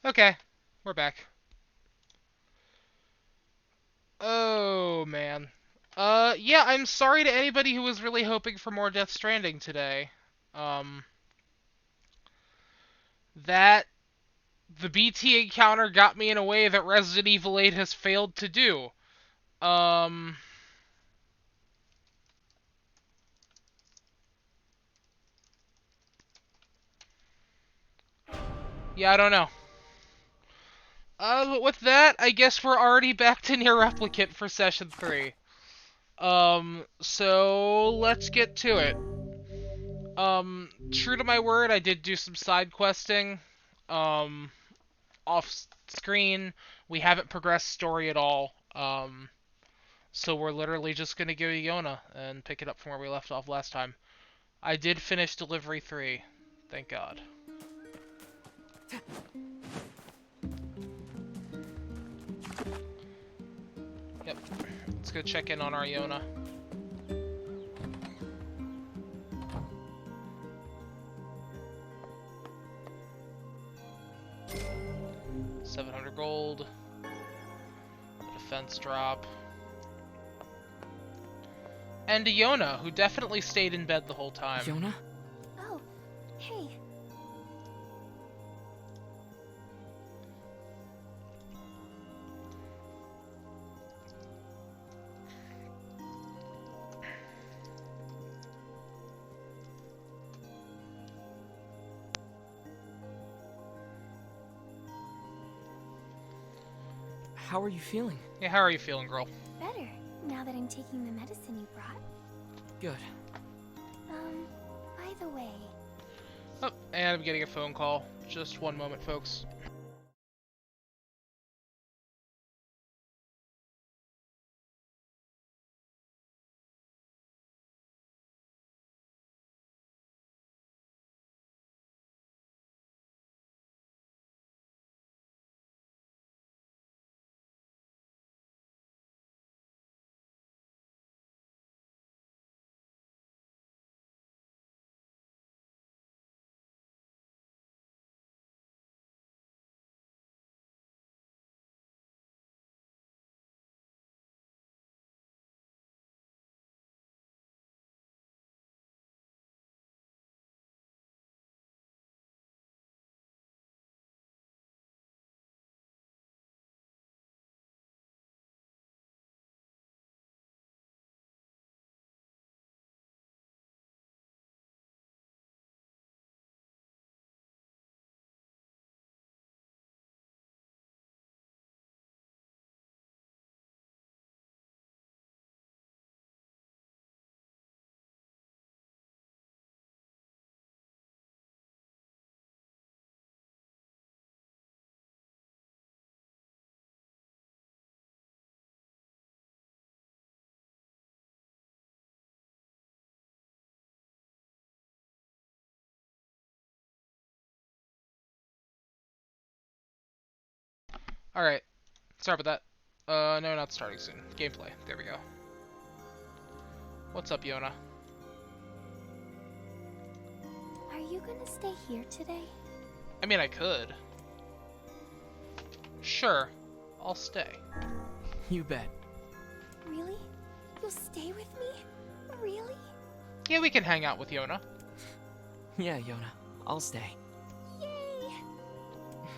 Okay, we're back. Oh, man. Yeah, I'm sorry to anybody who was really hoping for more Death Stranding today. Um, that the BT encounter got me in a way that Resident Evil 8 has failed to do. Um, yeah, I don't know. But with that, I guess we're already back to Nier Replicant for session 3. So let's get to it. True to my word, I did do some side questing. Um, Off screen, we haven't progressed story at all. So we're literally just gonna go to Yona and pick it up from where we left off last time. I did finish Delivery 3. Thank God. Yep. Let's go check in on our Yona. 700 gold. Defense drop. And a Yona, who definitely stayed in bed the whole time. Yona? Oh, hey. How are you feeling? Yeah, how are you feeling, girl? Better, now that I'm taking the medicine you brought. Good. By the way... Oh, and I'm getting a phone call. Just one moment, folks. Alright. Sorry about that. No, not starting soon. Gameplay. There we go. What's up, Yona? Are you gonna stay here today? I mean, I could. Sure. I'll stay. You bet. Really? You'll stay with me? Really? Yeah, we can hang out with Yona. Yeah, Yona. I'll stay. Yay!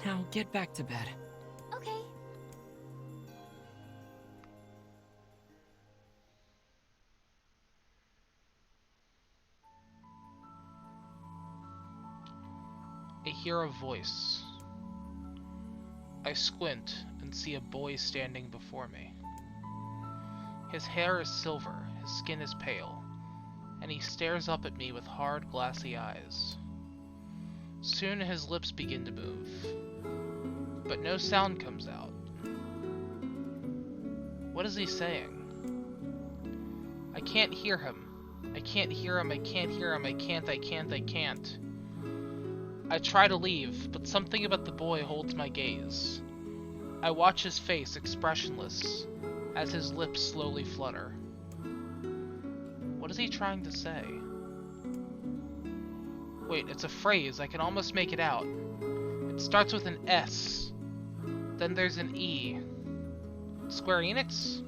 Now get back to bed. Okay. I hear a voice. I squint and see a boy standing before me. His hair is silver, his skin is pale, and he stares up at me with hard, glassy eyes. Soon his lips begin to move, but no sound comes out. What is he saying? I can't hear him. I can't hear him, I can't hear him, I can't. I try to leave, but something about the boy holds my gaze. I watch his face, expressionless, as his lips slowly flutter. What is he trying to say? Wait, it's a phrase, I can almost make it out. It starts with an S. Then there's an E. Square Enix?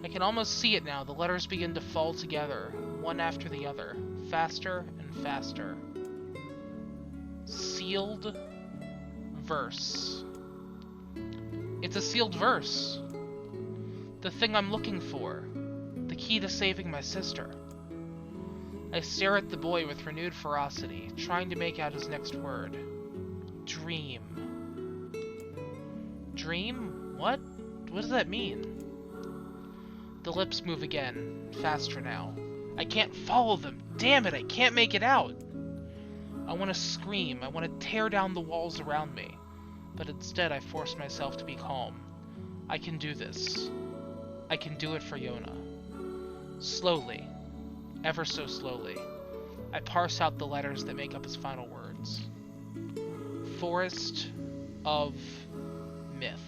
I can almost see it now. The letters begin to fall together, one after the other, faster and faster. Sealed verse. It's a sealed verse. The thing I'm looking for. The key to saving my sister. I stare at the boy with renewed ferocity, trying to make out his next word. Dream. Dream? What? What does that mean? The lips move again, faster now. I can't follow them. Damn it, I can't make it out. I want to scream. I want to tear down the walls around me. But instead, I force myself to be calm. I can do this. I can do it for Yona. Slowly, ever so slowly, I parse out the letters that make up his final words. Forest of Myth.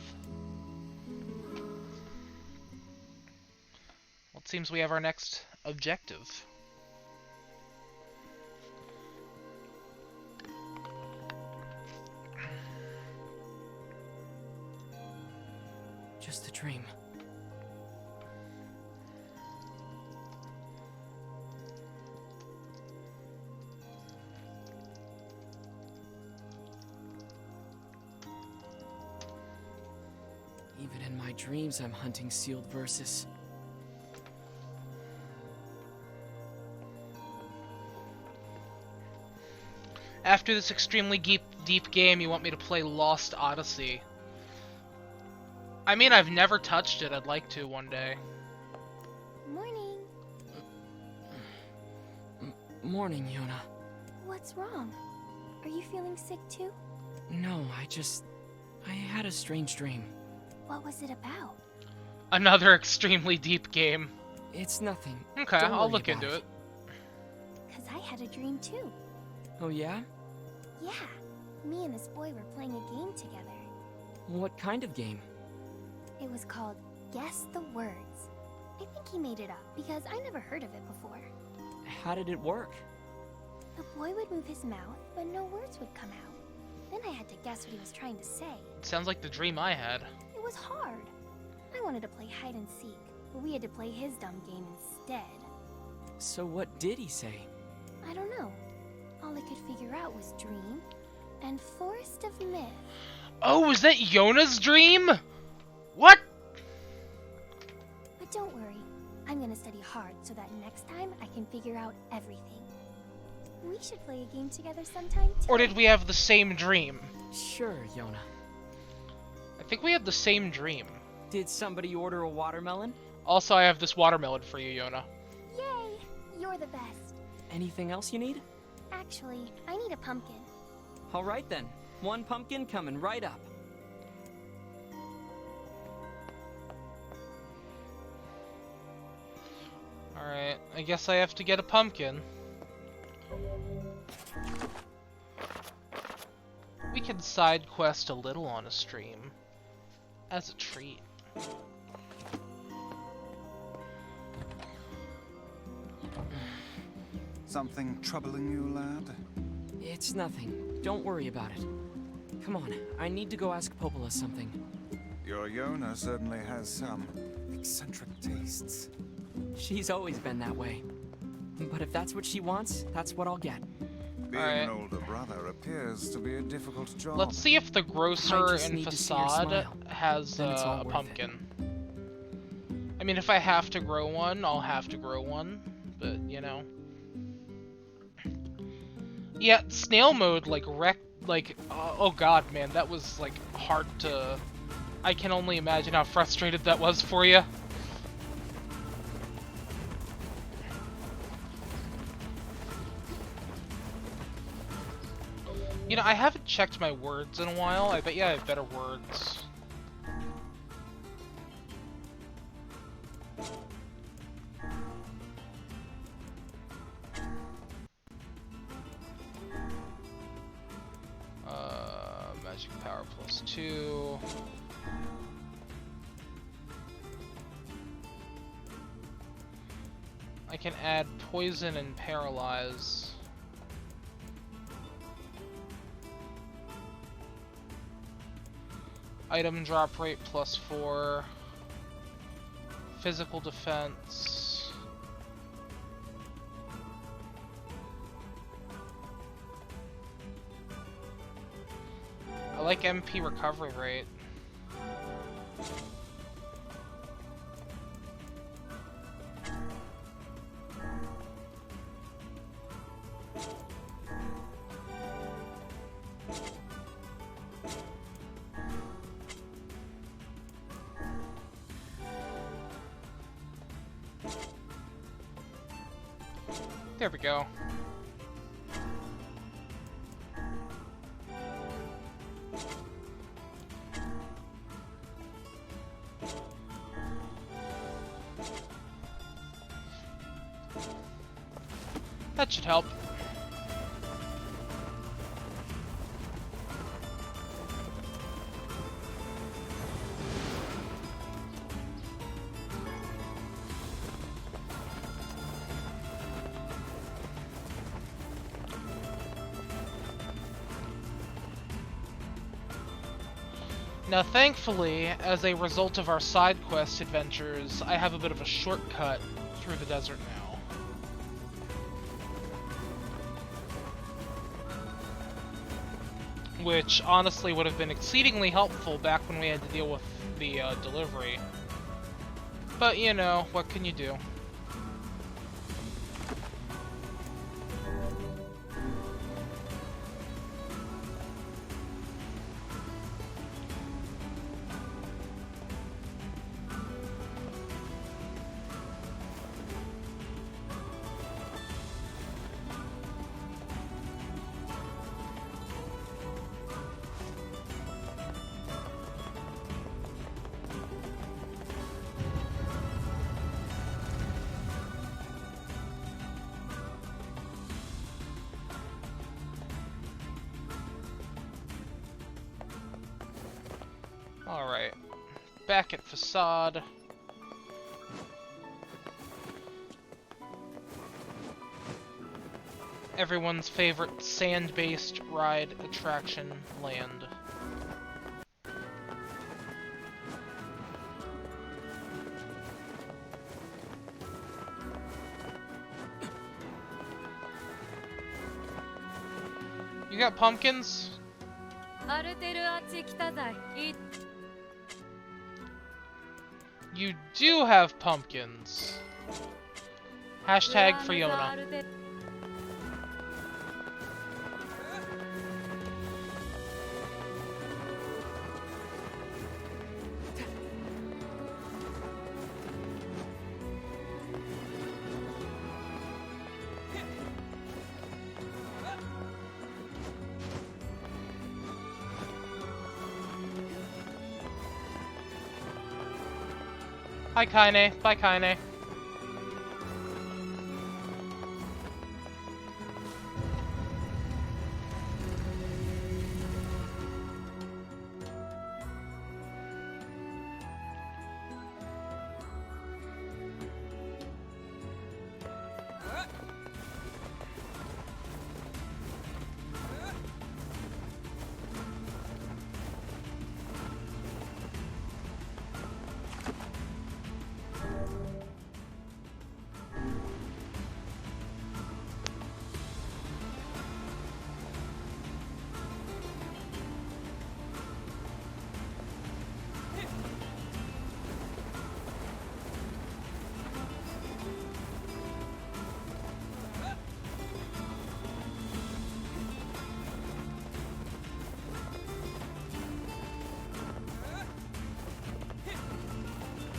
Well, it seems we have our next objective. Just a dream. Even in my dreams, I'm hunting sealed verses. After this extremely deep game, you want me to play Lost Odyssey. I mean, I've never touched it. I'd like to one day. Morning. Morning, Yona. What's wrong? Are you feeling sick too? No, I had a strange dream. What was it about? Another extremely deep game. It's nothing. Okay, Don't I'll worry look about into it. 'Cause I had a dream too. Oh yeah? Yeah, me and this boy were playing a game together. What kind of game? It was called Guess the Words. I think he made it up because I never heard of it before. How did it work? The boy would move his mouth, but no words would come out. Then I had to guess what he was trying to say. Sounds like the dream I had. It was hard. I wanted to play hide and seek, but we had to play his dumb game instead. So what did he say? I don't know. All I could figure out was dream and Forest of Myth. Oh, was that Yona's dream? What? But don't worry. I'm gonna study hard so that next time I can figure out everything. We should play a game together sometime too. Or did we have the same dream? Sure, Yona. I think we had the same dream. Did somebody order a watermelon? Also, I have this watermelon for you, Yona. Yay! You're the best. Anything else you need? Actually, I need a pumpkin. All right then. One pumpkin coming right up. Alright, I guess I have to get a pumpkin. We can side quest a little on a stream. As a treat. Something troubling you, lad? It's nothing. Don't worry about it. Come on, I need to go ask Popola something. Your Yona certainly has some eccentric tastes. She's always been that way. But if that's what she wants, that's what I'll get. Being Alright. an older brother appears to be a difficult job. Let's see if the grocer just in need to see her Facade smile. has Then it's all a worth it. pumpkin. I mean, if I have to grow one, I'll have to grow one. But, you know. Yeah, snail mode, like, oh god, man, that was, like, hard to... I can only imagine how frustrated that was for you. You know, I haven't checked my words in a while. I bet you I have better words. Magic power +2. I can add poison and paralyze. Item drop rate +4. Physical defense. I like MP recovery rate. There we go. That should help. Now, thankfully, as a result of our side quest adventures, I have a bit of a shortcut through the desert now. Which, honestly, would have been exceedingly helpful back when we had to deal with the delivery. But, you know, what can you do? Alright, back at Facade. Everyone's favorite sand-based ride attraction, land. You got pumpkins? You do have pumpkins. Hashtag for Yona. Hi, Kaine. Bye, Kaine.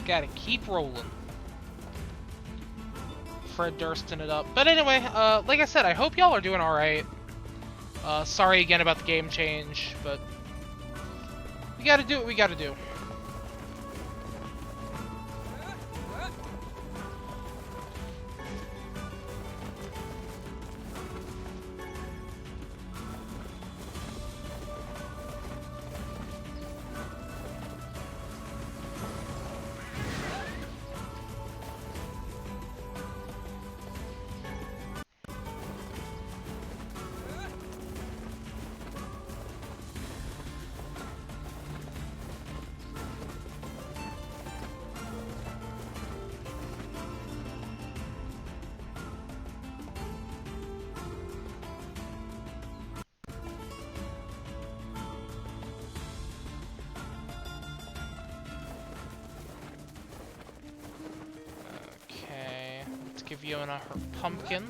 Gotta keep rolling. Fred Dursting it up. But anyway, like I said, I hope y'all are doing alright. Sorry again about the game change, but we gotta do what we gotta do. Give Yona her pumpkin.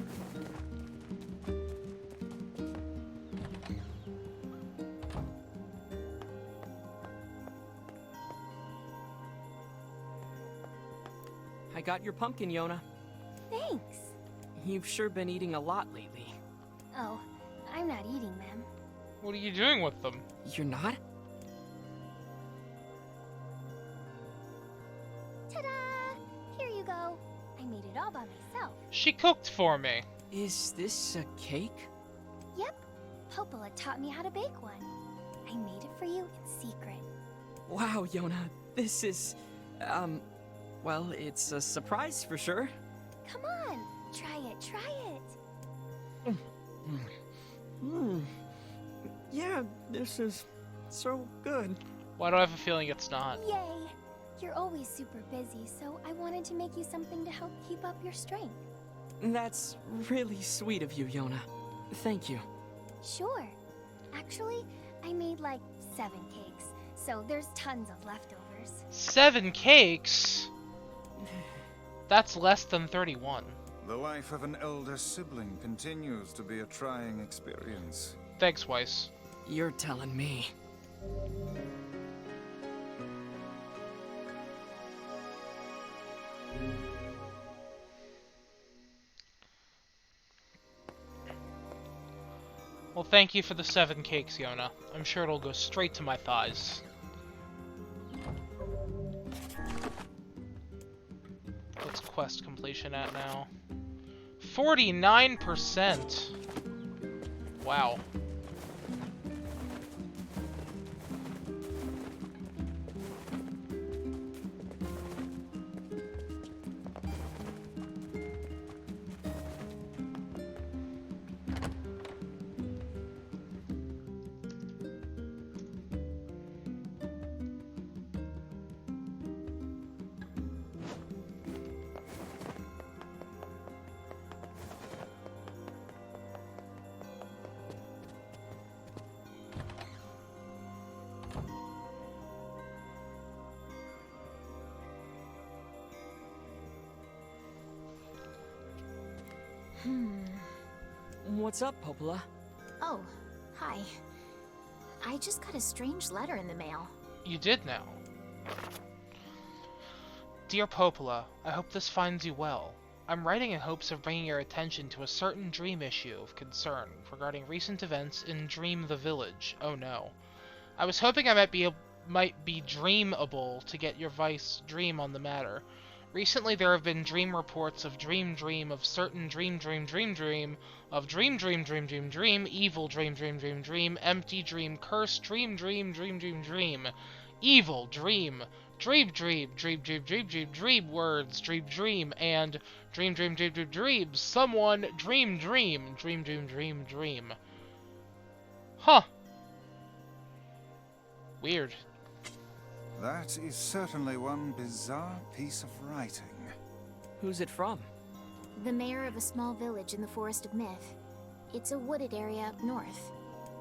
I got your pumpkin, Yona. Thanks. You've sure been eating a lot lately. Oh, I'm not eating them. What are you doing with them? You're not? Ta-da! Here you go. I made it all by myself. She cooked for me. Is this a cake? Yep. Popola taught me how to bake one. I made it for you in secret. Wow, Yona, this is, well, it's a surprise for sure. Come on, try it, try it. Yeah, this is so good. Why do I have a feeling it's not? Yay! You're always super busy, so I wanted to make you something to help keep up your strength. That's really sweet of you, Yona. Thank you. Sure. Actually, I made like 7 cakes, so there's tons of leftovers. 7 cakes? That's less than 31. The life of an elder sibling continues to be a trying experience. Thanks, Weiss. You're telling me. Well, thank you for the 7 cakes, Yona. I'm sure it'll go straight to my thighs. What's quest completion at now? 49%! Wow. What's up, Popola? Oh, hi. I just got a strange letter in the mail. You did now. Dear Popola, I hope this finds you well. I'm writing in hopes of bringing your attention to a certain dream issue of concern regarding recent events in Dream the Village. Oh no. I was hoping I might be dreamable to get your dream on the matter. Recently there have been dream reports of dream of certain dream of dream, evil dream, empty dream, cursed dream, evil dream words, dream, and dream, someone dream. Huh. Weird. That is certainly one bizarre piece of writing. Who's it from? The mayor of a small village in the Forest of Myth. It's a wooded area up north.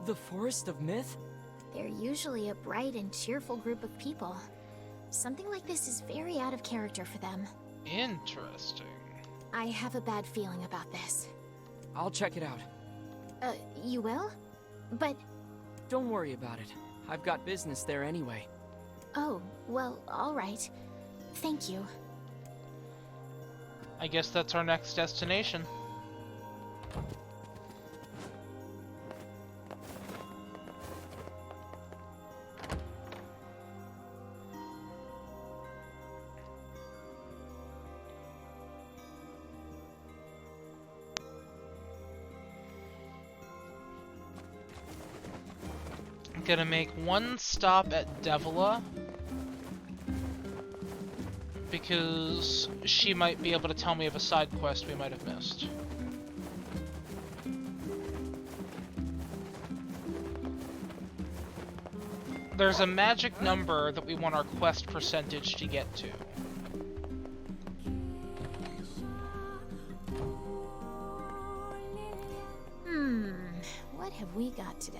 The Forest of Myth? They're usually a bright and cheerful group of people. Something like this is very out of character for them. Interesting. I have a bad feeling about this. I'll check it out. You will? But... Don't worry about it. I've got business there anyway. Oh, well, alright. Thank you. I guess that's our next destination. I'm gonna make one stop at Devila, because she might be able to tell me of a side quest we might have missed. There's a magic number that we want our quest percentage to get to. What have we got today?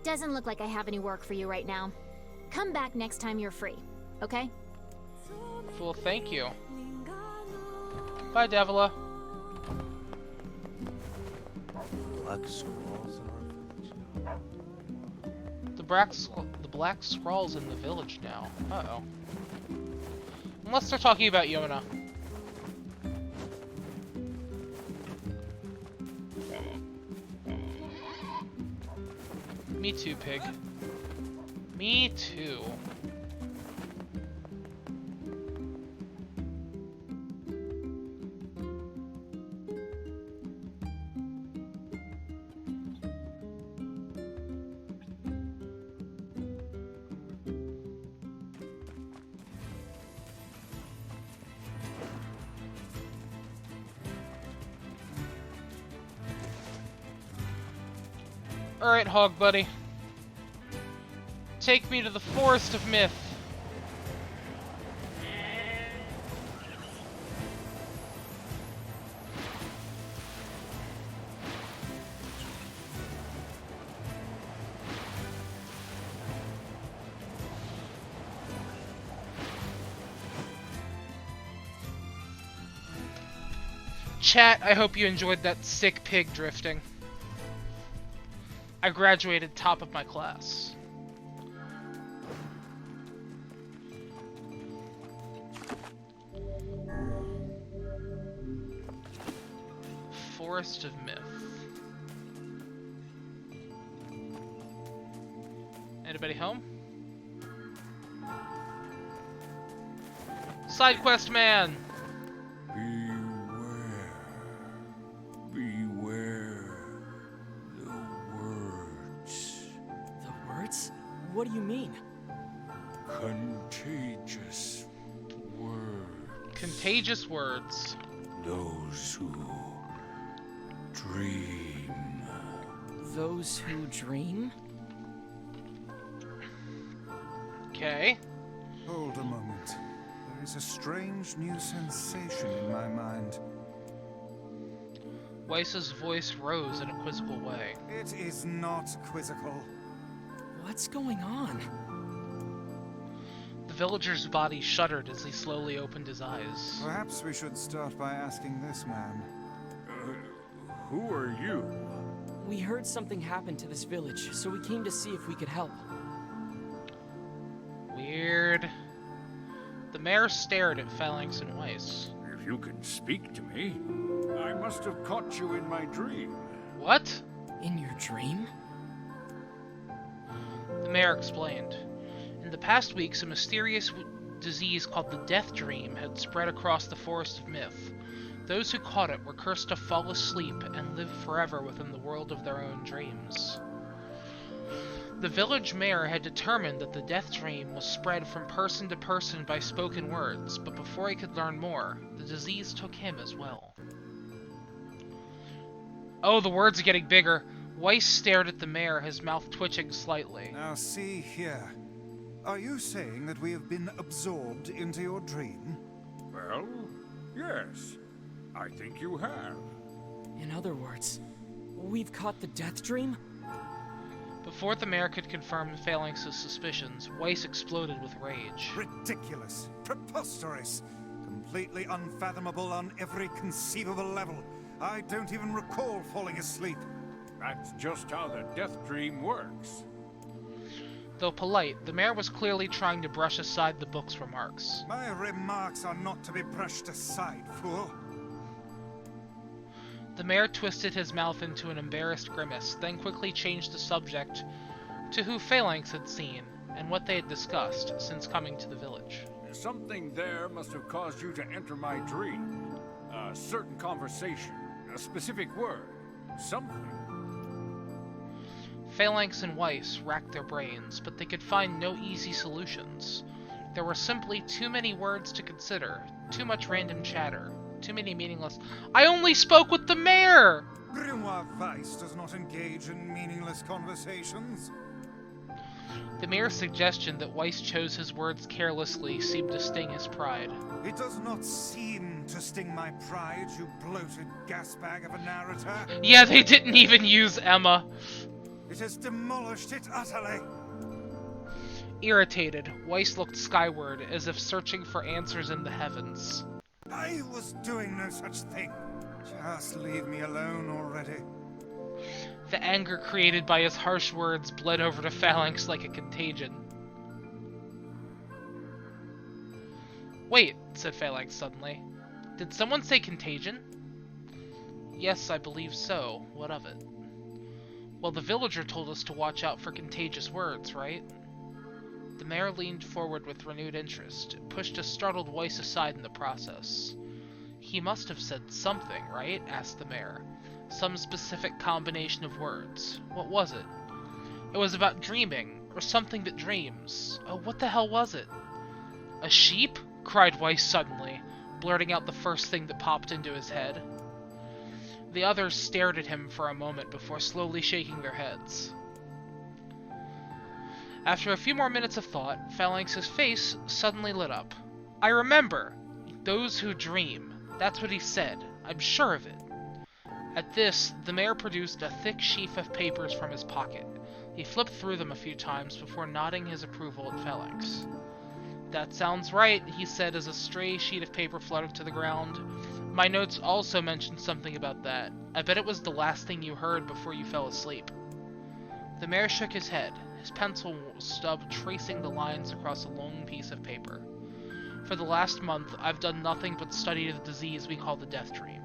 Doesn't look like I have any work for you right now. Come back next time you're free, okay? Well, thank you. Bye, Davila. Black scrolls in our village. The black scrawls in the village now. Uh-oh. Unless they're talking about Yona. Me too, pig. Me too. Alright, Hog Buddy. Take me to the Forest of Myth. Chat, I hope you enjoyed that sick pig drifting. I graduated top of my class. Forest of Myth. Anybody home? Side quest man! Beware the words. The words? What do you mean? Contagious words. Contagious words. Those who dream. Those who dream? Okay. Hold a moment. There is a strange new sensation in my mind. Weiss's voice rose in a quizzical way. It is not quizzical. What's going on? The villager's body shuddered as he slowly opened his eyes. Perhaps we should start by asking this man. Who are you? We heard something happened to this village, so we came to see if we could help. Weird. The mayor stared at Phalanx and Weiss. If you can speak to me, I must have caught you in my dream. What? In your dream? The mayor explained. In the past weeks, a mysterious disease called the Death Dream had spread across the Forest of Myth. Those who caught it were cursed to fall asleep and live forever within the world of their own dreams. The village mayor had determined that the Death Dream was spread from person to person by spoken words, but before he could learn more, the disease took him as well. Oh, the words are getting bigger. Weiss stared at the mayor, his mouth twitching slightly. Now see here. Are you saying that we have been absorbed into your dream? Well, yes. I think you have. In other words, we've caught the Death Dream? Before the mayor could confirm Phalanx's suspicions, Weiss exploded with rage. Ridiculous. Preposterous. Completely unfathomable on every conceivable level. I don't even recall falling asleep. That's just how the death dream works. Though polite, the mayor was clearly trying to brush aside the book's remarks. My remarks are not to be brushed aside, fool. The mayor twisted his mouth into an embarrassed grimace, then quickly changed the subject to who Phalanx had seen and what they had discussed since coming to the village. Something there must have caused you to enter my dream. A certain conversation, a specific word, something. Phalanx and Weiss racked their brains, but they could find no easy solutions. There were simply too many words to consider, too much random chatter, too many meaningless— I only spoke with the mayor! Grimoire Weiss does not engage in meaningless conversations. The mayor's suggestion that Weiss chose his words carelessly seemed to sting his pride. It does not seem to sting my pride, you bloated gasbag of a narrator. Yeah, they didn't even use Emma. It has demolished it utterly. Irritated, Weiss looked skyward as if searching for answers in the heavens. I was doing no such thing. Just leave me alone already. The anger created by his harsh words bled over to Phalanx like a contagion. Wait, said Phalanx suddenly. Did someone say contagion? Yes, I believe so. What of it? Well, the villager told us to watch out for contagious words, right? The mayor leaned forward with renewed interest, pushed a startled Weiss aside in the process. He must have said something, right? Asked the mayor. Some specific combination of words. What was it? It was about dreaming, or something that dreams. Oh, what the hell was it? A sheep? Cried Weiss suddenly, blurting out the first thing that popped into his head. The others stared at him for a moment before slowly shaking their heads. After a few more minutes of thought, Phalanx's face suddenly lit up. I remember! Those who dream. That's what he said. I'm sure of it. At this, the mayor produced a thick sheaf of papers from his pocket. He flipped through them a few times before nodding his approval at Phalanx. That sounds right, he said as a stray sheet of paper fluttered to the ground. My notes also mentioned something about that. I bet it was the last thing you heard before you fell asleep. The mayor shook his head, his pencil stub tracing the lines across a long piece of paper. For the last month, I've done nothing but study the disease we call the death dream.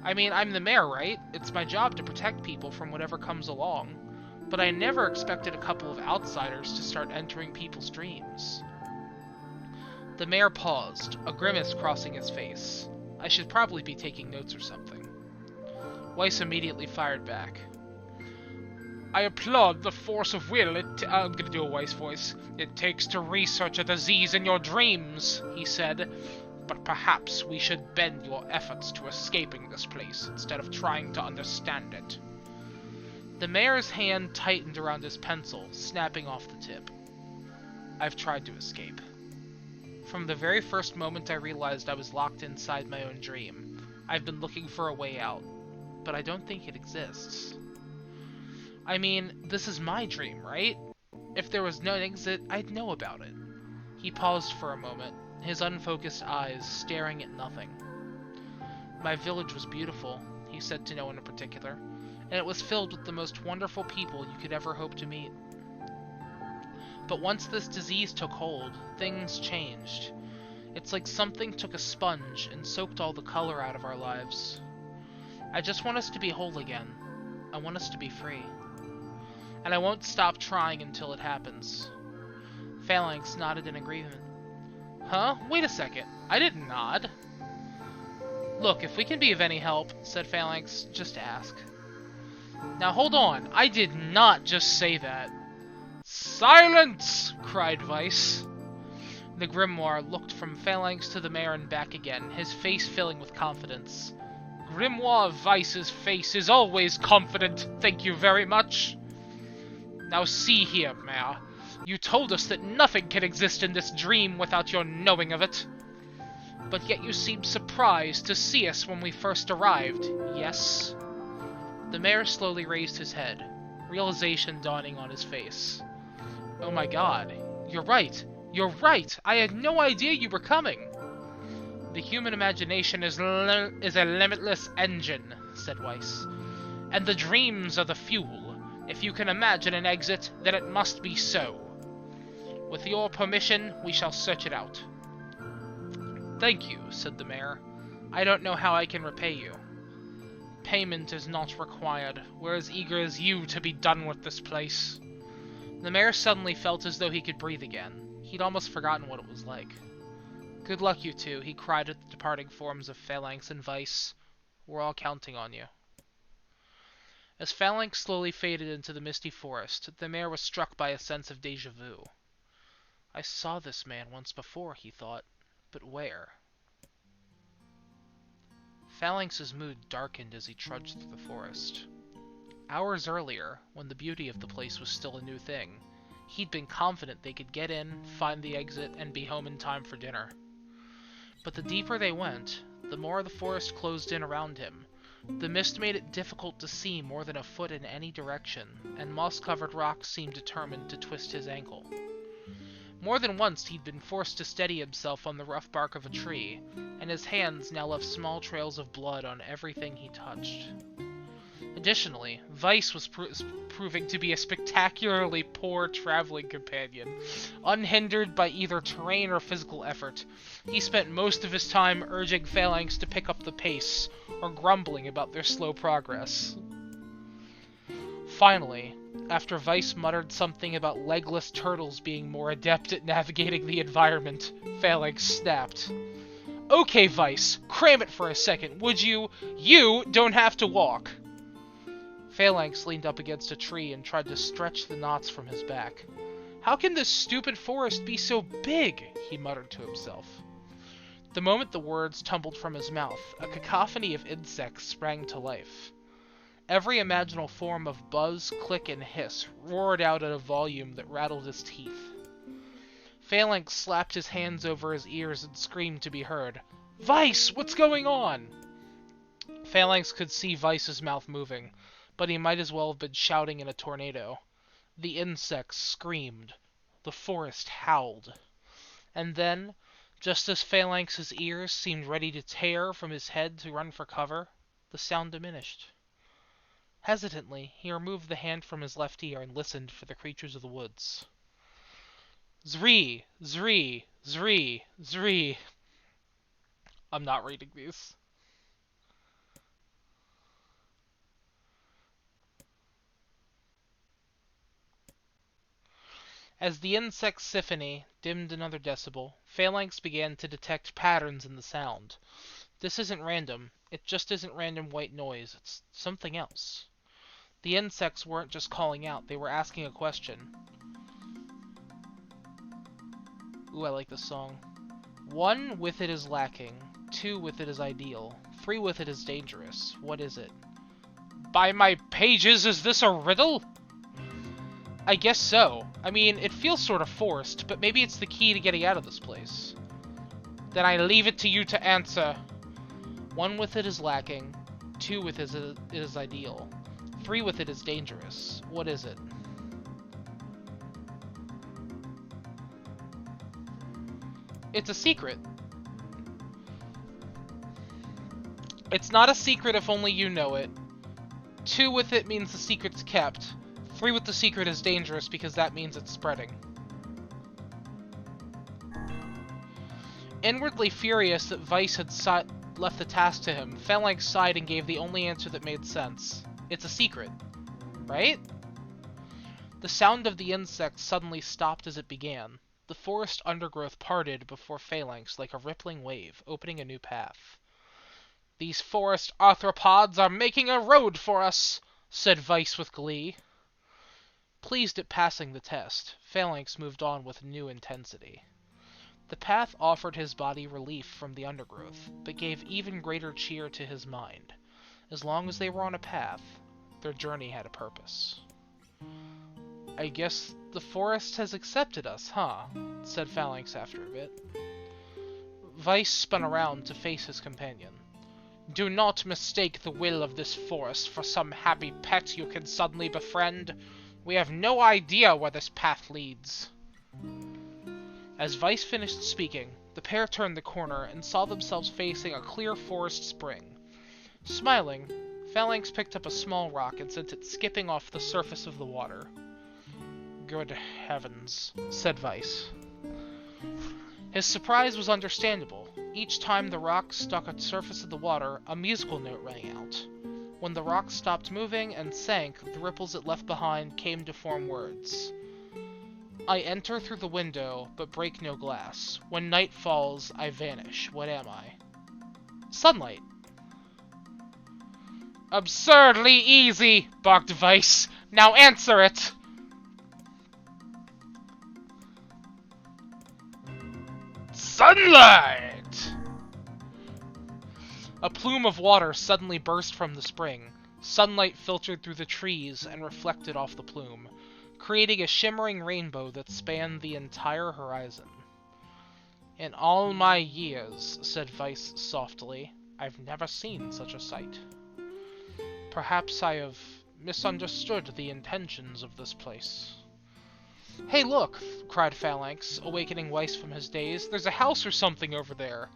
I mean, I'm the mayor, right? It's my job to protect people from whatever comes along. But I never expected a couple of outsiders to start entering people's dreams. The mayor paused, a grimace crossing his face. I should probably be taking notes or something. Weiss immediately fired back. I applaud the force of will I'm gonna do a Weiss voice. It takes to research a disease in your dreams, he said. But perhaps we should bend your efforts to escaping this place instead of trying to understand it. The mayor's hand tightened around his pencil, snapping off the tip. I've tried to escape. From the very first moment I realized I was locked inside my own dream, I've been looking for a way out, but I don't think it exists. I mean, this is my dream, right? If there was no exit, I'd know about it. He paused for a moment, his unfocused eyes staring at nothing. My village was beautiful, he said to no one in particular, and it was filled with the most wonderful people you could ever hope to meet. But once this disease took hold, things changed. It's like something took a sponge and soaked all the color out of our lives. I just want us to be whole again. I want us to be free. And I won't stop trying until it happens. Phalanx nodded in agreement. Huh? Wait a second. I didn't nod. Look, if we can be of any help, said Phalanx, just ask. Now hold on. I did not just say that. Silence! Cried Weiss. The grimoire looked from Phalanx to the mayor and back again, his face filling with confidence. Grimoire Weiss's face is always confident, thank you very much. Now see here, Mayor. You told us that nothing can exist in this dream without your knowing of it. But yet you seemed surprised to see us when we first arrived, yes? The mayor slowly raised his head, realization dawning on his face. Oh my god, you're right! You're right! I had no idea you were coming! The human imagination is a limitless engine, said Weiss. And the dreams are the fuel. If you can imagine an exit, then it must be so. With your permission, we shall search it out. Thank you, said the mayor. I don't know how I can repay you. Payment is not required. We're as eager as you to be done with this place. The mayor suddenly felt as though he could breathe again. He'd almost forgotten what it was like. Good luck, you two, he cried at the departing forms of Phalanx and Weiss. We're all counting on you. As Phalanx slowly faded into the misty forest, the mayor was struck by a sense of déjà vu. I saw this man once before, he thought, but where? Phalanx's mood darkened as he trudged through the forest. Hours earlier, when the beauty of the place was still a new thing, he'd been confident they could get in, find the exit, and be home in time for dinner. But the deeper they went, the more the forest closed in around him. The mist made it difficult to see more than a foot in any direction, and moss-covered rocks seemed determined to twist his ankle. More than once he'd been forced to steady himself on the rough bark of a tree, and his hands now left small trails of blood on everything he touched. Additionally, Weiss was proving to be a spectacularly poor traveling companion. Unhindered by either terrain or physical effort, he spent most of his time urging Phalanx to pick up the pace, or grumbling about their slow progress. Finally, after Weiss muttered something about legless turtles being more adept at navigating the environment, Phalanx snapped. "Okay, Weiss, cram it for a second, would you? You don't have to walk." Phalanx leaned up against a tree and tried to stretch the knots from his back. "How can this stupid forest be so big?" he muttered to himself. The moment the words tumbled from his mouth, a cacophony of insects sprang to life. Every imaginable form of buzz, click, and hiss roared out at a volume that rattled his teeth. Phalanx slapped his hands over his ears and screamed to be heard. "Weiss, what's going on?" Phalanx could see Weiss's mouth moving, but he might as well have been shouting in a tornado. The insects screamed. The forest howled. And then, just as Phalanx's ears seemed ready to tear from his head to run for cover, the sound diminished. Hesitantly, he removed the hand from his left ear and listened for the creatures of the woods. Zree, zree, zree, zree. I'm not reading these. As the insect symphony dimmed another decibel, Phalanx began to detect patterns in the sound. This isn't random. It just isn't random white noise. It's something else. The insects weren't just calling out. They were asking a question. Ooh, I like this song. 1 with it is lacking. 2 with it is ideal. 3 with it is dangerous. What is it? By my pages, is this a riddle? I guess so. I mean, it feels sort of forced, but maybe it's the key to getting out of this place. Then I leave it to you to answer. 1 with it is lacking. 2 with it is ideal. 3 with it is dangerous. What is it? It's a secret. It's not a secret if only you know it. 2 with it means the secret's kept. 3 with the secret is dangerous because that means it's spreading. Inwardly furious that Weiss had left the task to him, Phalanx sighed and gave the only answer that made sense. It's a secret, right? The sound of the insects suddenly stopped as it began. The forest undergrowth parted before Phalanx like a rippling wave, opening a new path. "These forest arthropods are making a road for us," said Weiss with glee. Pleased at passing the test, Phalanx moved on with new intensity. The path offered his body relief from the undergrowth, but gave even greater cheer to his mind. As long as they were on a path, their journey had a purpose. "I guess the forest has accepted us, huh?" said Phalanx after a bit. Weiss spun around to face his companion. "Do not mistake the will of this forest for some happy pet you can suddenly befriend. We have no idea where this path leads." As Weiss finished speaking, the pair turned the corner and saw themselves facing a clear forest spring. Smiling, Phalanx picked up a small rock and sent it skipping off the surface of the water. "Good heavens," said Weiss. His surprise was understandable. Each time the rock struck the surface of the water, a musical note rang out. When the rock stopped moving and sank, the ripples it left behind came to form words. "I enter through the window, but break no glass. When night falls, I vanish. What am I?" Sunlight. "Absurdly easy," barked Weiss. "Now answer it!" Sunlight! A plume of water suddenly burst from the spring. Sunlight filtered through the trees and reflected off the plume, creating a shimmering rainbow that spanned the entire horizon. "In all my years," said Weiss softly, "I've never seen such a sight. Perhaps I have misunderstood the intentions of this place." Hey, look! Cried Phalanx, awakening Weiss from his daze. There's a house or something over there!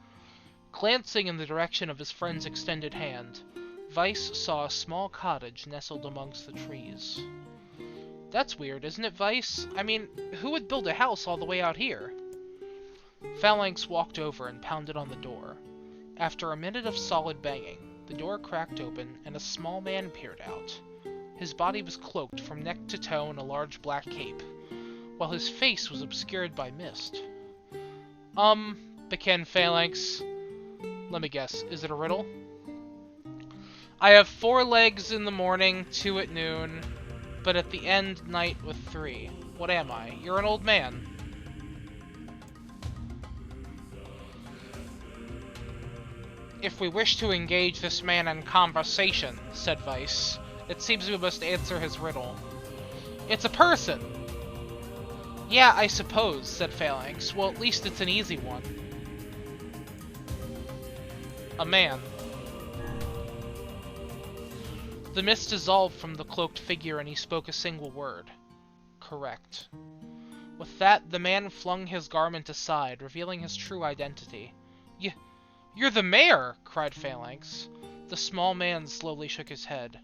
Glancing in the direction of his friend's extended hand, Weiss saw a small cottage nestled amongst the trees. That's weird, isn't it, Weiss? I mean, who would build a house all the way out here? Phalanx walked over and pounded on the door. After a minute of solid banging, the door cracked open and a small man peered out. His body was cloaked from neck to toe in a large black cape, while his face was obscured by mist. Began Phalanx. Let me guess, is it a riddle? I have 4 legs in the morning, 2 at noon, but at the end night with 3. What am I? You're an old man. If we wish to engage this man in conversation, said Weiss, it seems we must answer his riddle. It's a person! Yeah, I suppose, said Phalanx. Well, at least it's an easy one. A man. The mist dissolved from the cloaked figure and he spoke a single word. Correct. With that, the man flung his garment aside, revealing his true identity. You're the mayor! Cried Phalanx. The small man slowly shook his head.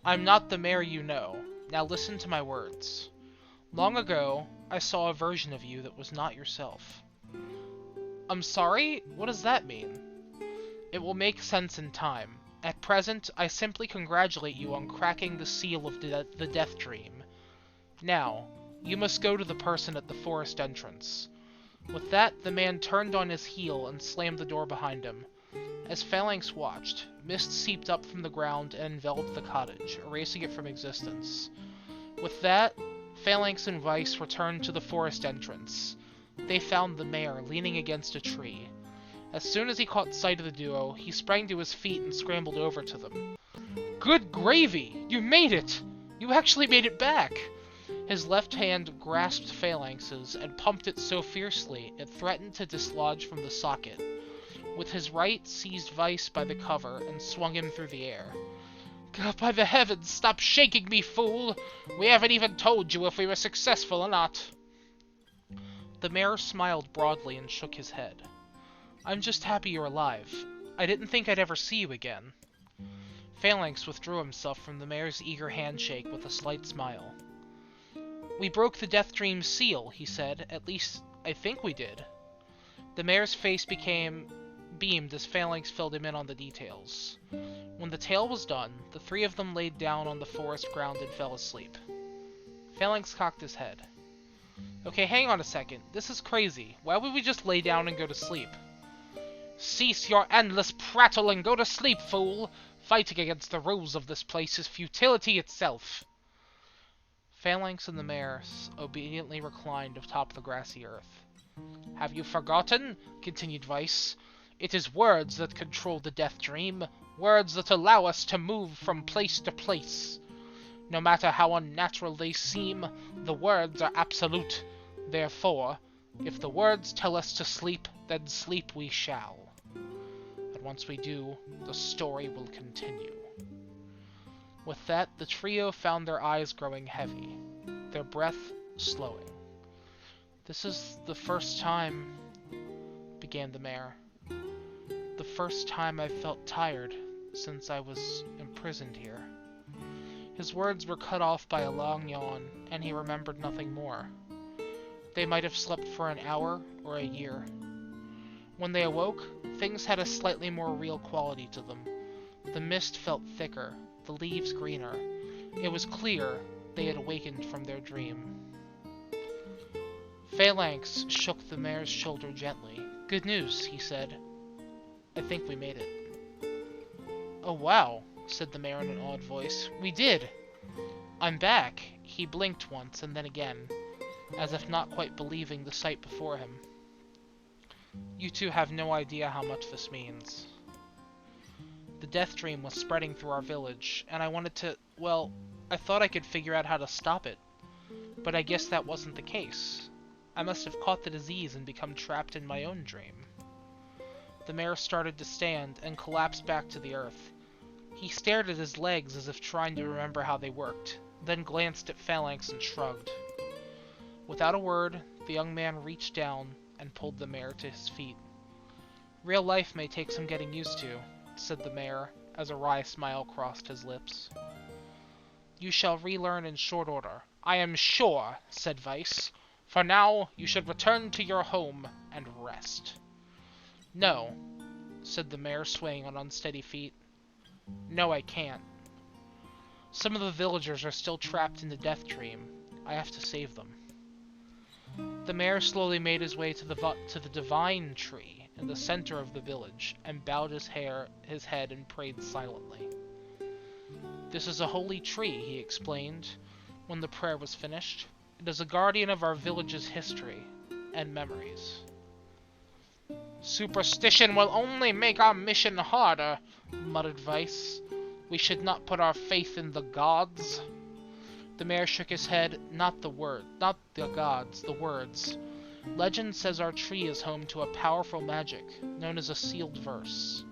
I'm not the mayor you know. Now listen to my words. Long ago, I saw a version of you that was not yourself. I'm sorry? What does that mean? It will make sense in time. At present, I simply congratulate you on cracking the seal of the Death Dream. Now, you must go to the person at the forest entrance. With that, the man turned on his heel and slammed the door behind him. As Phalanx watched, mist seeped up from the ground and enveloped the cottage, erasing it from existence. With that, Phalanx and Weiss returned to the forest entrance. They found the mayor leaning against a tree. As soon as he caught sight of the duo, he sprang to his feet and scrambled over to them. Good gravy! You made it! You actually made it back! His left hand grasped Phalanx's and pumped it so fiercely it threatened to dislodge from the socket. With his right, seized Weiss by the cover and swung him through the air. God, by the heavens, stop shaking me, fool! We haven't even told you if we were successful or not. The mayor smiled broadly and shook his head. I'm just happy you're alive. I didn't think I'd ever see you again. Phalanx withdrew himself from the mayor's eager handshake with a slight smile. We broke the Death Dream's seal, he said. At least, I think we did. The mayor's face beamed as Phalanx filled him in on the details. When the tale was done, the 3 of them laid down on the forest ground and fell asleep. Phalanx cocked his head. Okay, hang on a second. This is crazy. Why would we just lay down and go to sleep? Cease your endless prattle and go to sleep, fool! Fighting against the rules of this place is futility itself. Phalanx and the mayor obediently reclined atop the grassy earth. Have you forgotten? Continued Weiss. It is words that control the Death Dream, words that allow us to move from place to place. No matter how unnatural they seem, the words are absolute. Therefore, if the words tell us to sleep, then sleep we shall. And once we do, the story will continue. With that, the trio found their eyes growing heavy, their breath slowing. This is the first time, began the mayor. The first time I've felt tired since I was imprisoned here. His words were cut off by a long yawn, and he remembered nothing more. They might have slept for an hour or a year. When they awoke, things had a slightly more real quality to them. The mist felt thicker, the leaves greener. It was clear they had awakened from their dream. Phalanx shook the mayor's shoulder gently. Good news, he said. I think we made it. Oh wow, said the mayor in an awed voice. We did! I'm back. He blinked once and then again, as if not quite believing the sight before him. You two have no idea how much this means. The Death Dream was spreading through our village, and I wanted to, well, I thought I could figure out how to stop it. But I guess that wasn't the case. I must have caught the disease and become trapped in my own dream. The mayor started to stand and collapsed back to the earth. He stared at his legs as if trying to remember how they worked, then glanced at Phalanx and shrugged. Without a word, the young man reached down and pulled the mayor to his feet. "Real life may take some getting used to," said the mayor, as a wry smile crossed his lips. "You shall relearn in short order, I am sure," said Weiss. "For now, you should return to your home and rest." "No," said the mayor, swaying on unsteady feet. "No, I can't. Some of the villagers are still trapped in the death dream. I have to save them." The mayor slowly made his way to the divine tree in the center of the village and bowed his head and prayed silently. "This is a holy tree," he explained when the prayer was finished. "It is a guardian of our village's history and memories." "Superstition will only make our mission harder," muttered Weiss. "We should not put our faith in the gods." The mayor shook his head. Not the gods, the words. "Legend says our tree is home to a powerful magic, known as a sealed verse."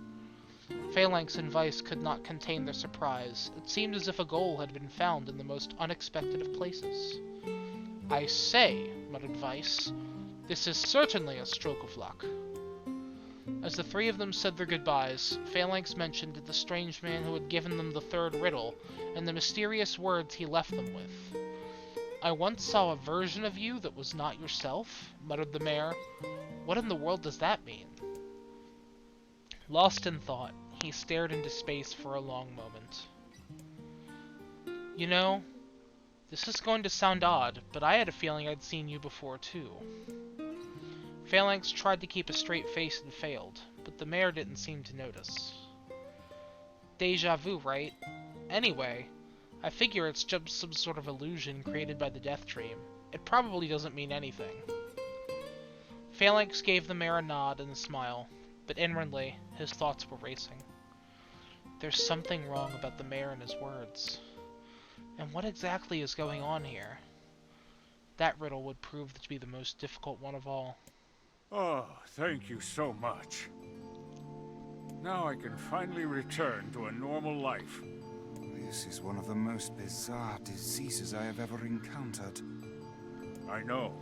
Phalanx and Weiss could not contain their surprise. It seemed as if a goal had been found in the most unexpected of places. "I say," muttered Weiss, "this is certainly a stroke of luck." As the three of them said their goodbyes, Phalanx mentioned the strange man who had given them the third riddle, and the mysterious words he left them with. "I once saw a version of you that was not yourself," muttered the mayor. "What in the world does that mean?" Lost in thought, he stared into space for a long moment. "You know, this is going to sound odd, but I had a feeling I'd seen you before too." Phalanx tried to keep a straight face and failed, but the mayor didn't seem to notice. "Deja vu, right? Anyway, I figure it's just some sort of illusion created by the death dream. It probably doesn't mean anything." Phalanx gave the mayor a nod and a smile, but inwardly, his thoughts were racing. There's something wrong about the mayor and his words. And what exactly is going on here? That riddle would prove to be the most difficult one of all. Oh, thank you so much. Now I can finally return to a normal life. This is one of the most bizarre diseases I have ever encountered. I know.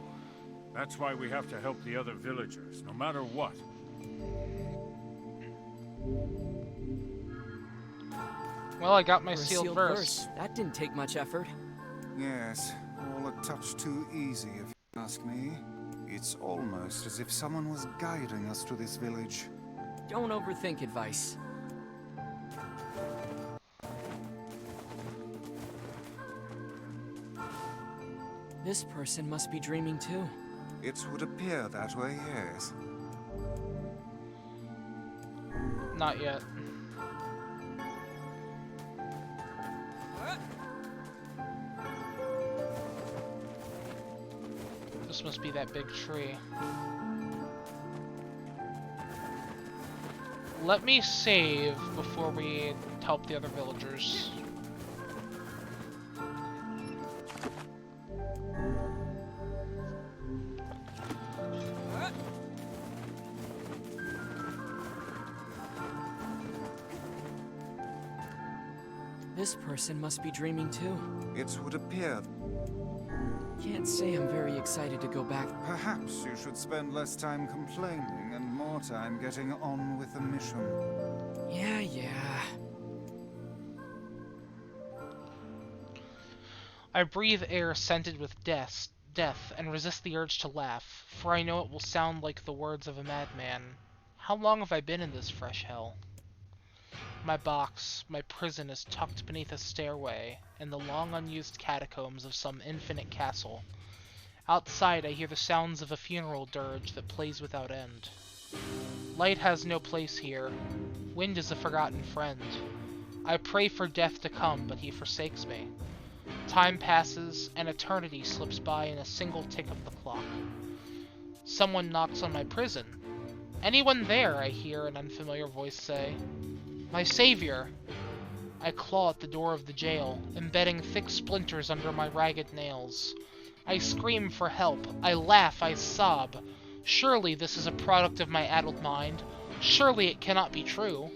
That's why we have to help the other villagers, no matter what. Well, I got my For a sealed verse. That didn't take much effort. Yes, all a touch too easy if you ask me. It's almost as if someone was guiding us to this village. Don't overthink advice. This person must be dreaming too. It would appear that way, yes. Not yet. This must be that big tree. Let me save before we help the other villagers. This person must be dreaming too. It would appear. Can't say I'm very excited to go back. Perhaps you should spend less time complaining and more time getting on with the mission. Yeah. I breathe air scented with death, and resist the urge to laugh, for I know it will sound like the words of a madman. How long have I been in this fresh hell? My box, my prison is tucked beneath a stairway in the long unused catacombs of some infinite castle. Outside I hear the sounds of a funeral dirge that plays without end. Light has no place here. Wind is a forgotten friend. I pray for death to come, but he forsakes me. Time passes, and eternity slips by in a single tick of the clock. Someone knocks on my prison. "Anyone there?" I hear an unfamiliar voice say. "My savior!" I claw at the door of the jail, embedding thick splinters under my ragged nails. I scream for help. I laugh. I sob. Surely this is a product of my addled mind. Surely it cannot be true.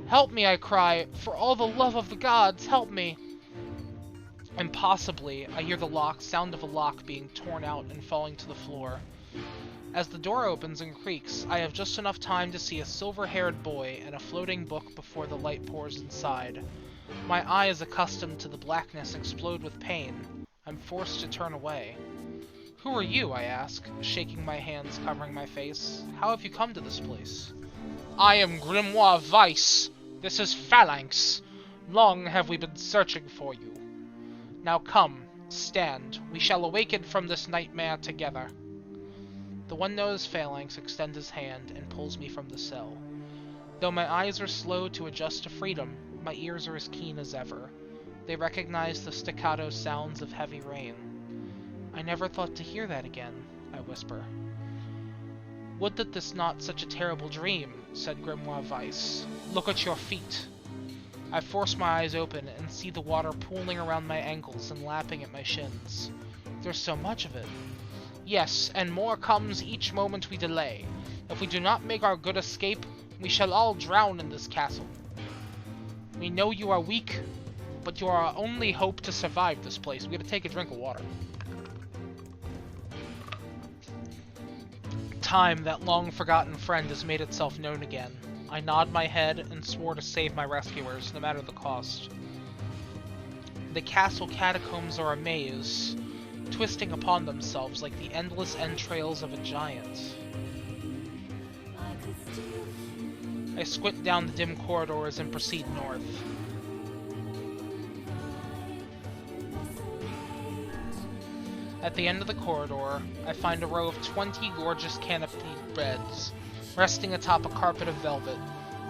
"Help me," I cry. "For all the love of the gods, help me!" And possibly, I hear the sound of a lock being torn out and falling to the floor. As the door opens and creaks, I have just enough time to see a silver-haired boy and a floating book before the light pours inside. My eyes, accustomed to the blackness, explode with pain. I'm forced to turn away. "Who are you?" I ask, shaking my hands covering my face. "How have you come to this place?" "I am Grimoire Weiss. This is Phalanx. Long have we been searching for you. Now come, stand. We shall awaken from this nightmare together." The one-nosed Phalanx extends his hand and pulls me from the cell. Though my eyes are slow to adjust to freedom, my ears are as keen as ever. They recognize the staccato sounds of heavy rain. "I never thought to hear that again," I whisper. "Would that this not such a terrible dream," said Grimoire Weiss. "Look at your feet." I force my eyes open and see the water pooling around my ankles and lapping at my shins. There's so much of it. "Yes, and more comes each moment we delay. If we do not make our good escape, we shall all drown in this castle. We know you are weak, but you are our only hope to survive this place." We gotta take a drink of water. Time, that long-forgotten friend, has made itself known again. I nod my head and swore to save my rescuers, no matter the cost. The castle catacombs are a maze, twisting upon themselves like the endless entrails of a giant. I squint down the dim corridors and proceed north. At the end of the corridor, I find a row of 20 gorgeous canopied beds, resting atop a carpet of velvet.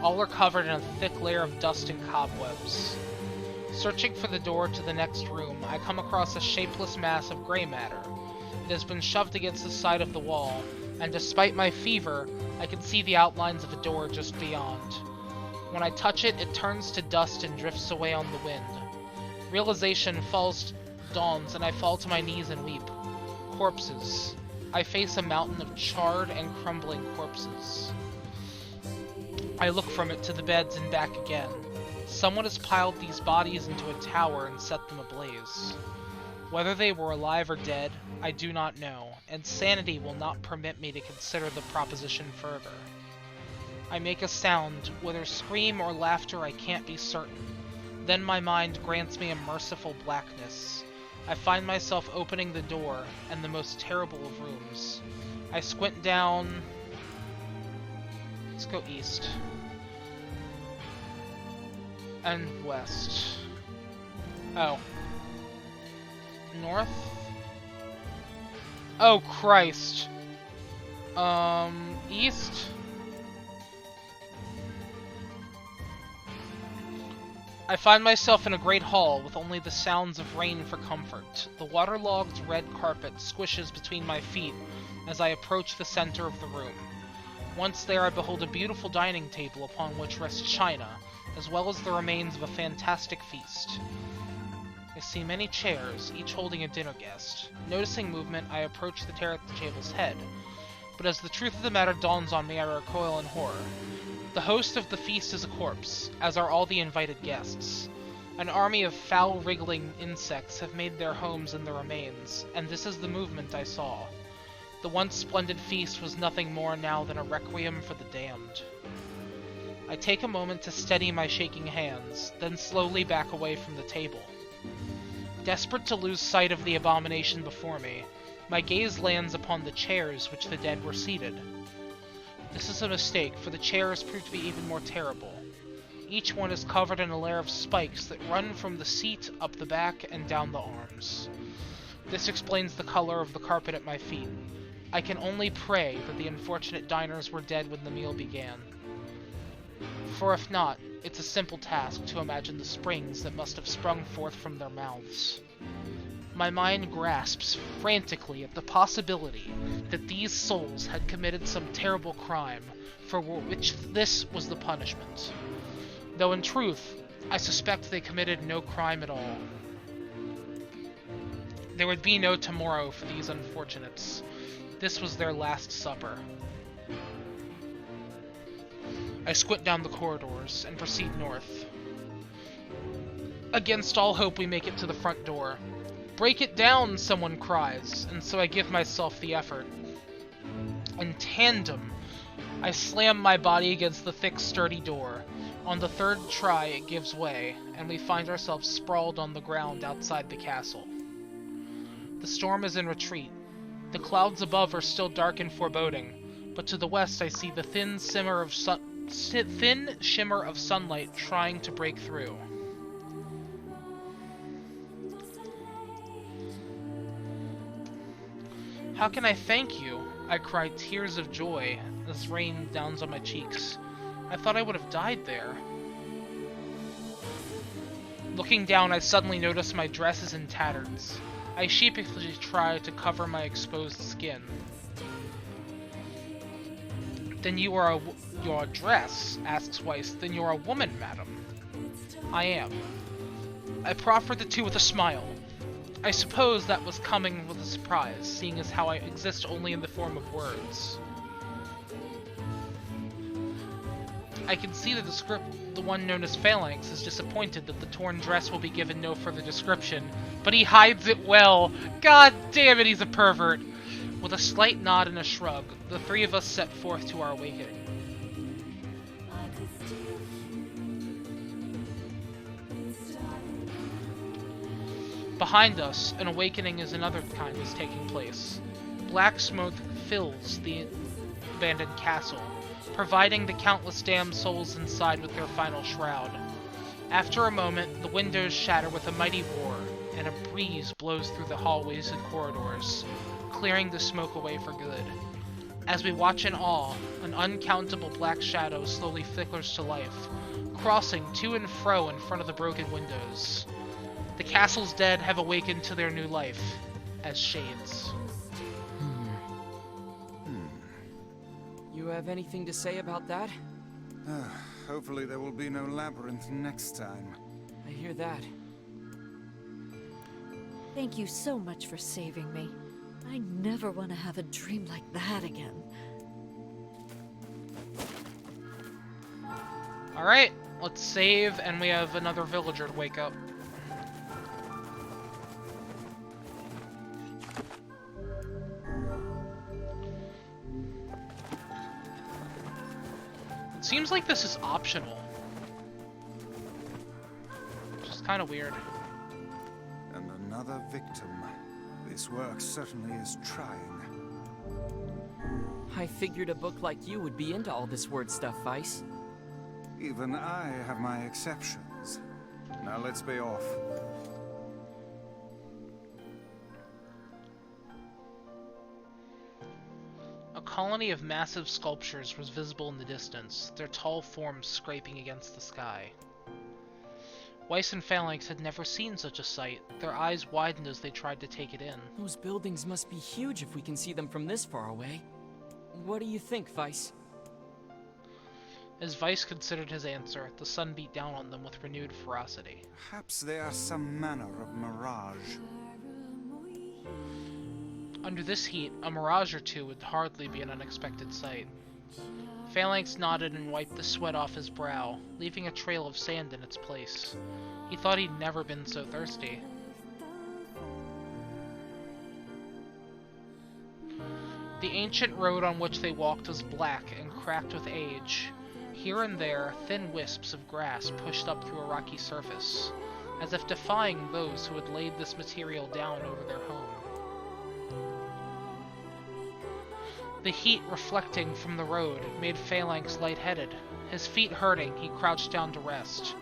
All are covered in a thick layer of dust and cobwebs. Searching for the door to the next room, I come across a shapeless mass of gray matter. It has been shoved against the side of the wall, and despite my fever, I can see the outlines of a door just beyond. When I touch it, it turns to dust and drifts away on the wind. Realization dawns, and I fall to my knees and weep. Corpses. I face a mountain of charred and crumbling corpses. I look from it to the beds and back again. Someone has piled these bodies into a tower and set them ablaze. Whether they were alive or dead, I do not know, and sanity will not permit me to consider the proposition further. I make a sound, whether scream or laughter I can't be certain. Then my mind grants me a merciful blackness. I find myself opening the door, and the most terrible of rooms. I squint down... Let's go east. And west. Oh. North? Oh, Christ. East? I find myself in a great hall with only the sounds of rain for comfort. The waterlogged red carpet squishes between my feet as I approach the center of the room. Once there, I behold a beautiful dining table upon which rests china, as well as the remains of a fantastic feast. I see many chairs, each holding a dinner guest. Noticing movement, I approach the table's head, but as the truth of the matter dawns on me, I recoil in horror. The host of the feast is a corpse, as are all the invited guests. An army of foul-wriggling insects have made their homes in the remains, and this is the movement I saw. The once splendid feast was nothing more now than a requiem for the damned. I take a moment to steady my shaking hands, then slowly back away from the table. Desperate to lose sight of the abomination before me, my gaze lands upon the chairs which the dead were seated. This is a mistake, for the chairs prove to be even more terrible. Each one is covered in a layer of spikes that run from the seat, up the back, and down the arms. This explains the color of the carpet at my feet. I can only pray that the unfortunate diners were dead when the meal began. For if not, it's a simple task to imagine the springs that must have sprung forth from their mouths. My mind grasps frantically at the possibility that these souls had committed some terrible crime, for which this was the punishment. Though in truth, I suspect they committed no crime at all. There would be no tomorrow for these unfortunates. This was their last supper. I squint down the corridors and proceed north. Against all hope, we make it to the front door. "Break it down," someone cries, and so I give myself the effort. In tandem, I slam my body against the thick, sturdy door. On the third try, it gives way, and we find ourselves sprawled on the ground outside the castle. The storm is in retreat. The clouds above are still dark and foreboding, but to the west I see the thin shimmer of sunlight trying to break through. "How can I thank you?" I cry, tears of joy as rain downs on my cheeks. I thought I would have died there. Looking down, I suddenly notice my dress is in tatters. I sheepishly try to cover my exposed skin. "Then your dress?" asks Weiss. "Then you're a woman, madam." "I am." I proffer the two with a smile. I suppose that was coming with a surprise, seeing as how I exist only in the form of words. I can see that the one known as Phalanx is disappointed that the torn dress will be given no further description, but he hides it well. God damn it, he's a pervert. With a slight nod and a shrug, the three of us set forth to our awakening. Behind us, an awakening is another kind is taking place. Black smoke fills the abandoned castle, providing the countless damned souls inside with their final shroud. After a moment, the windows shatter with a mighty roar, and a breeze blows through the hallways and corridors, clearing the smoke away for good. As we watch in awe, an uncountable black shadow slowly flickers to life, crossing to and fro in front of the broken windows. The castle's dead have awakened to their new life, as shades. You have anything to say about that? Hopefully there will be no labyrinth next time. I hear that. Thank you so much for saving me. I never want to have a dream like that again. Alright, let's save, and we have another villager to wake up. It seems like this is optional. Which is kind of weird. And another victim. This work certainly is trying. I figured a book like you would be into all this word stuff, Weiss. Even I have my exceptions. Now let's be off. A colony of massive sculptures was visible in the distance, their tall forms scraping against the sky. Weiss and Phalanx had never seen such a sight. Their eyes widened as they tried to take it in. Those buildings must be huge if we can see them from this far away. What do you think, Weiss? As Weiss considered his answer, the sun beat down on them with renewed ferocity. Perhaps they are some manner of mirage. Under this heat, a mirage or two would hardly be an unexpected sight. Phalanx nodded and wiped the sweat off his brow, leaving a trail of sand in its place. He thought he'd never been so thirsty. The ancient road on which they walked was black and cracked with age. Here and there, thin wisps of grass pushed up through a rocky surface, as if defying those who had laid this material down over their home. The heat reflecting from the road made Phalanx lightheaded. His feet hurting, he crouched down to rest.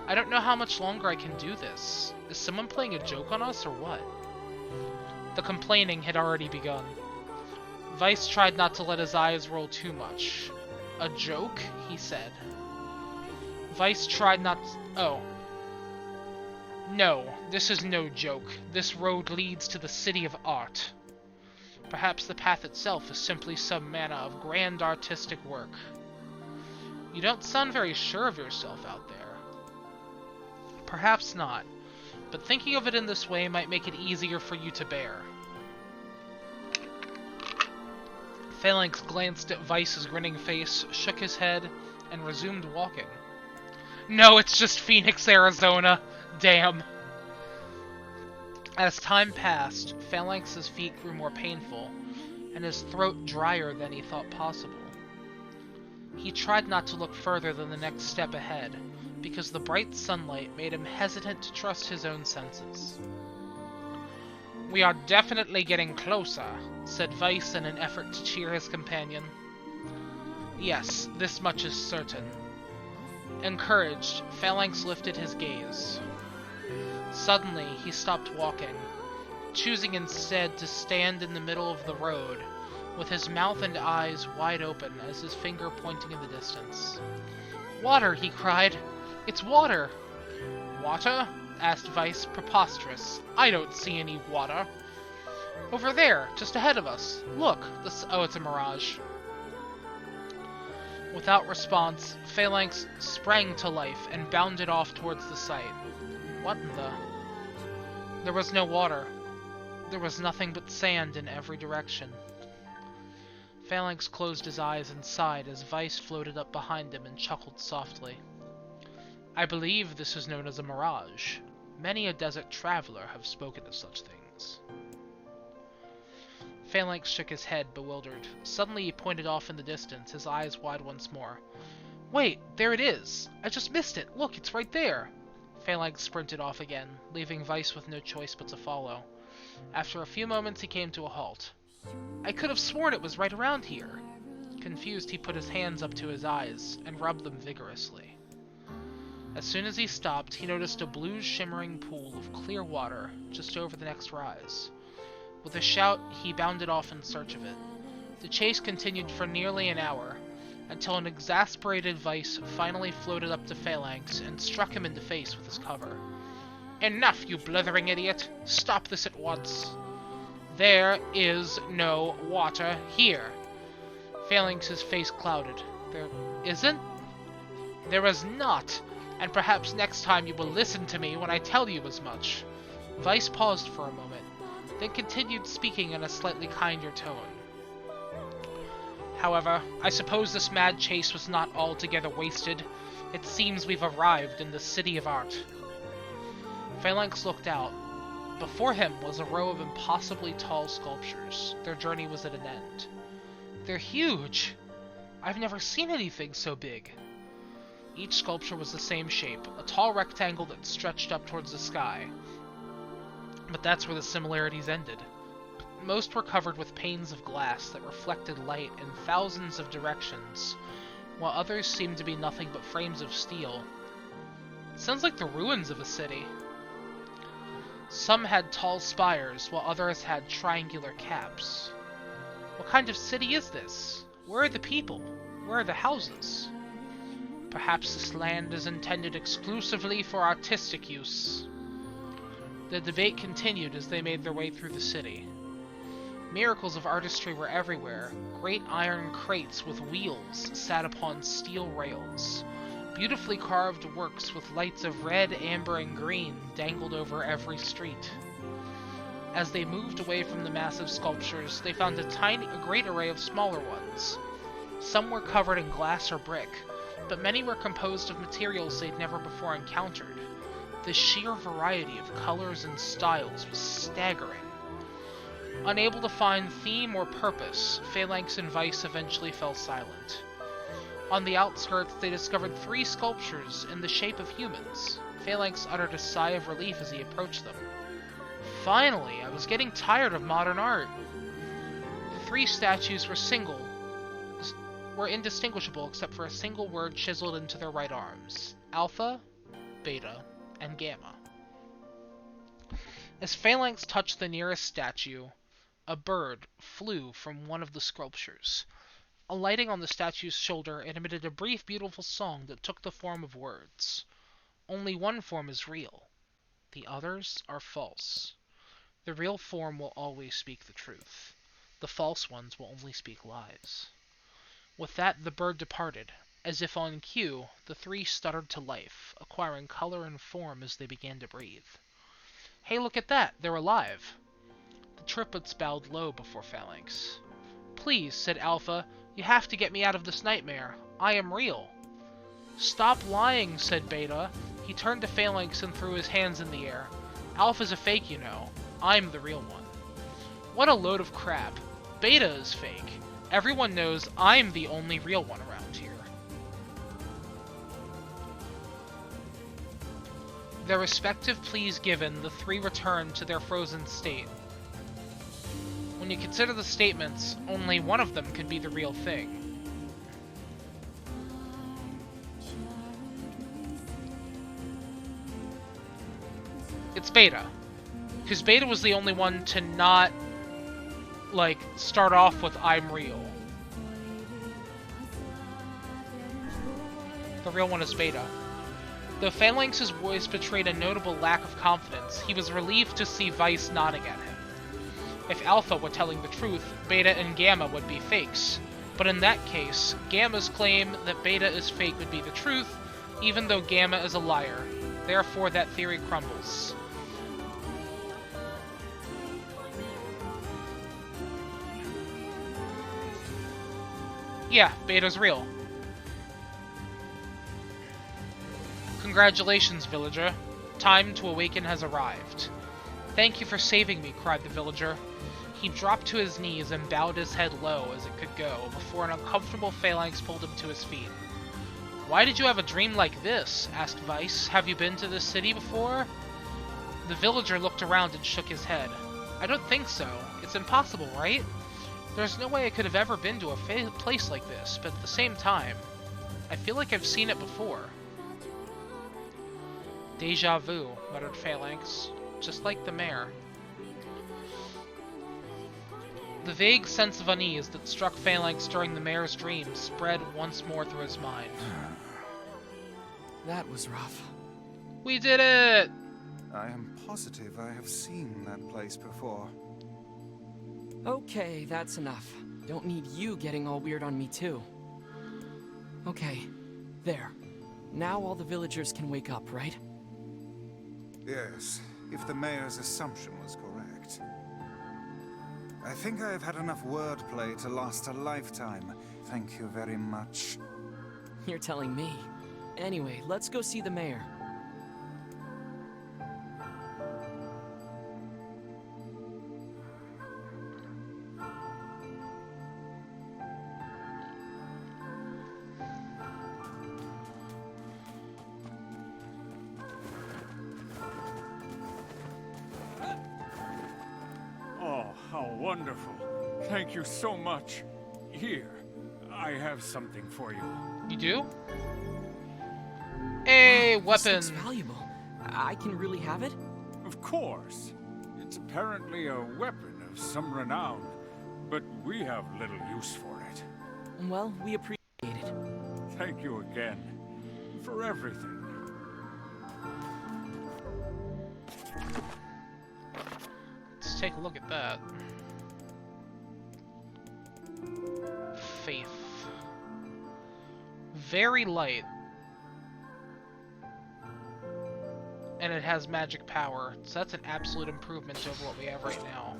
I don't know how much longer I can do this. Is someone playing a joke on us or what? The complaining had already begun. Weiss tried not to let his eyes roll too much. A joke? He said. Weiss tried not to... Oh. No, this is no joke. This road leads to the city of art. Perhaps the path itself is simply some manner of grand artistic work. You don't sound very sure of yourself out there. Perhaps not, but thinking of it in this way might make it easier for you to bear. Phalanx glanced at Weiss's grinning face, shook his head, and resumed walking. No, it's just Phoenix, Arizona. Damn. As time passed, Phalanx's feet grew more painful, and his throat drier than he thought possible. He tried not to look further than the next step ahead, because the bright sunlight made him hesitant to trust his own senses. "We are definitely getting closer," said Weiss in an effort to cheer his companion. "Yes, this much is certain." Encouraged, Phalanx lifted his gaze. Suddenly, he stopped walking, choosing instead to stand in the middle of the road, with his mouth and eyes wide open as his finger pointing in the distance. "Water!" he cried. "It's water!" "Water?" asked Weiss, preposterous. "I don't see any water." "Over there, just ahead of us. Look, oh, it's a mirage." Without response, Phalanx sprang to life and bounded off towards the site. What in the... There was no water. There was nothing but sand in every direction. Phalanx closed his eyes and sighed as Weiss floated up behind him and chuckled softly. "I believe this is known as a mirage. Many a desert traveler have spoken of such things." Phalanx shook his head, bewildered. Suddenly he pointed off in the distance, his eyes wide once more. "Wait, there it is! I just missed it! Look, it's right there!" Phalanx sprinted off again, leaving Weiss with no choice but to follow. After a few moments he came to a halt. "I could have sworn it was right around here." Confused, he put his hands up to his eyes and rubbed them vigorously. As soon as he stopped, he noticed a blue shimmering pool of clear water just over the next rise. With a shout, he bounded off in search of it. The chase continued for nearly an hour, until an exasperated Weiss finally floated up to Phalanx and struck him in the face with his cover. "Enough, you blithering idiot! Stop this at once! There is no water here!" Phalanx's face clouded. "There isn't?" "There is not! And perhaps next time you will listen to me when I tell you as much." Weiss paused for a moment, then continued speaking in a slightly kinder tone. "However, I suppose this mad chase was not altogether wasted. It seems we've arrived in the City of Art." Phalanx looked out. Before him was a row of impossibly tall sculptures. Their journey was at an end. "They're huge! I've never seen anything so big." Each sculpture was the same shape, a tall rectangle that stretched up towards the sky. But that's where the similarities ended. Most were covered with panes of glass that reflected light in thousands of directions, while others seemed to be nothing but frames of steel. Sounds like the ruins of a city. Some had tall spires, while others had triangular caps. What kind of city is this? Where are the people? Where are the houses? Perhaps this land is intended exclusively for artistic use. The debate continued as they made their way through the city. Miracles of artistry were everywhere. Great iron crates with wheels sat upon steel rails. Beautifully carved works with lights of red, amber, and green dangled over every street. As they moved away from the massive sculptures, they found a great array of smaller ones. Some were covered in glass or brick, but many were composed of materials they'd never before encountered. The sheer variety of colors and styles was staggering. Unable to find theme or purpose, Phalanx and Weiss eventually fell silent. On the outskirts, they discovered 3 sculptures in the shape of humans. Phalanx uttered a sigh of relief as he approached them. "Finally, I was getting tired of modern art." The 3 statues were indistinguishable except for a single word chiseled into their right arms: Alpha, Beta, and Gamma. As Phalanx touched the nearest statue, a bird flew from one of the sculptures. Alighting on the statue's shoulder, it emitted a brief, beautiful song that took the form of words. Only one form is real. The others are false. The real form will always speak the truth. The false ones will only speak lies. With that, the bird departed. As if on cue, the 3 stuttered to life, acquiring color and form as they began to breathe. "Hey, look at that! They're alive!" The triplets bowed low before Phalanx. "Please," said Alpha, "you have to get me out of this nightmare. I am real." "Stop lying," said Beta. He turned to Phalanx and threw his hands in the air. Alpha's a fake, you know. I'm the real one. What a load of crap. Beta is fake. Everyone knows I'm the only real one around here. Their respective pleas given, the three returned to their frozen state. When you consider the statements, only one of them could be the real thing. It's Beta. Because Beta was the only one to not, like, start off with I'm real. The real one is Beta. Though Phalanx's voice betrayed a notable lack of confidence, he was relieved to see Vice nodding at him. If Alpha were telling the truth, Beta and Gamma would be fakes. But in that case, Gamma's claim that Beta is fake would be the truth, even though Gamma is a liar. Therefore, that theory crumbles. Yeah, Beta's real. Congratulations, villager. Time to awaken has arrived. Thank you for saving me, cried the villager. He dropped to his knees and bowed his head low as it could go, before an uncomfortable Phalanx pulled him to his feet. Why did you have a dream like this? Asked Vice. Have you been to this city before? The villager looked around and shook his head. I don't think so. It's impossible, right? There's no way I could have ever been to a place like this, but at the same time, I feel like I've seen it before. Deja vu, muttered Phalanx, just like the mayor. The vague sense of unease that struck Phalanx during the mayor's dream spread once more through his mind. That was rough. We did it! I am positive I have seen that place before. Okay, that's enough. Don't need you getting all weird on me too. Okay, there. Now all the villagers can wake up, right? Yes, if the mayor's assumption was correct. I think I have had enough wordplay to last a lifetime. Thank you very much. You're telling me. Anyway, let's go see the mayor. How wonderful. Thank you so much. Here, I have something for you. You do? A Wow, weapon. This looks valuable. I can really have it? Of course. It's apparently a weapon of some renown, but we have little use for it. Well, we appreciate it. Thank you again for everything. Let's take a look at that. Faith. Very light. And it has magic power, so that's an absolute improvement over what we have right now.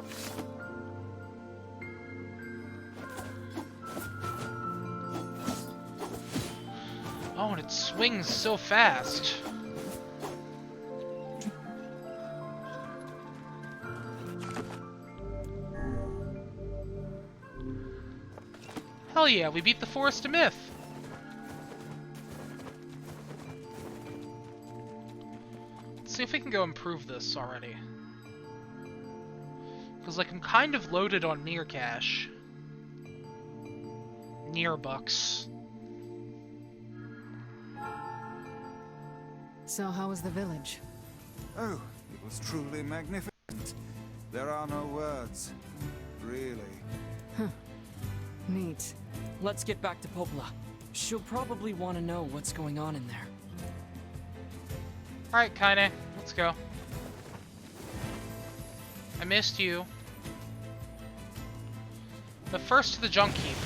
Oh, and it swings so fast. Hell yeah, we beat the Forest of Myth! Let's see if we can go improve this already. Because, like, I'm kind of loaded on Nier cash. Nier bucks. So how was the village? Oh, it was truly magnificent. There are no words. Really. Neat. Let's get back to Popola. She'll probably want to know what's going on in there. Alright, Kaine, let's go. I missed you. But first to the junk heap.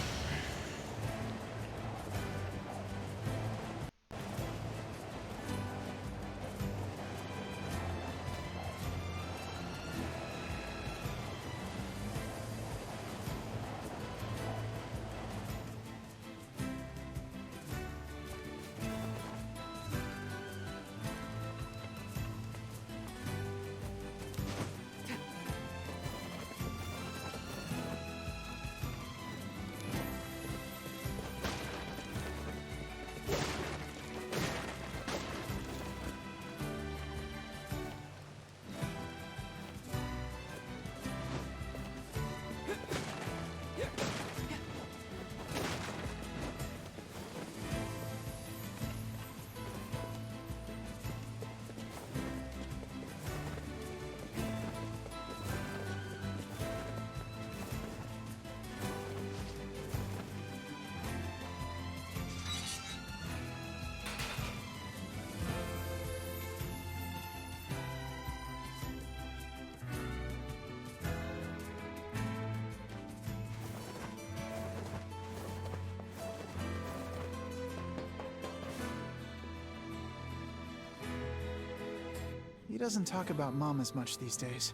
doesn't talk about Mom as much these days.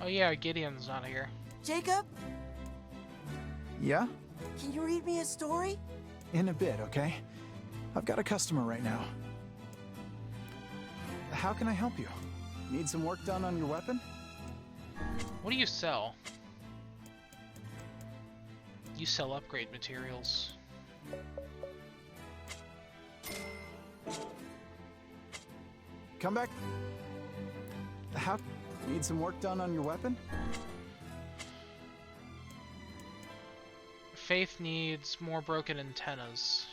Oh yeah, Gideon's not here. Jacob, Yeah? can you read me a story? In a bit, okay? I've got a customer right now. How can I help you? Need some work done on your weapon? What do you sell? You sell upgrade materials. Come back. How... Need some work done on your weapon? Faith needs more broken antennas.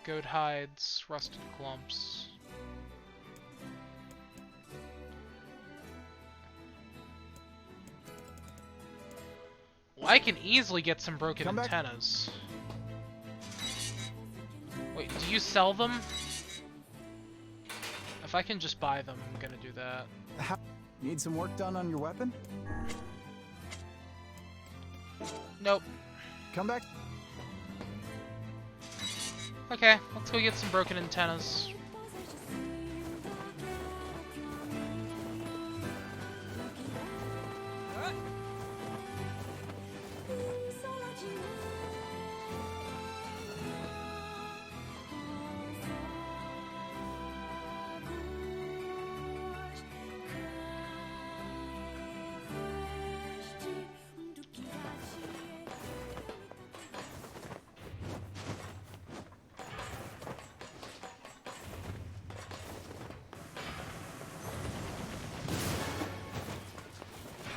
Goat hides, rusted clumps. Well, I can easily get some broken Come back. antennas. Wait, do you sell them? If I can just buy them, I'm gonna do that. How... Need some work done on your weapon? Nope. Come back. Okay, let's go get some broken antennas.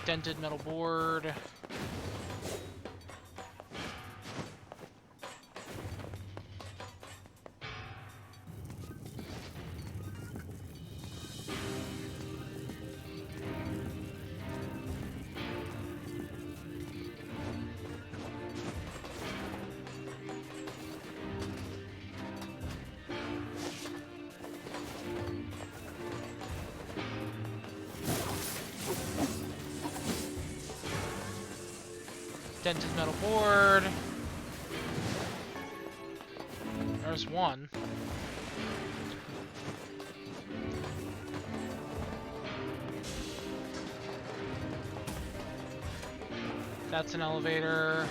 Dented metal board. Dented metal board. There's one. That's an elevator.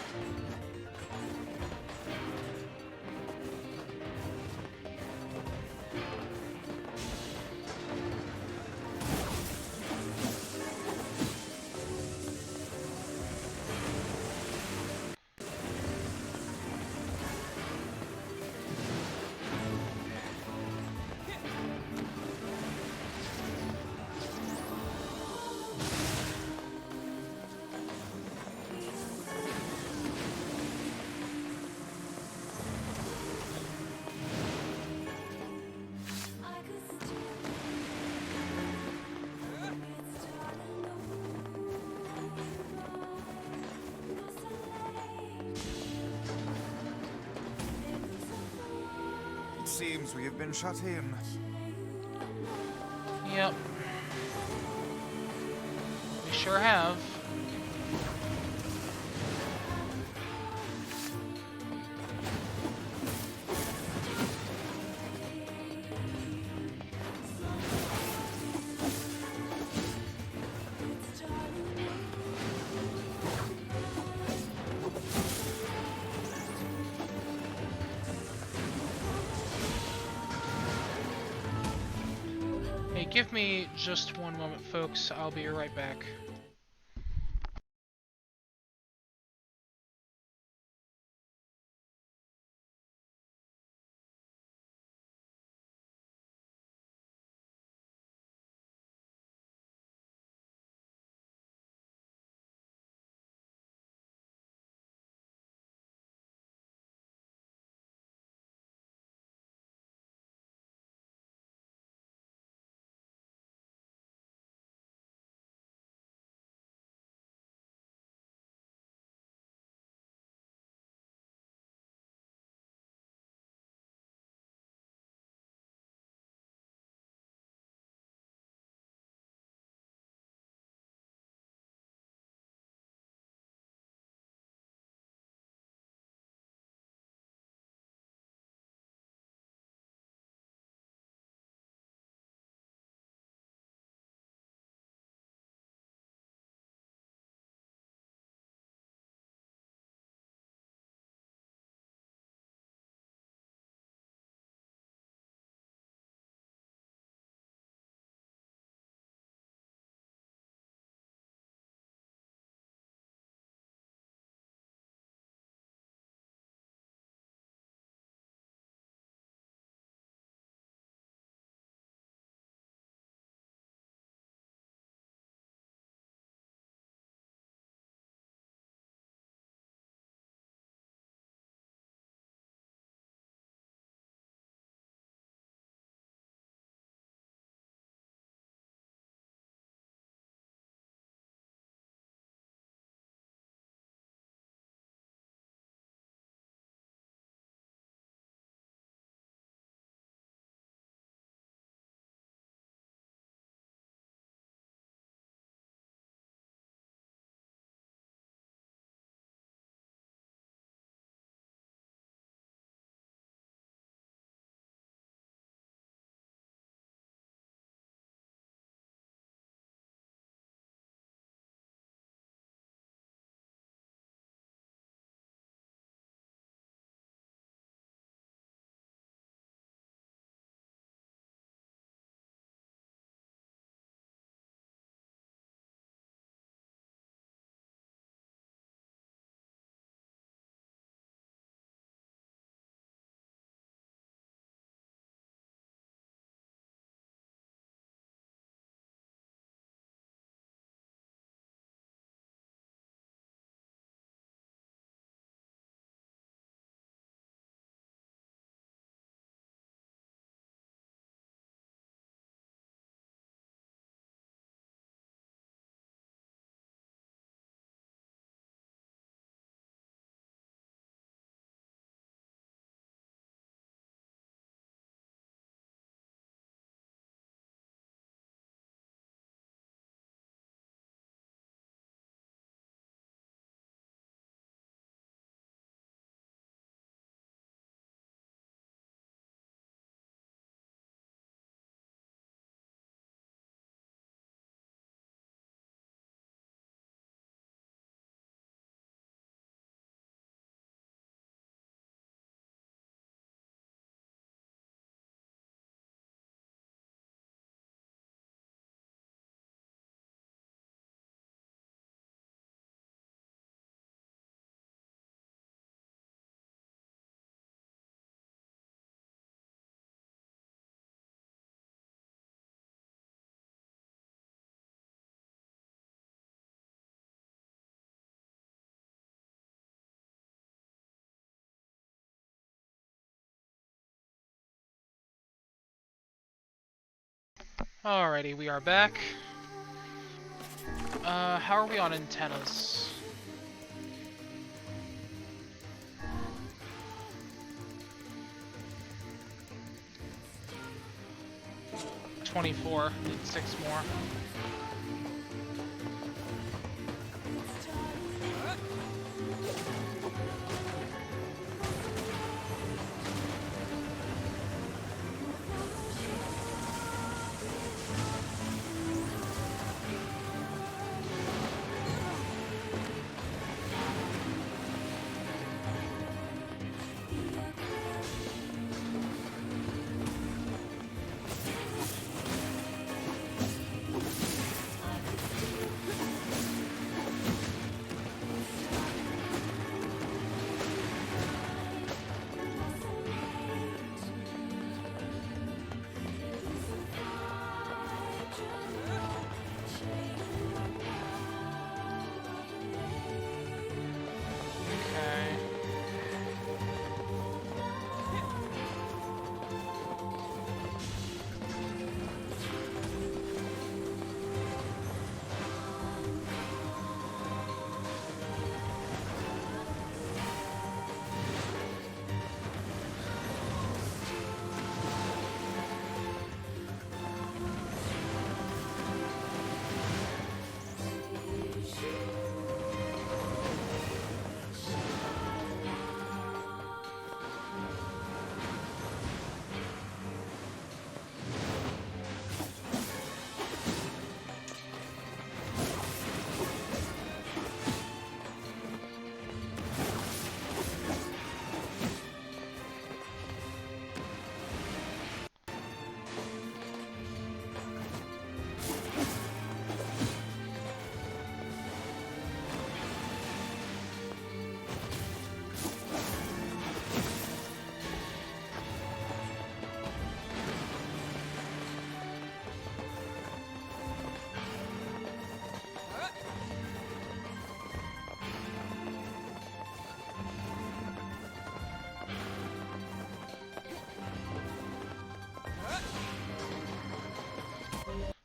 It seems we have been shut in. Yep. We sure have. Hey, give me just one moment, folks. I'll be right back. Alrighty, we are back. How are we on antennas? $24. Need 6 more.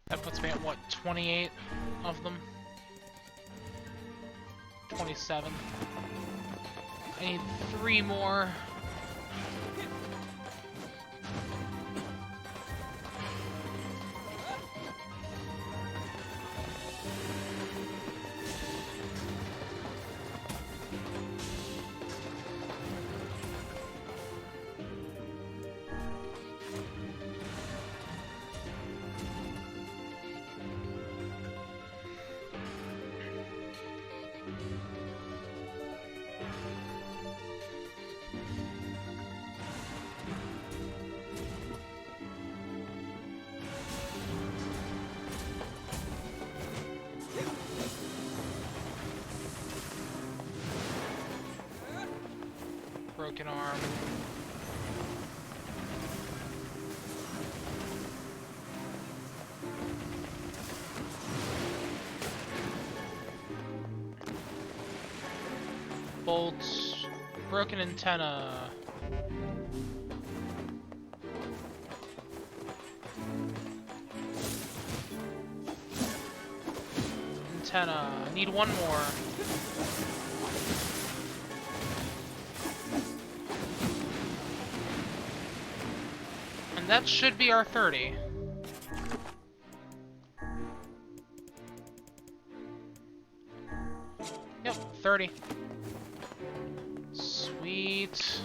That puts me at what, 28 of them? 27. I need 3 more. Broken arm. Bolts. Broken antenna. Antenna. Need 1 more. That should be our 30. Yep, 30. Sweet.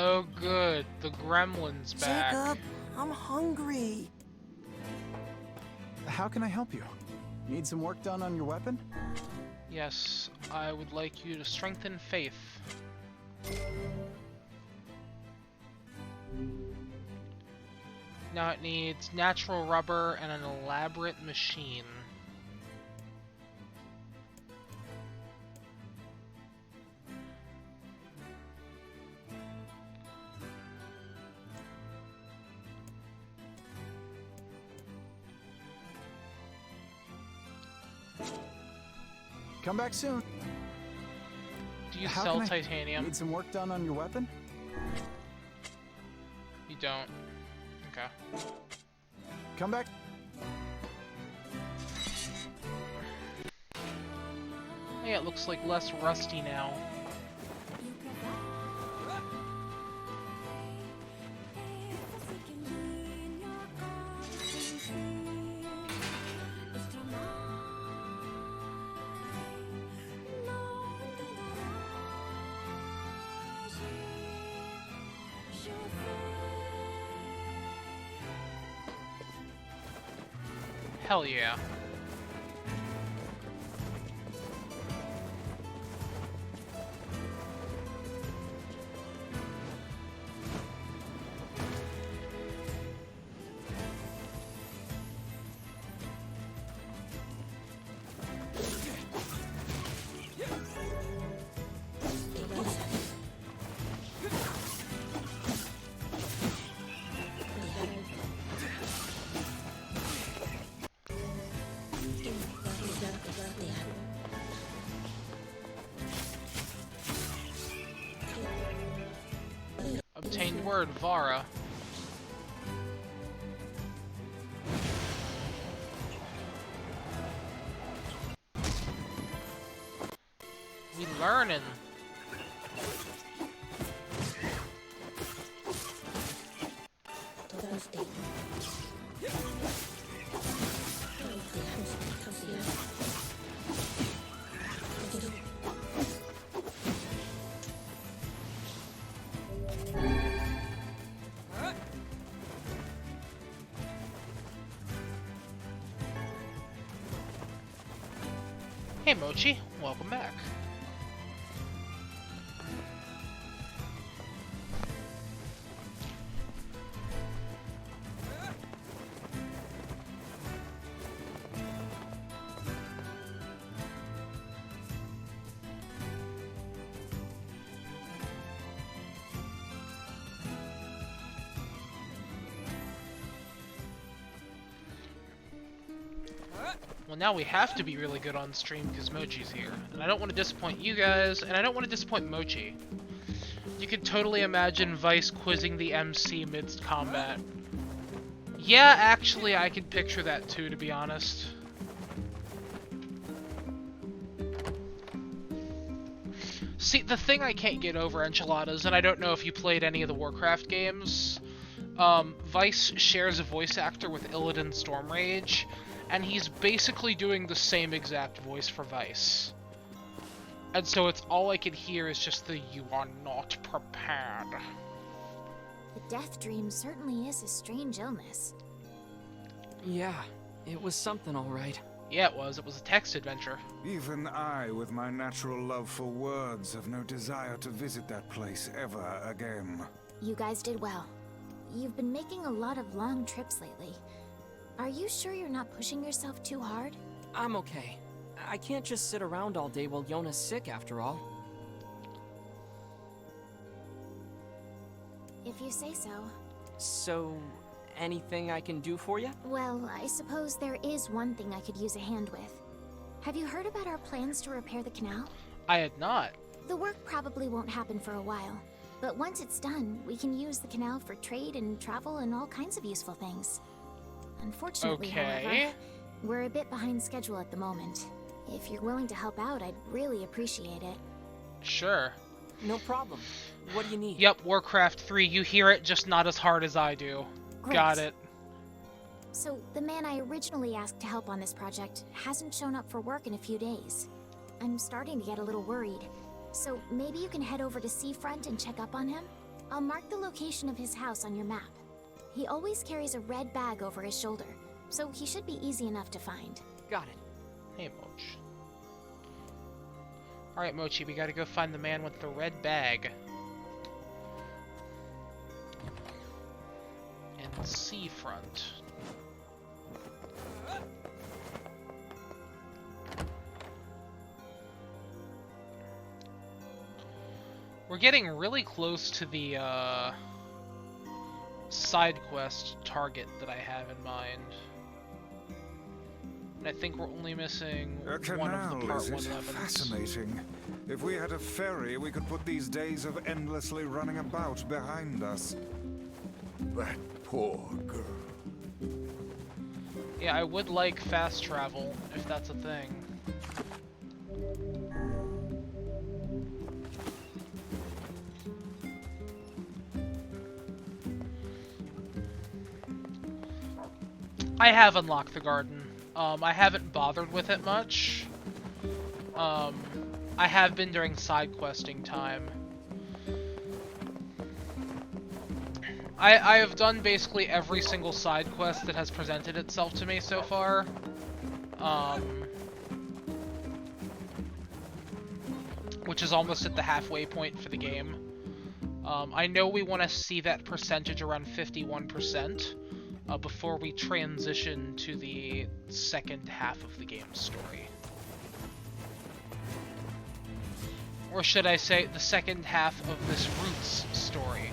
Oh, good. The gremlin's back. Jacob, I'm hungry. How can I help you? Need some work done on your weapon? Yes, I would like you to strengthen faith. Now it needs natural rubber and an elaborate machine. Come back soon. Do you How sell can I- titanium? Need some work done on your weapon? You don't. Okay. Come back. Hey, it looks like less rusty now. Hell yeah. Obtained word, Vara. We learning. Hey Mochi, welcome back. Well, now we have to be really good on stream because Mochi's here. And I don't want to disappoint you guys, and I don't want to disappoint Mochi. You could totally imagine Vice quizzing the MC midst combat. Yeah, actually, I could picture that too, to be honest. See, the thing I can't get over, Enchiladas, and I don't know if you played any of the Warcraft games, Vice shares a voice actor with Illidan Stormrage, and he's basically doing the same exact voice for Vice. And so it's all I can hear is just the "you are not prepared." The death dream certainly is a strange illness. Yeah, it was something all right. Yeah, it was. It was a text adventure. Even I, with my natural love for words, have no desire to visit that place ever again. You guys did well. You've been making a lot of long trips lately. Are you sure you're not pushing yourself too hard? I'm okay. I can't just sit around all day while Yona's sick, after all. If you say so. So, anything I can do for you? Well, I suppose there is one thing I could use a hand with. Have you heard about our plans to repair the canal? I had not. The work probably won't happen for a while, but once it's done, we can use the canal for trade and travel and all kinds of useful things. Unfortunately, however, we're a bit behind schedule at the moment. If you're willing to help out, I'd really appreciate it. Sure. No problem. What do you need? Yep, Warcraft 3, you hear it, just not as hard as I do. Great. Got it. So, the man I originally asked to help on this project hasn't shown up for work in a few days. I'm starting to get a little worried. So, maybe you can head over to Seafront and check up on him? I'll mark the location of his house on your map. He always carries a red bag over his shoulder, so he should be easy enough to find. Got it. Hey, Moch. Alright, Mochi, we gotta go find the man with the red bag. In Seafront. We're getting really close to the, side quest target that I have in mind. And I think we're only missing one of the Part 1 weapons. Fascinating. If we had a ferry, we could put these days of endlessly running about behind us. That poor girl. Yeah, I would like fast travel, if that's a thing. I have unlocked the garden. I haven't bothered with it much. I have been during side questing time. I have done basically every single side quest that has presented itself to me so far. Which is almost at the halfway point for the game. I know we want to see that percentage around 51%. Before we transition to the second half of the game's story. Or should I say, the second half of this Roots story.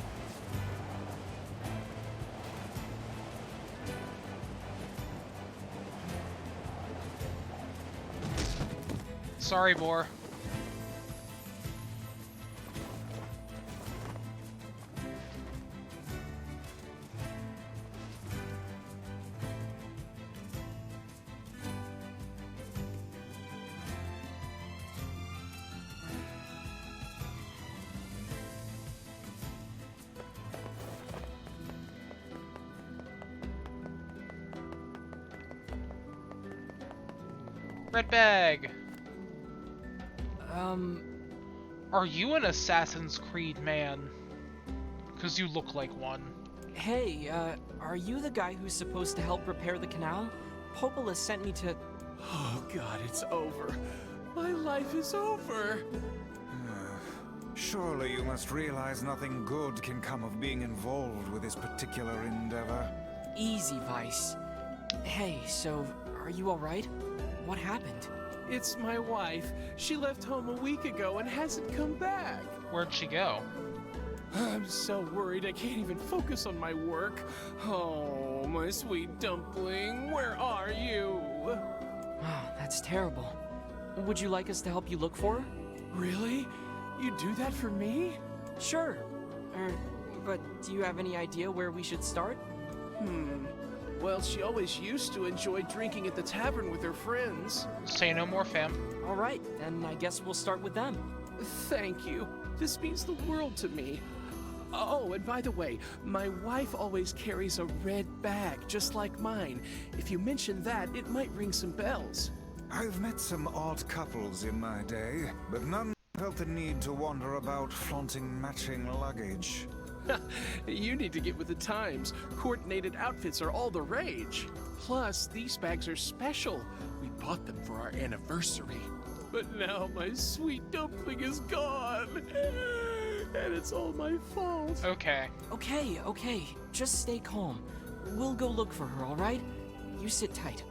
Sorry, Boar. Red bag! Are you an Assassin's Creed man? 'Cause you look like one. Hey, are you the guy who's supposed to help repair the canal? Popola sent me to... Oh god, it's over. My life is over. Surely you must realize nothing good can come of being involved with this particular endeavor. Easy, Vice. Hey, so, are you alright? What happened? It's my wife. She left home a week ago and hasn't come back. Where'd she go? I'm so worried I can't even focus on my work. Oh, my sweet dumpling, where are you? Oh, that's terrible. Would you like us to help you look for her? Really? You do that for me? Sure. But do you have any idea where we should start? Well, she always used to enjoy drinking at the tavern with her friends. Say no more, fam. Alright, then I guess we'll start with them. Thank you. This means the world to me. Oh, and by the way, my wife always carries a red bag, just like mine. If you mention that, it might ring some bells. I've met some odd couples in my day, but none felt the need to wander about flaunting matching luggage. You need to get with the times. Coordinated outfits are all the rage. Plus, these bags are special. We bought them for our anniversary. But now my sweet dumpling is gone. And it's all my fault. Okay. Okay. Just stay calm. We'll go look for her, alright? You sit tight.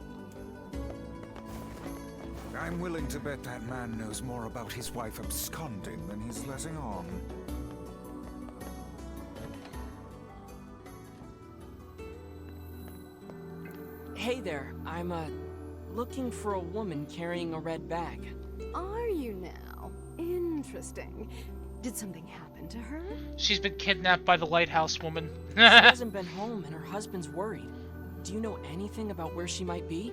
I'm willing to bet that man knows more about his wife absconding than he's letting on. Hey there, I'm, looking for a woman carrying a red bag. Are you now? Interesting. Did something happen to her? She's been kidnapped by the lighthouse woman. She hasn't been home and her husband's worried. Do you know anything about where she might be?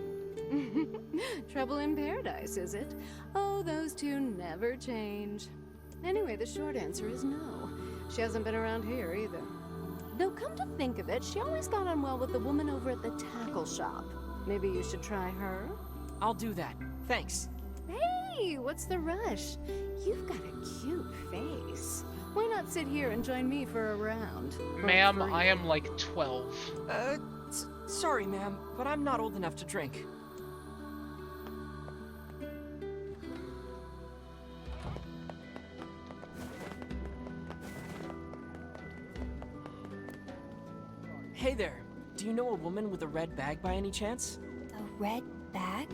Trouble in paradise, is it? Oh, those two never change. Anyway, the short answer is no. She hasn't been around here either. Though come to think of it, she always got on well with the woman over at the tackle shop. Maybe you should try her? I'll do that. Thanks. Hey, Hey, what's the rush? You've got a cute face. Why not sit here and join me for a round? Ma'am, I am like 12. Sorry, ma'am, but I'm not old enough to drink. Hey there, do you know a woman with a red bag by any chance? A red bag?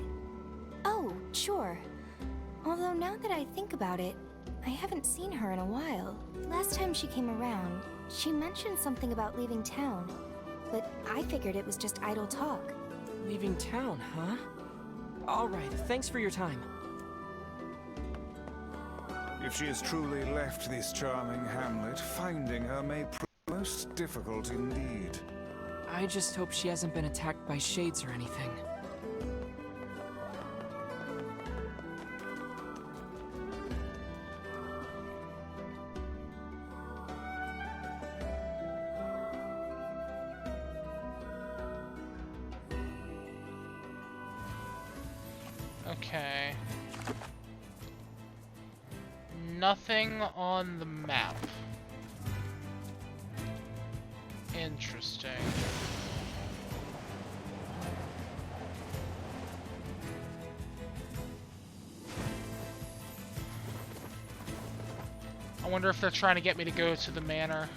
Oh, sure. Although now that I think about it, I haven't seen her in a while. Last time she came around, she mentioned something about leaving town, but I figured it was just idle talk. Leaving town, huh? Alright, thanks for your time. If she has truly left this charming hamlet, finding her may prove most difficult indeed. I just hope she hasn't been attacked by shades or anything. Okay. Nothing on the map. Interesting. I wonder if they're trying to get me to go to the manor.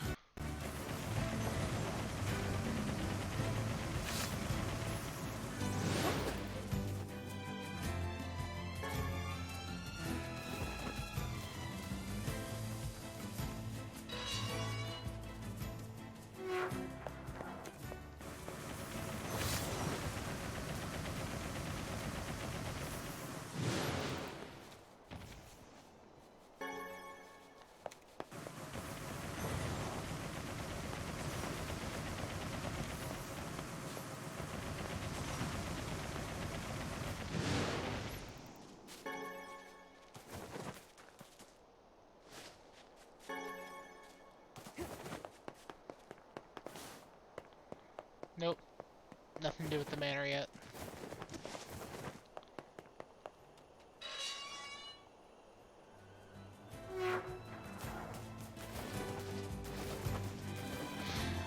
Nope. Nothing to do with the manor yet.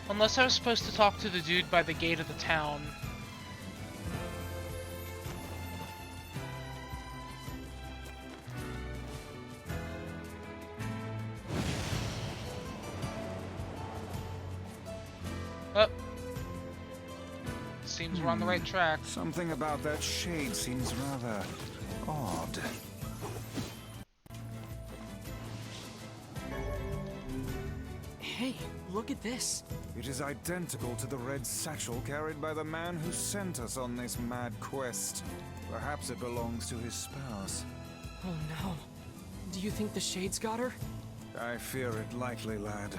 Unless I was supposed to talk to the dude by the gate of the town. Oh. Seems we're on the right track. Something about that shade seems rather odd. Hey, look at this. It is identical to the red satchel carried by the man who sent us on this mad quest. Perhaps it belongs to his spouse. Oh no. Do you think the shades got her? I fear it likely, lad.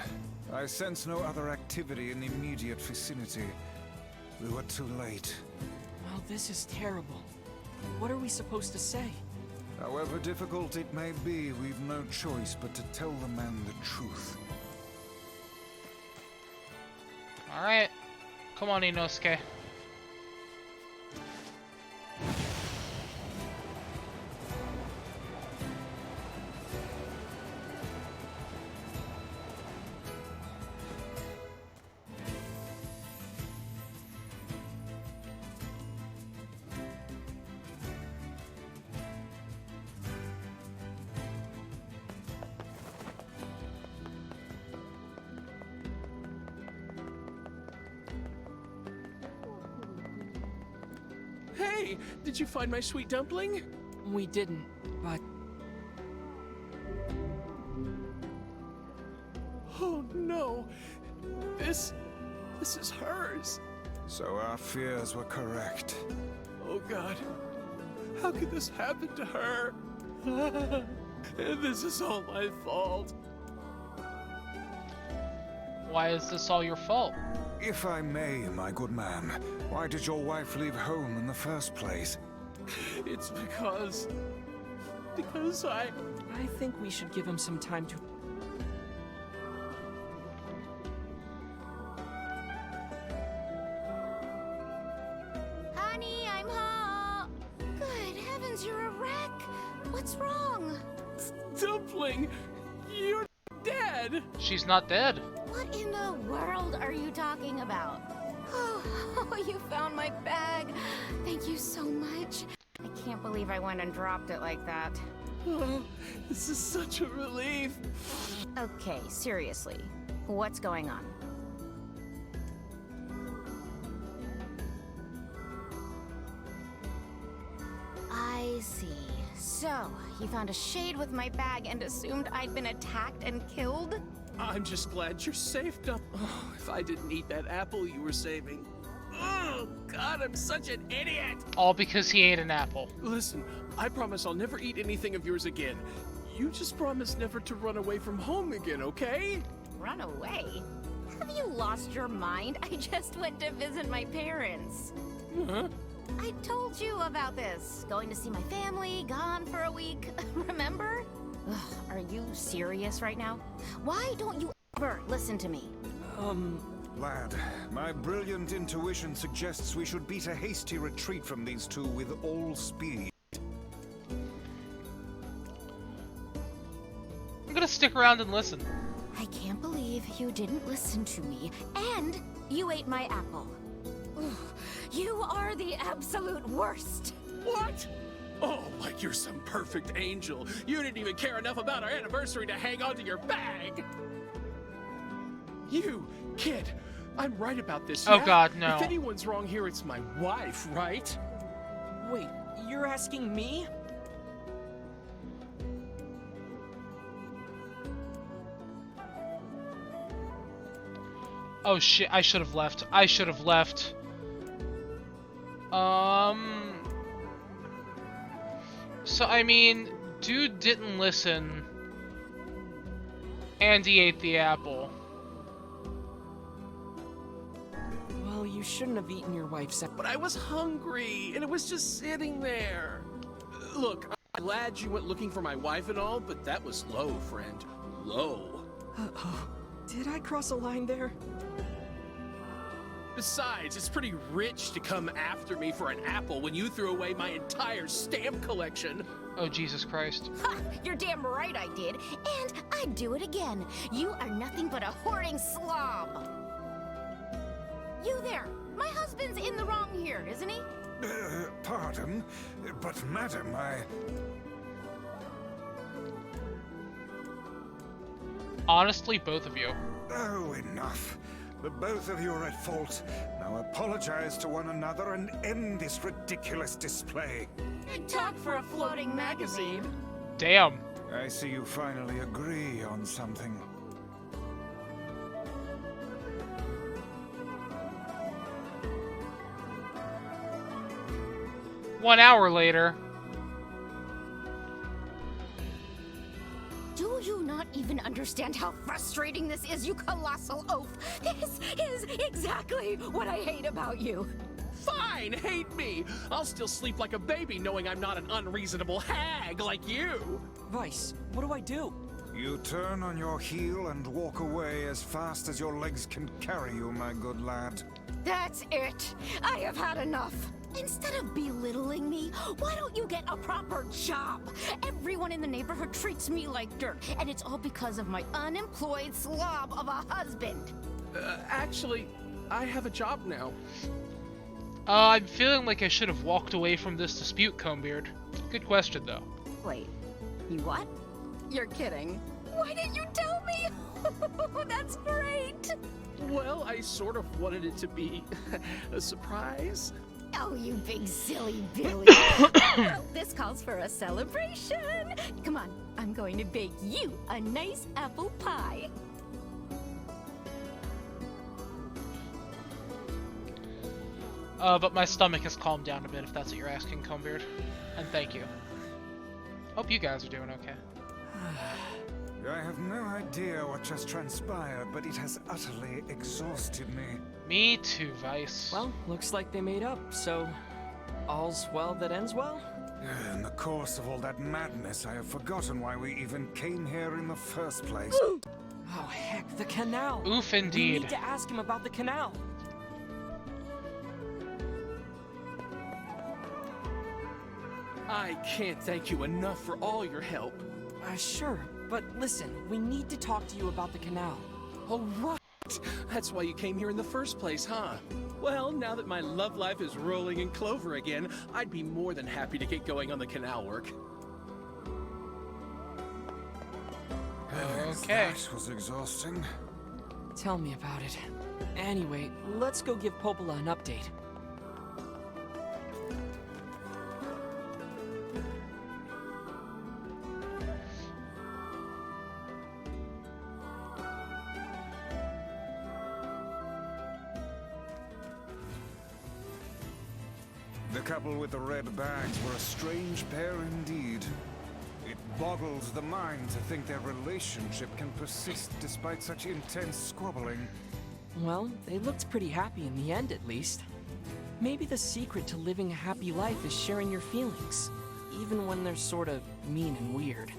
I sense no other activity in the immediate vicinity. We were too late. Well, this is terrible. What are we supposed to say? However difficult it may be, we've no choice but to tell the man the truth. Alright. Come on, Inosuke. Hey, did you find my sweet dumpling? We didn't, but... Oh no! This is hers! So our fears were correct. Oh god, how could this happen to her? This is all my fault. Why is this all your fault? If I may, my good man, why did your wife leave home in the first place? It's because I think we should give him some time to... Honey, I'm home! Good heavens, you're a wreck! What's What's wrong? Dumpling, you're dead. She's not dead. What in the world are you talking about? Oh, you found my bag. Thank you so much. I can't believe I went and dropped it like that. Oh, this is such a relief. Okay, seriously. What's going on? I see. So, you found a shade with my bag and assumed I'd been attacked and killed? I'm just glad you're safe, Oh, if I didn't eat that apple you were saving. Oh, God, I'm such an idiot! All because he ate an apple. Listen, I promise I'll never eat anything of yours again. You just promise never to run away from home again, okay? Run away? Have you lost your mind? I just went to visit my parents. Huh? I told you about this. Going to see my family, gone for a week. Remember? Ugh, are you serious right now? Why don't you ever listen to me? Lad, my brilliant intuition suggests we should beat a hasty retreat from these two with all speed. I'm gonna stick around and listen. I can't believe you didn't listen to me, and you ate my apple. Ugh, you are the absolute worst. What? Oh, like you're some perfect angel. You didn't even care enough about our anniversary to hang on to your bag. You, kid, I'm right about this, Oh yeah? God, no. If anyone's wrong here, it's my wife, right? Wait, you're asking me? Oh shit, I should have left. I should have left. So, I mean, dude didn't listen. And he ate the apple. Well, you shouldn't have eaten your wife's apple. But I was hungry, and it was just sitting there. Look, I'm glad you went looking for my wife and all, but that was low, friend. Low. Uh-oh. Did I cross a line there? Besides, it's pretty rich to come after me for an apple when you threw away my entire stamp collection. Oh, Jesus Christ. Ha! You're damn right I did, and I'd do it again. You are nothing but a hoarding slob. You there! My husband's in the wrong here, isn't he? Pardon, but madam, Honestly, both of you. Oh, enough. The both of you are at fault. Now apologize to one another and end this ridiculous display. Good talk for a floating magazine. Damn. I see you finally agree on something. One hour later. Do you not even understand how frustrating this is, you colossal oaf? This is exactly what I hate about you. Fine, hate me. I'll still sleep like a baby knowing I'm not an unreasonable hag like you. Vice, what do I do? You turn on your heel and walk away as fast as your legs can carry you, my good lad. That's it. I have had enough. Instead of belittling me, why don't you get a proper job? Everyone in the neighborhood treats me like dirt, and it's all because of my unemployed slob of a husband. Actually, I have a job now. I'm feeling like I should have walked away from this dispute, Conebeard. Good question, though. Wait, you what? You're kidding. Why didn't you tell me? That's great. Well, I sort of wanted it to be a surprise. Oh, you big silly Billy. Well, this calls for a celebration. Come on, I'm going to bake you a nice apple pie. But my stomach has calmed down a bit, if that's what you're asking, Conebeard. And thank you. Hope you guys are doing okay. I have no idea what just transpired, but it has utterly exhausted me. Me too, Vice. Well, looks like they made up, so all's well that ends well? In the course of all that madness, I have forgotten why we even came here in the first place. Oh, heck, the canal! Oof, We indeed. need to ask him about the canal. I can't thank you enough for all your help. Sure, but listen, we need to talk to you about the canal. Oh, right. That's why you came here in the first place, huh? Well, now that my love life is rolling in clover again, I'd be more than happy to get going on the canal work. Okay. That was exhausting. Tell me about it. Anyway, let's go give Popola an update. The couple with the red bags were a strange pair indeed. It boggles the mind to think their relationship can persist despite such intense squabbling. Well, they looked pretty happy in the end, at least. Maybe the secret to living a happy life is sharing your feelings, even when they're sort of mean and weird.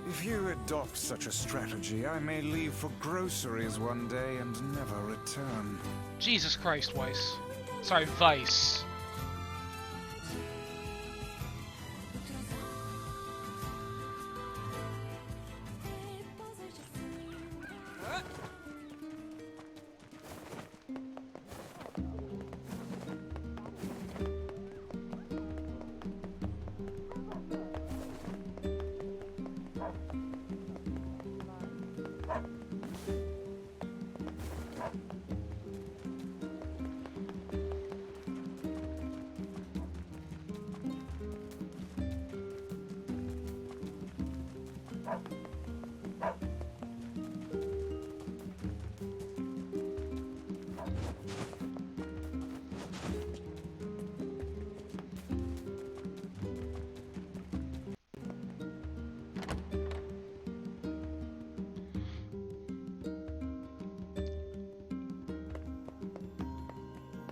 If you adopt such a strategy, I may leave for groceries one day and never return. Jesus Christ, Weiss. Sorry, Vice.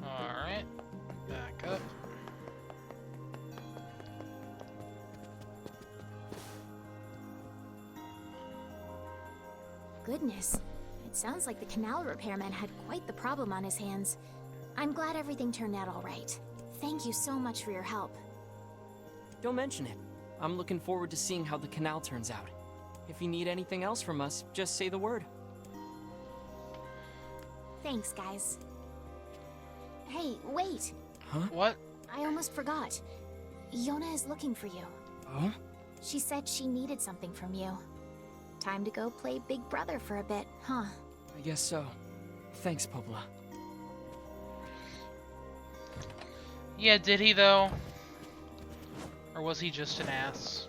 Alright. Back up. Goodness. It sounds like the canal repairman had quite the problem on his hands. I'm glad everything turned out all right. Thank you so much for your help. Don't mention it. I'm looking forward to seeing how the canal turns out. If you need anything else from us, just say the word. Thanks, guys. Hey, wait! Huh? What? I almost forgot. Yona is looking for you. Oh? She said she needed something from you. Time to go play Big Brother for a bit, huh? I guess so. Thanks, Popola. Yeah, did he though? Or was he just an ass?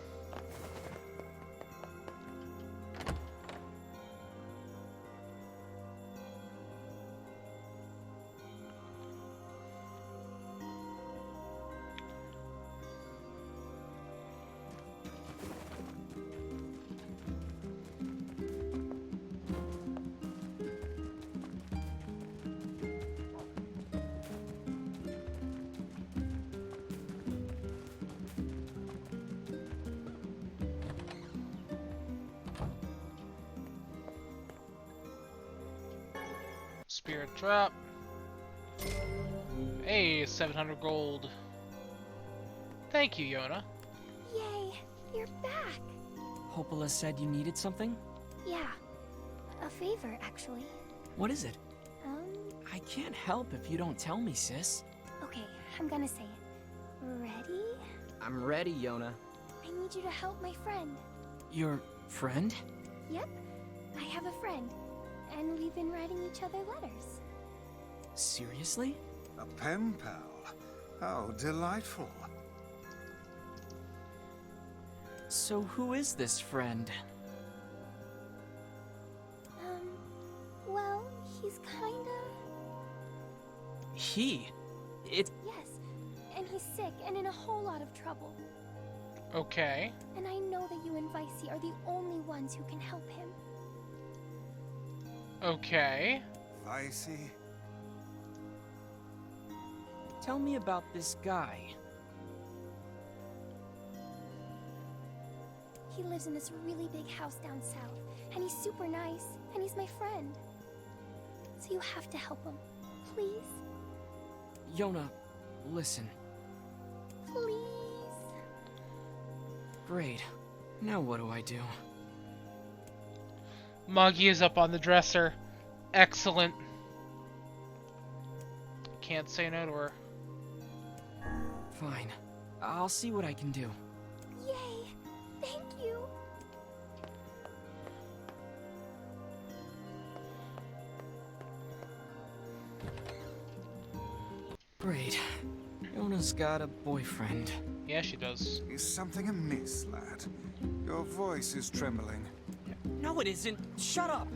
Spirit drop. Hey, 700 gold. Thank you, Yona. Yay, you're back. Popola said you needed something? Yeah, a favor, actually. What is it? I can't help if you don't tell me, sis. Okay, I'm gonna say it. Ready? I'm ready, Yona. I need you to help my friend. Your friend? Yep, I have a friend, and we've been writing each other letters. Seriously? A pen pal? How delightful. So who is this friend? Well, he's kinda... He? It's... Yes, and he's sick and in a whole lot of trouble. Okay. And I know that you and Vicey are the only ones who can help him. Okay. Vicey? Tell me about this guy. He lives in this really big house down south, and he's super nice, and he's my friend. So you have to help him, please? Yona, listen. Please? Great. Now what do I do? Moggy is up on the dresser. Excellent. Can't say no to her. Fine. I'll see what I can do. Yay! Thank you! Great. Yona's got a boyfriend. Yeah, she does. Is something amiss, lad? Your voice is trembling. No, it isn't. Shut up!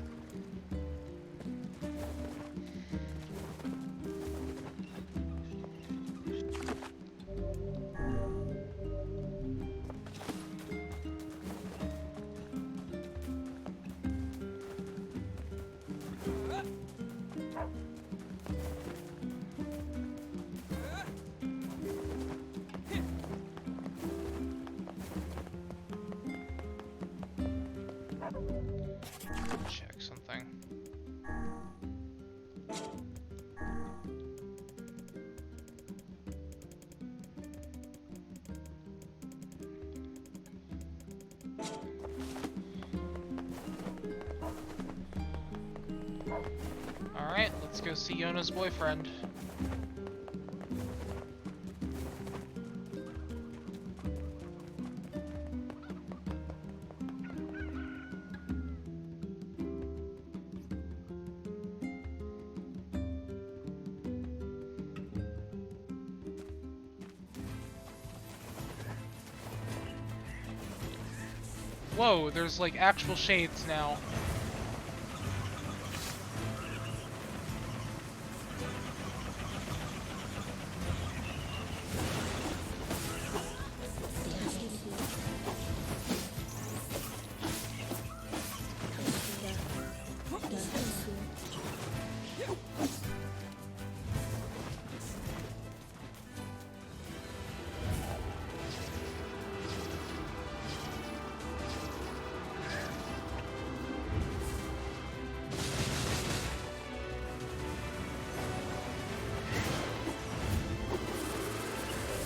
Check something. Alright, let's go see Yona's boyfriend. Whoa, there's like actual shades now.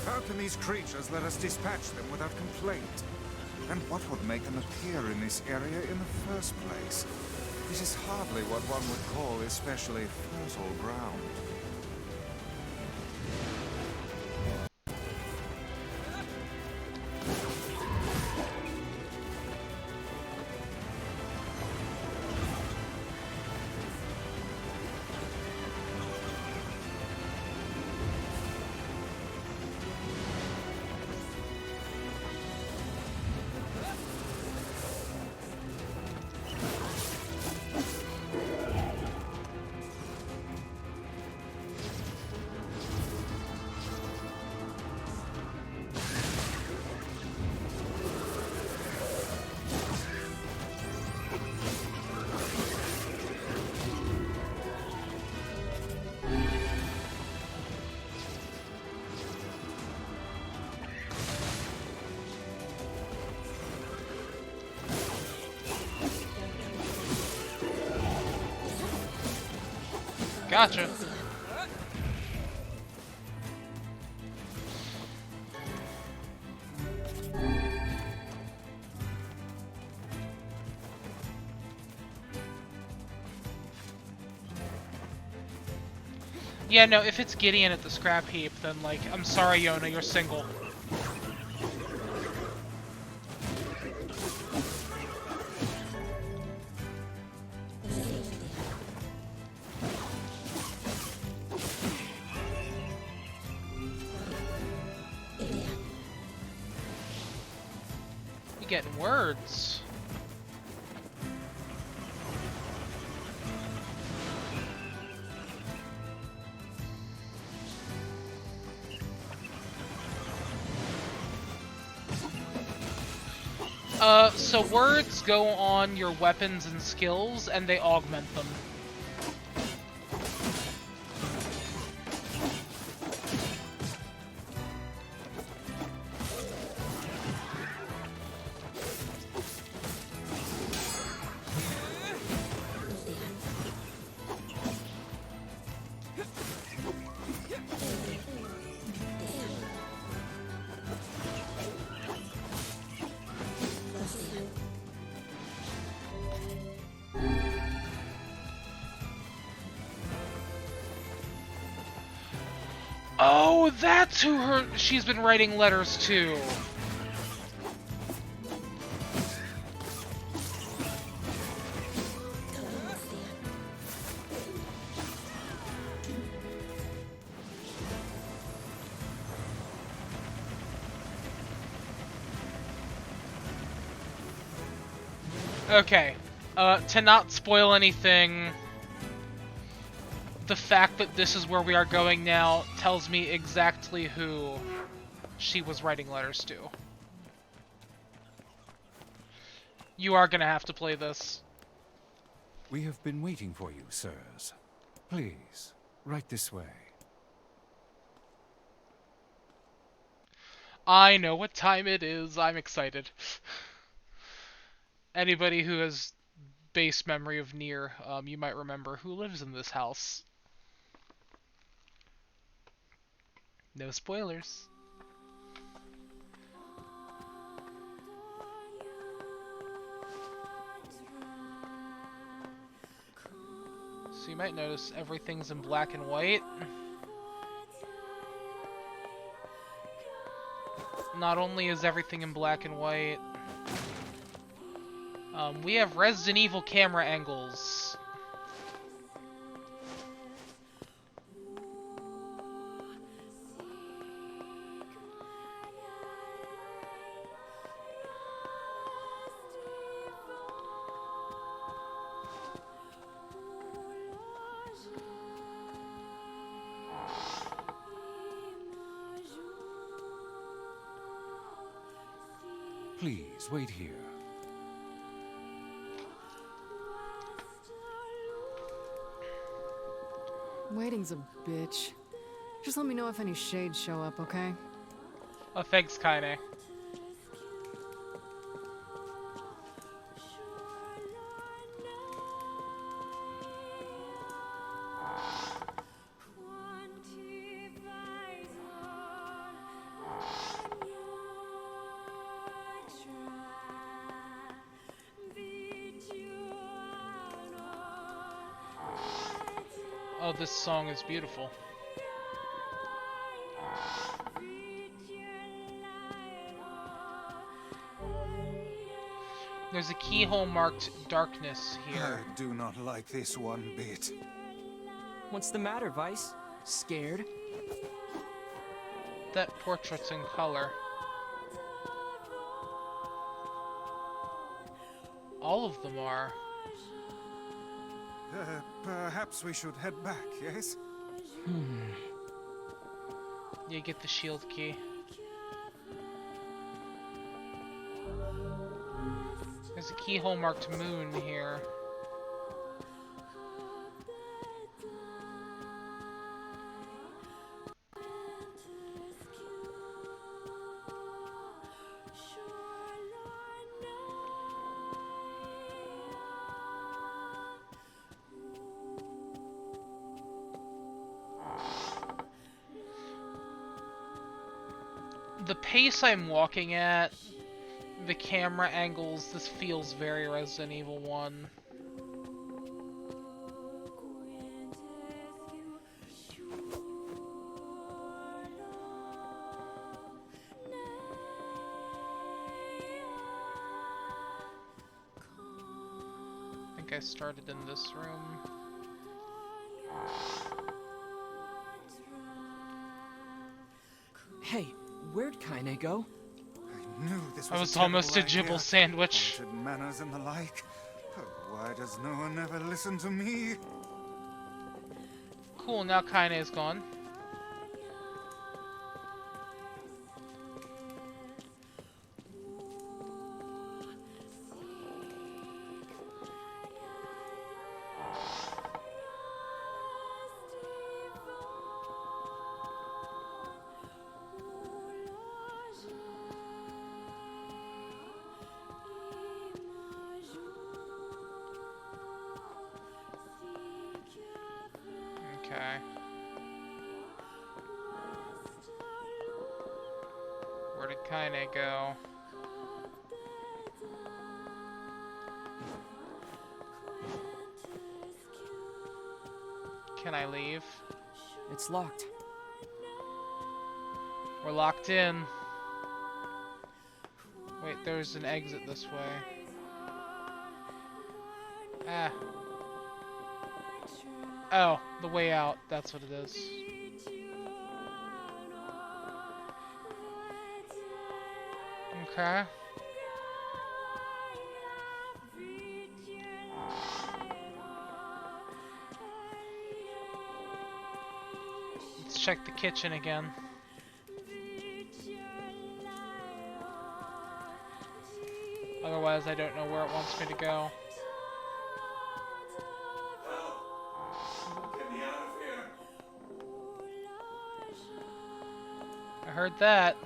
How can these creatures let us dispatch them without complaint? And what would make them appear in this area in the first place? This is hardly what one would call especially fertile ground. Gotcha. Yeah, no, if it's Gideon at the scrap heap, then, like, I'm sorry, Yona, you're single. You getting words. So words go on your weapons and skills, and they augment them. Oh, that's who she's been writing letters to. Okay, to not spoil anything, the fact that this is where we are going now tells me exactly who she was writing letters to. You are gonna have to play this. We have been waiting for you, sirs. Please, right this way. I know what time it is. I'm excited. Anybody who has base memory of Nier, you might remember who lives in this house. No spoilers. So you might notice everything's in black and white. Not only is everything in black and white, we have Resident Evil camera angles. Please, wait here. Waiting's a bitch. Just let me know if any shades show up, okay? Oh, thanks, Kaine. Oh, this song is beautiful. There's a keyhole marked darkness here. I do not like this one bit. What's the matter, Vice? Scared? That portrait's in color. All of them are. Perhaps we should head back, yes? You get the shield key. There's a keyhole marked moon here. The pace I'm walking at, the camera angles, this feels very Resident Evil 1. I think I started in this room. Hey, where'd Kaine go? I knew this I was almost a terrible Jibble idea. sandwich. Haunted manners and the like. Oh, why does no one ever listen to me? Cool, now Kaine is gone. Okay. Where did Kaine go? Can I leave? It's locked. We're locked in. Wait, there's an exit this way. Ah. Oh, the way out. That's what it is. Okay. Let's check the kitchen again. Otherwise, I don't know where it wants me to go. Get me out of here! I heard that.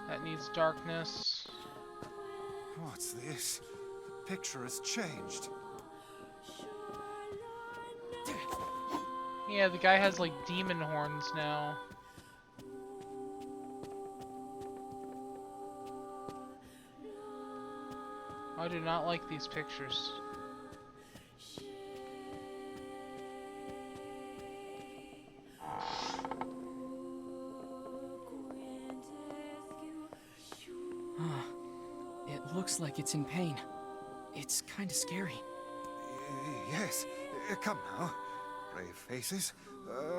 That needs darkness. What's this? The picture has changed. Yeah, the guy has like demon horns now. I do not like these pictures. It looks like it's in pain. It's kind of scary. Yes, come now. Brave faces.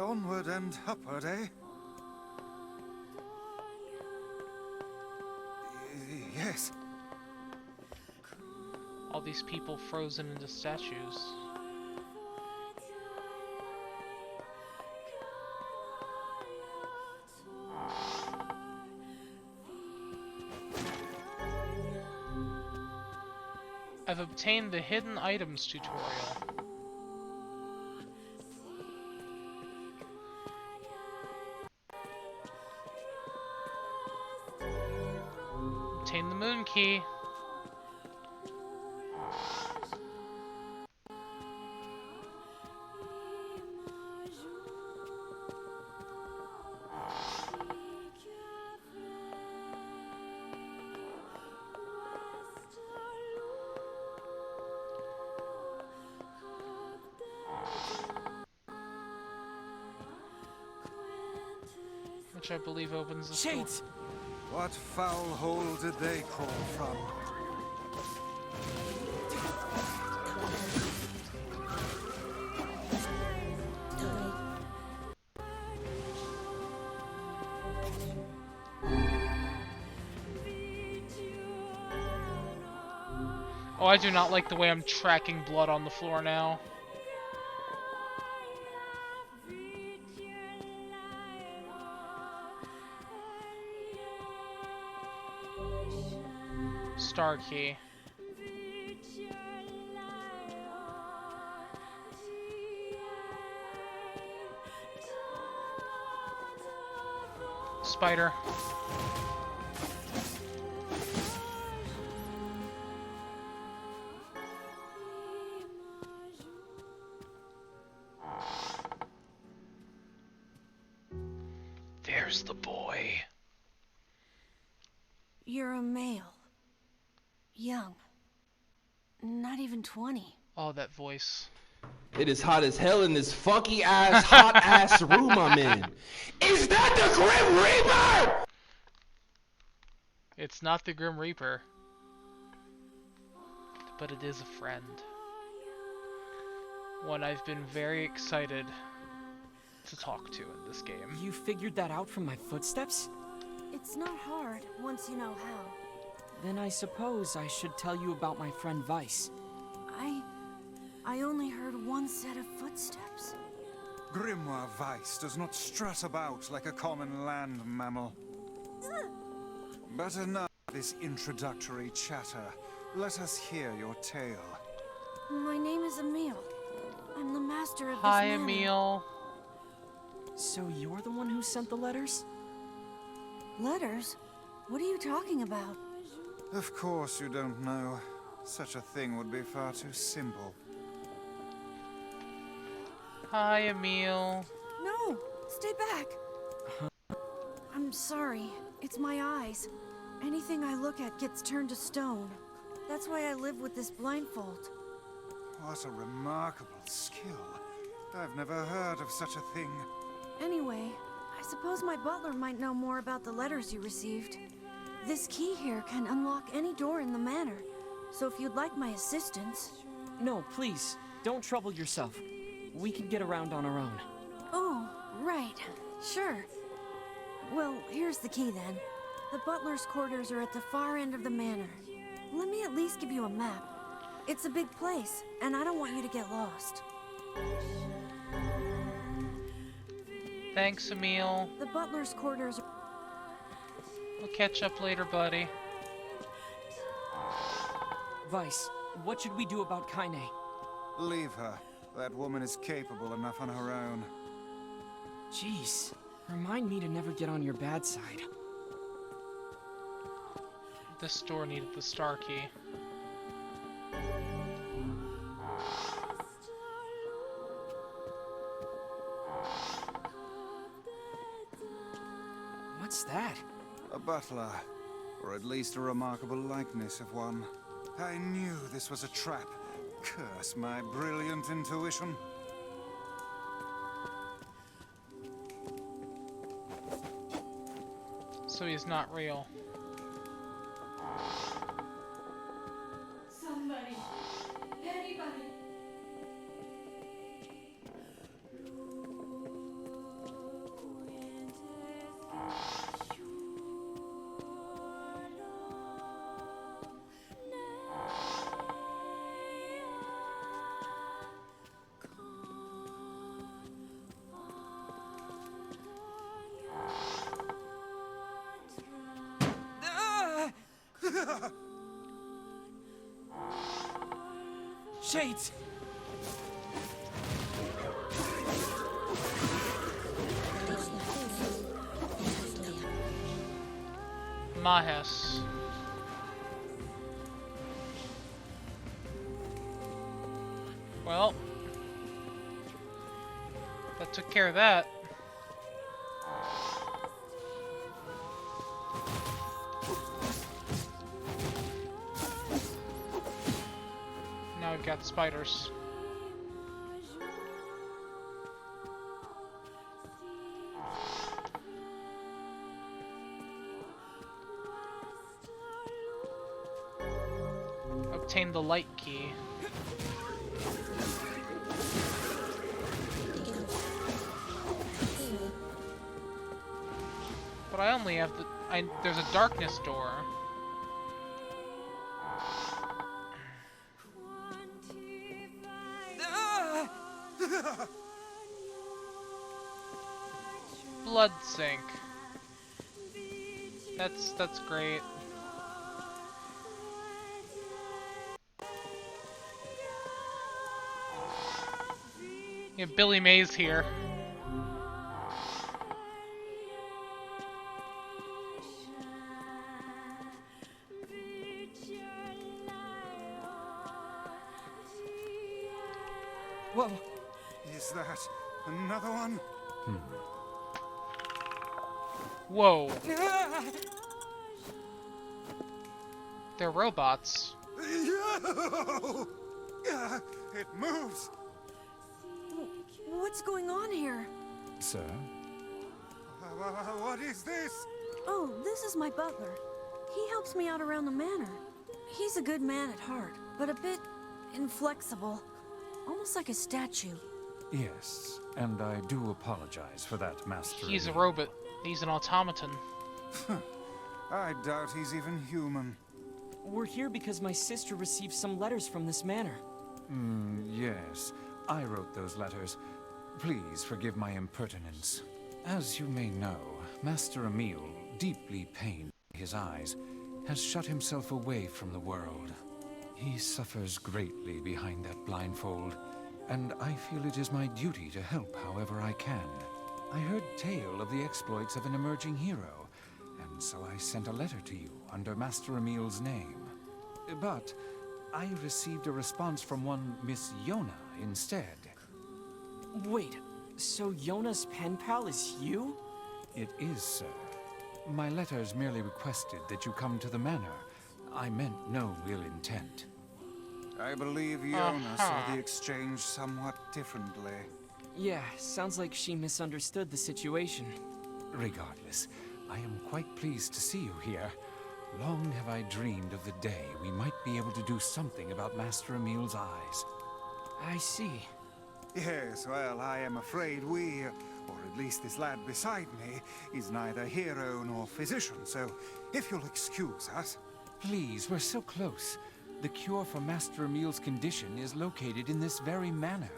Onward and upward, eh? Yes. All these people frozen into statues. I've obtained the hidden items tutorial. Obtain the moon key. Which I believe opens the Shades! What foul hole did they crawl from? Oh, I do not like the way I'm tracking blood on the floor now. Star key. Spider. There's the boy. You're a male. Young. Not even 20. Oh, that voice. It is hot as hell in this funky ass, hot ass room I'm in. Is that the Grim Reaper? It's not the Grim Reaper. But it is a friend. One I've been very excited to talk to in this game. You figured that out from my footsteps? It's not hard once you know how. Then I suppose I should tell you about my friend Vice. I only heard one set of footsteps. Grimoire Weiss does not strut about like a common land mammal. But enough of this introductory chatter. Let us hear your tale. My name is Emile. I'm the master of Hi, this manor. Emile. So you're the one who sent the letters? Letters? What are you talking about? Of course you don't know. Such a thing would be far too simple. Hi, Emile. No! Stay back! I'm sorry. It's my eyes. Anything I look at gets turned to stone. That's why I live with this blindfold. What a remarkable skill. I've never heard of such a thing. Anyway, I suppose my butler might know more about the letters you received. This key here can unlock any door in the manor, so if you'd like my assistance... No, please, don't trouble yourself. We can get around on our own. Oh, right. Sure. Well, here's the key then. The butler's quarters are at the far end of the manor. Let me at least give you a map. It's a big place, and I don't want you to get lost. Thanks, Emil. The butler's quarters... We'll catch up later, buddy. Vice, what should we do about Kaine? Leave her. That woman is capable enough on her own. Jeez, remind me to never get on your bad side. This door needed the star key. What's that? A butler, or at least a remarkable likeness of one. I knew this was a trap. Curse my brilliant intuition. So he's not real. Somebody. Anybody. Shades! Mahes. Well, that took care of that. Now we've got spiders. Obtain the light key. But I only have the... there's a darkness door. Blood sink. That's great. Yeah, Billy Mays here. Whoa. Is that another one? Whoa. They're robots. It moves. What's going on here? Sir? What is this? Oh, this is my butler. He helps me out around the manor. He's a good man at heart, but a bit inflexible. Almost like a statue. Yes, and I do apologize for that, Master. He's a robot. He's an automaton. I doubt he's even human. We're here because my sister received some letters from this manor. Yes. I wrote those letters. Please forgive my impertinence. As you may know, Master Emil, deeply pained by his eyes, has shut himself away from the world. He suffers greatly behind that blindfold, and I feel it is my duty to help however I can. I heard tale of the exploits of an emerging hero, and so I sent a letter to you under Master Emil's name. But I received a response from one Miss Yona instead. Wait, so Yona's pen pal is you? It is, sir. My letters merely requested that you come to the manor. I meant no ill intent. I believe Yona saw the exchange somewhat differently. Yeah, sounds like she misunderstood the situation. Regardless, I am quite pleased to see you here. Long have I dreamed of the day we might be able to do something about Master Emil's eyes. I see. Yes, well, I am afraid we, or at least this lad beside me, is neither hero nor physician, so if you'll excuse us... Please, we're so close. The cure for Master Emil's condition is located in this very manor.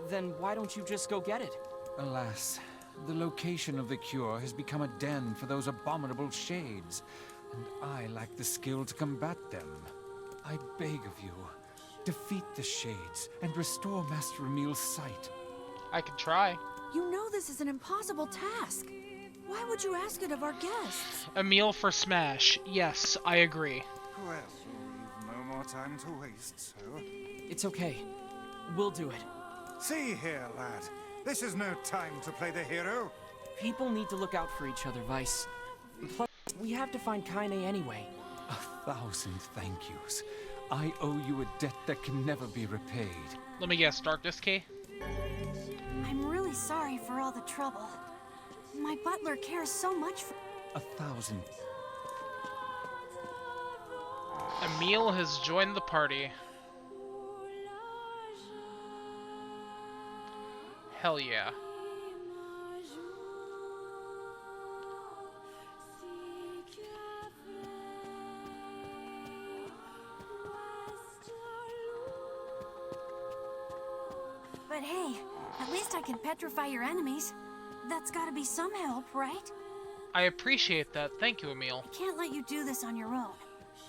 Then why don't you just go get it? Alas, the location of the cure has become a den for those abominable shades, and I lack the skill to combat them. I beg of you, defeat the shades and restore Master Emil's sight. I can try. You know this is an impossible task. Why would you ask it of our guests? Emil for Smash. Yes, I agree. Well, we've no more time to waste, so... It's okay. We'll do it. See here, lad. This is no time to play the hero. People need to look out for each other, Vice. Plus, we have to find Kaine anyway. 1,000 thank yous. I owe you a debt that can never be repaid. Let me guess, Darkness Key? I'm really sorry for all the trouble. My butler cares so much for... 1,000. Emil has joined the party. Hell yeah. But hey, at least I can petrify your enemies. That's gotta be some help, right? I appreciate that. Thank you, Emil. I can't let you do this on your own.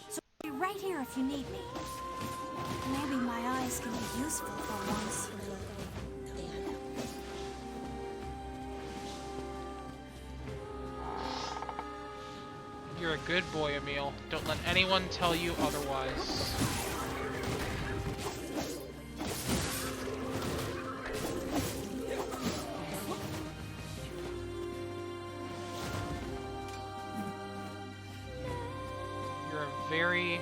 So I'll be right here if you need me. Maybe my eyes can be useful for once. You're a good boy, Emil. Don't let anyone tell you otherwise. You're a very,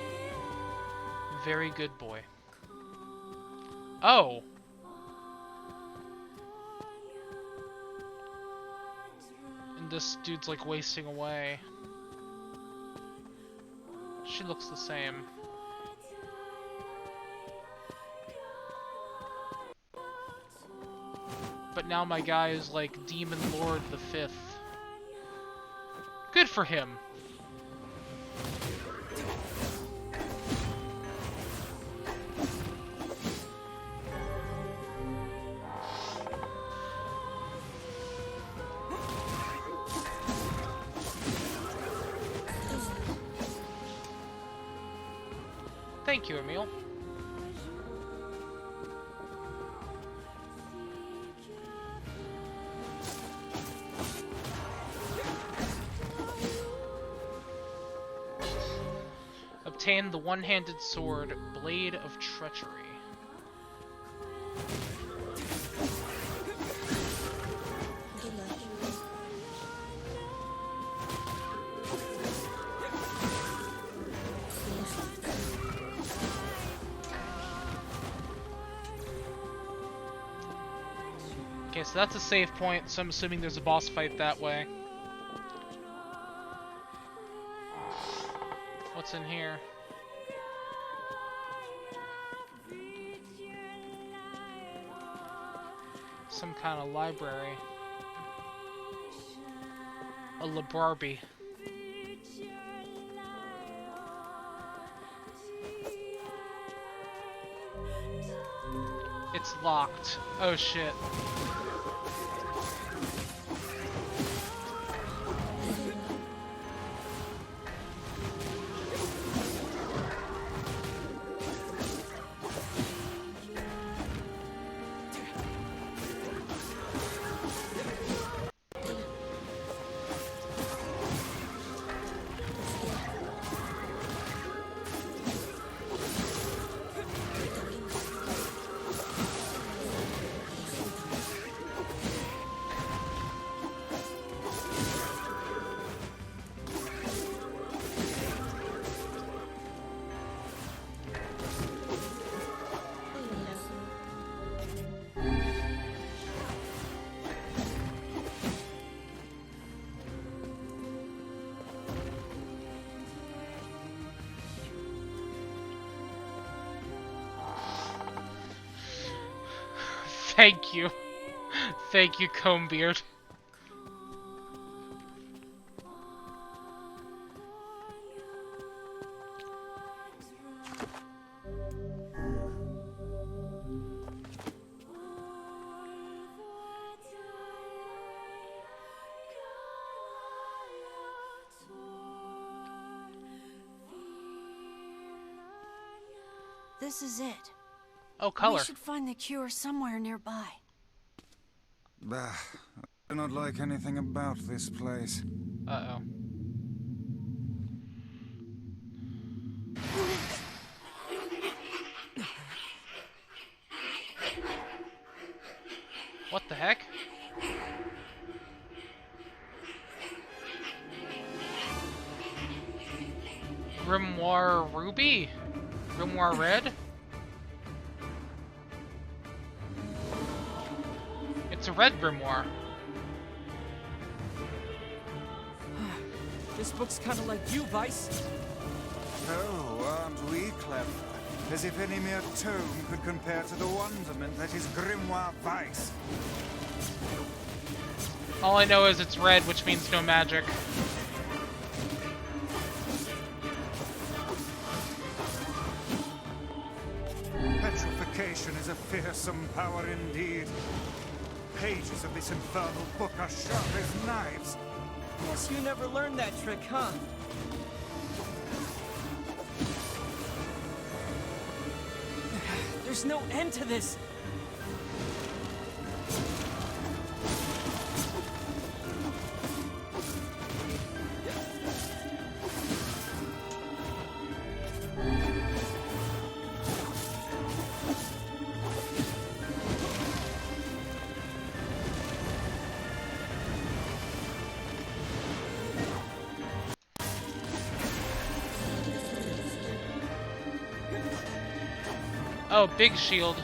very good boy. Oh! And this dude's like wasting away. She looks the same. But now my guy is like Demon Lord the Fifth. Good for him. Thank you, Emil. Obtain the one-handed sword, Blade of Treachery. Okay, so that's a save point, so I'm assuming there's a boss fight that way. What's in here? Some kind of library. A library. It's locked. Oh shit. Thank you. Thank you, Combbeard. This is it. Oh, color. We should find the cure somewhere nearby. Bah, I do not like anything about this place. Uh-oh. What the heck? Grimoire Ruby? Grimoire Red? It's a red grimoire. This book's kind of like you, Vice. Oh, aren't we clever? As if any mere tome could compare to the wonderment that is Grimoire Vice. All I know is it's red, which means no magic. Petrification is a fearsome power indeed. Pages of this infernal book are sharp as knives. Guess you never learned that trick, huh? There's no end to this. Oh, big shield.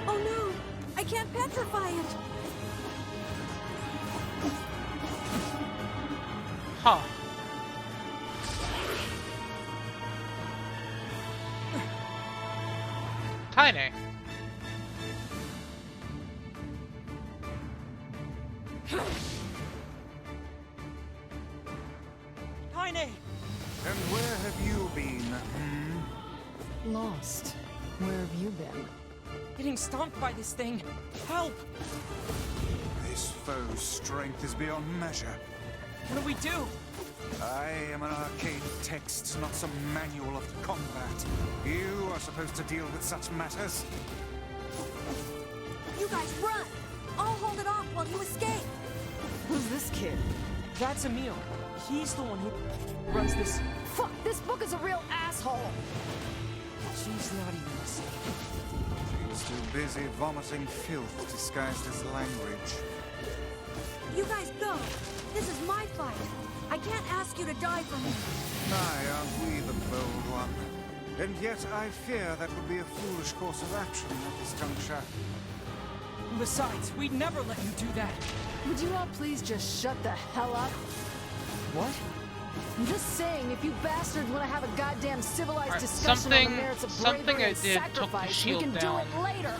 Oh no! I can't petrify it! Huh. Tiny. And where have you been, hmm? Lost. Where have you been? Getting stomped by this thing. Help! This foe's strength is beyond measure. What do we do? I am an arcane text, not some manual of combat. You are supposed to deal with such matters. You guys run! I'll hold it off while you escape! Who's this kid? That's Emil. He's the one who runs this. Fuck, this book is a real asshole! She's not even listening. She's too busy vomiting filth disguised as language. You guys go! This is my fight! I can't ask you to die for me! Aye, aren't we the bold one? And yet I fear that would be a foolish course of action at this juncture. Besides, we'd never let you do that. Would you all please just shut the hell up? What? I'm just saying, if you bastards want to have a goddamn civilized Right, discussion on the merits of bravery and sacrifice, we can do it later.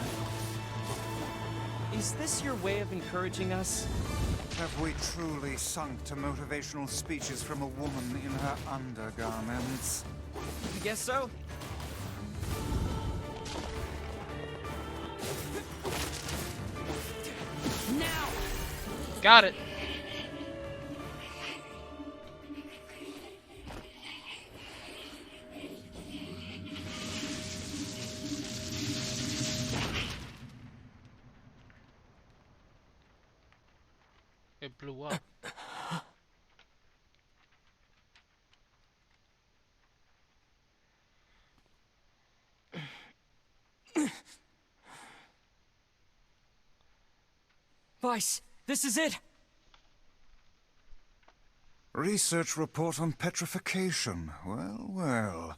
Is this your way of encouraging us? Have we truly sunk to motivational speeches from a woman in her undergarments? I guess so. Now! Got it. It blew up. Vice, this is it! Research report on petrification. Well, well.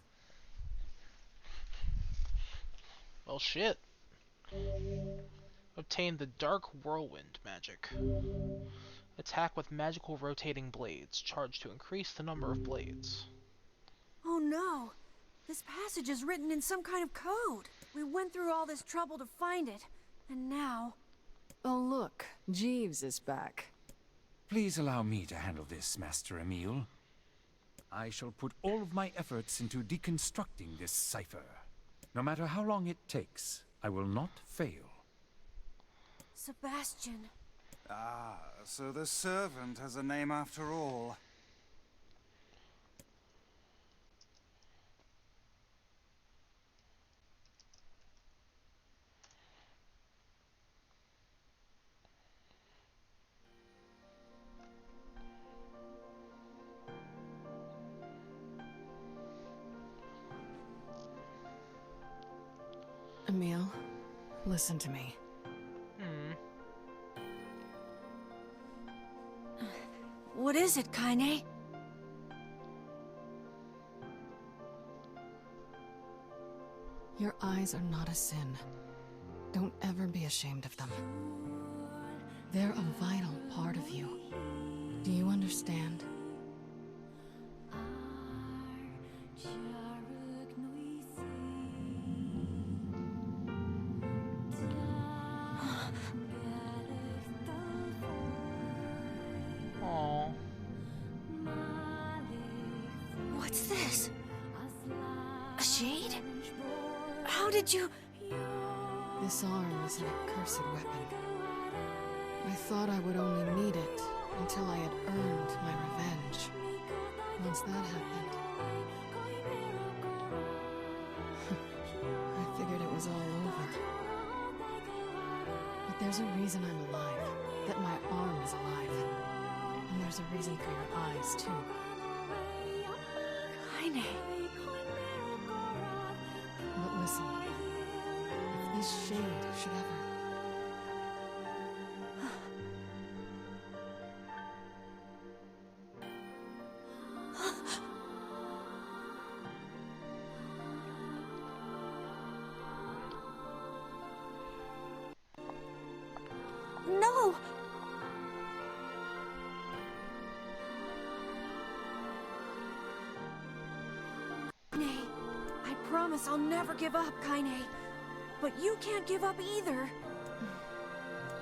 Well, shit. Obtain the Dark Whirlwind magic. Attack with magical rotating blades. Charge to increase the number of blades. Oh Oh no! This passage is written in some kind of code. We went through all this trouble to find it, and now... Oh look, Jeeves is back. Please allow me to handle this, Master Emil. I shall put all of my efforts into deconstructing this cipher. No matter how long it takes, I will not fail. Sebastian. Ah, so the servant has a name after all. Emil, listen to me. What is it, Kaine? Your eyes are not a sin. Don't ever be ashamed of them. They're a vital part of you. Do you understand? What's this? A shade? How did you... This arm is an accursed weapon. I thought I would only need it until I had earned my revenge. Once that happened... I figured it was all over. But there's a reason I'm alive. That my arm is alive. And there's a reason for your eyes, too. Kaine. But listen, if this shade should ever... No! I promise I'll never give up, Kaine. But you can't give up either.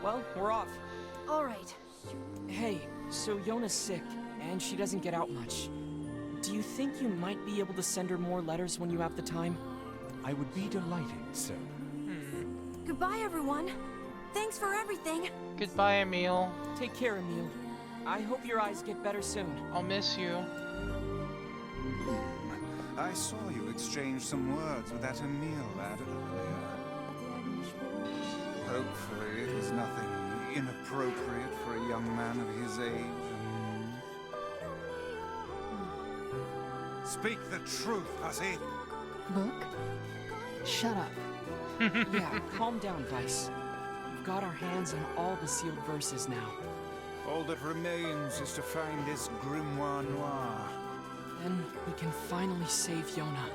Well, we're off. All right. Hey, so Yona's sick, and she doesn't get out much. Do you think you might be able to send her more letters when you have the time? I would be delighted, sir. Goodbye, everyone. Thanks for everything. Goodbye, Emil. Take care, Emil. I hope your eyes get better soon. I'll miss you. I saw you exchange some words with that Emil lad earlier. Hopefully it was nothing inappropriate for a young man of his age. Speak the truth, hussy! Book? Shut up. Yeah, calm down, Vice. We've got our hands on all the sealed verses now. All that remains is to find this grimoire noir. Then we can finally save Yona.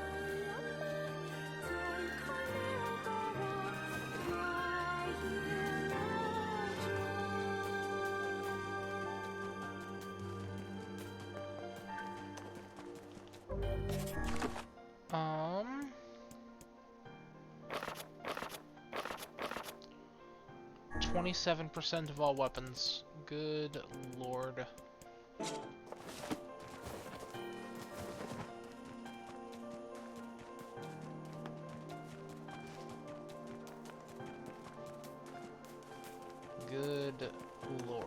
Um... 27% of all weapons. Good lord. Good lord.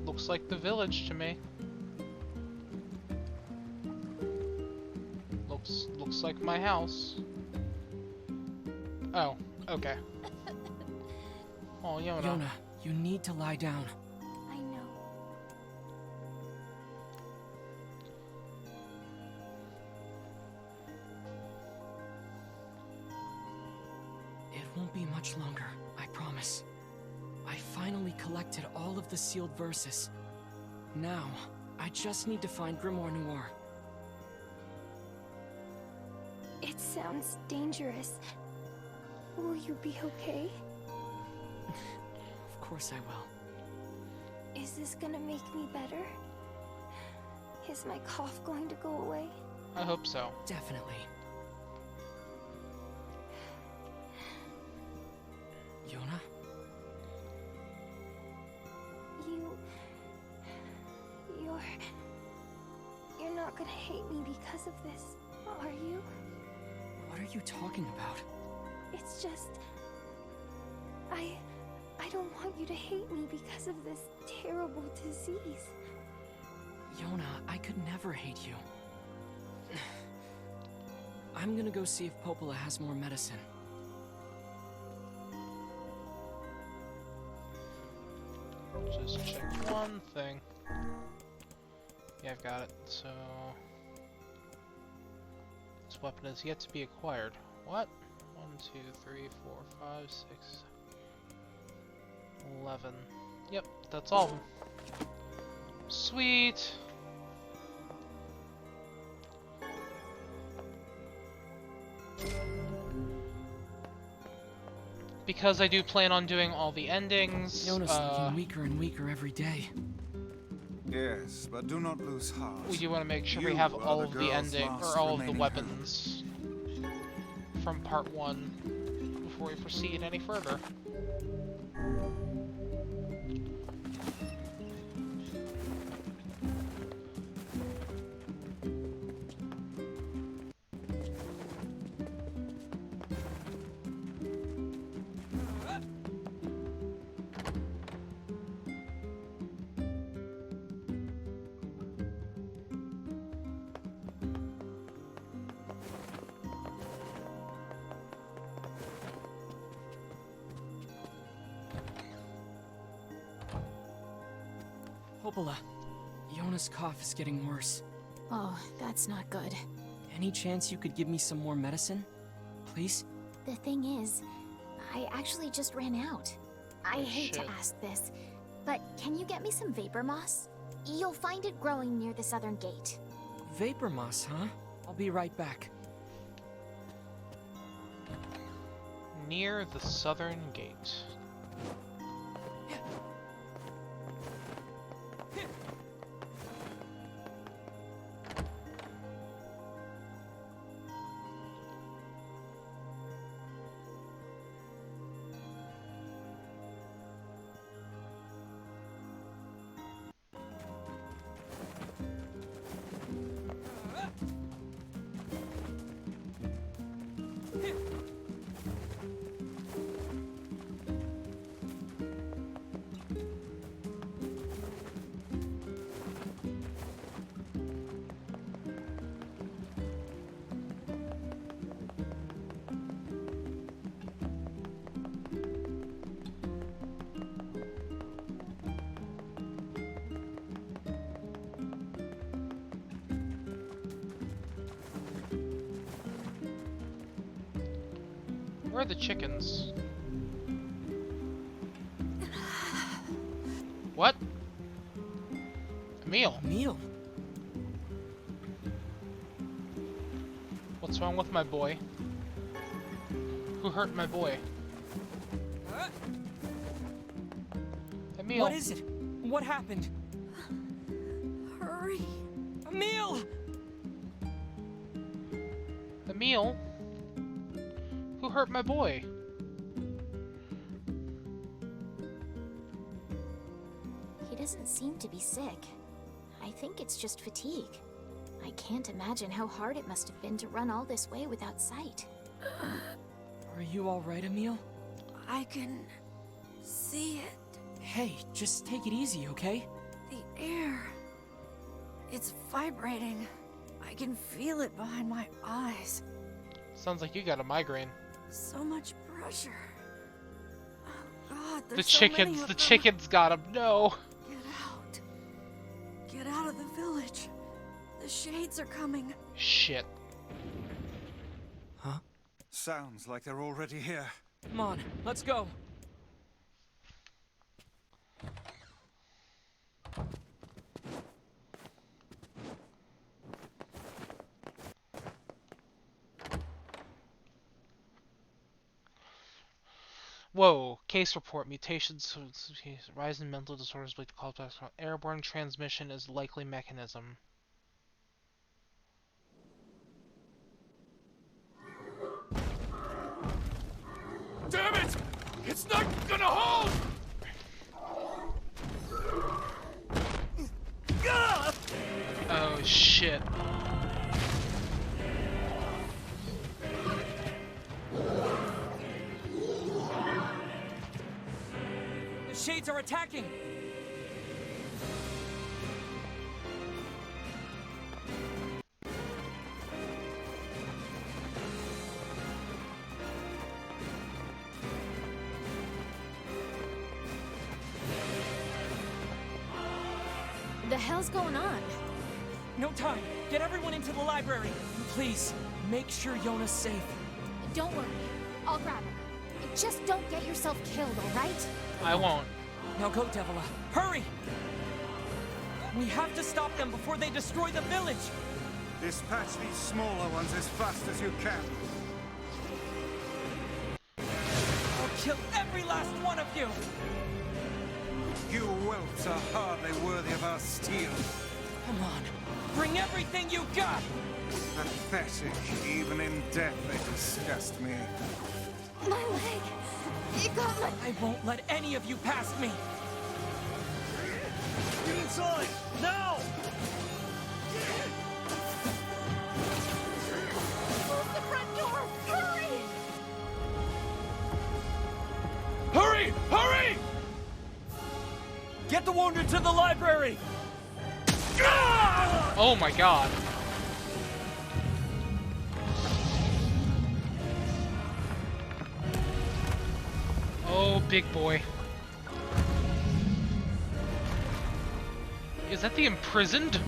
Looks like the village to me. Looks like my house. Oh, okay. Oh, Yona. Yona, you need to lie down. I know. It won't be much longer, I promise. I finally collected all of the sealed verses. Now, I just need to find Grimoire Noir. It sounds dangerous. Will you be okay? Of course I will. Is this gonna make me better? Is my cough going to go away? I hope so. Definitely. Yona? You're not gonna hate me because of this, are you? What are you talking about? It's just... I don't want you to hate me because of this terrible disease. Yona, I could never hate you. I'm gonna go see if Popola has more medicine. Just check one thing. Yeah, I've got it. So... this weapon is yet to be acquired. What? 1, 2, 3, 4, 5, 6, 11. Yep, that's all of them. Sweet! Because I do plan on doing all the endings. Yona's looking weaker and weaker every day. Yes, but do not lose heart. We do want to make sure You we have are all the of the girl's ending, last or all of the remaining weapons from part 1 before we proceed any further. Popola, Yona's cough is getting worse. Oh, that's not good. Any chance you could give me some more medicine? Please? The thing is, I actually just ran out. I hate to ask this, but can you get me some vapor moss? You'll find it growing near the southern gate. Vapor moss, huh? I'll be right back. Near the southern gate. Where are the chickens? What? Emil. Emil? What's wrong with my boy? Who hurt my boy? Emil. What is it? What happened? Hurry. Emil! Emil? Who hurt my boy? He doesn't seem to be sick. I think it's just fatigue. I can't imagine how hard it must have been to run all this way without sight. Are you alright, Emil? I can see it. Hey, just take it easy, okay? The air. It's vibrating. I can feel it behind my eyes. Sounds like you got a migraine. So much pressure. Oh God, The there's so many chickens, of the them. chickens got him. No. Get out. Get out of the village. The shades are coming. Shit. Huh? Sounds like they're already here. Come on, let's go. Whoa. Case report. Mutations. Rise in mental disorders with called airborne transmission is likely mechanism. Damn it! It's not gonna hold! Oh shit. The shades are attacking. The hell's going on? No time. Get everyone into the library. Please, make sure Yona's safe. Don't worry. I'll grab her. Just don't get yourself killed, alright? I won't. Now go, Devila. Hurry! We have to stop them before they destroy the village! Dispatch these smaller ones as fast as you can. I'll kill every last one of you! You whelps are hardly worthy of our steel. Come on, bring everything you got! Pathetic. Even in death, they disgust me. My leg! It got my... I won't let any of you past me! Get inside! Now! Close the front door! Hurry! Hurry! Hurry! Get the wounded to the library! Oh my god. Oh, big boy. Is that the imprisoned?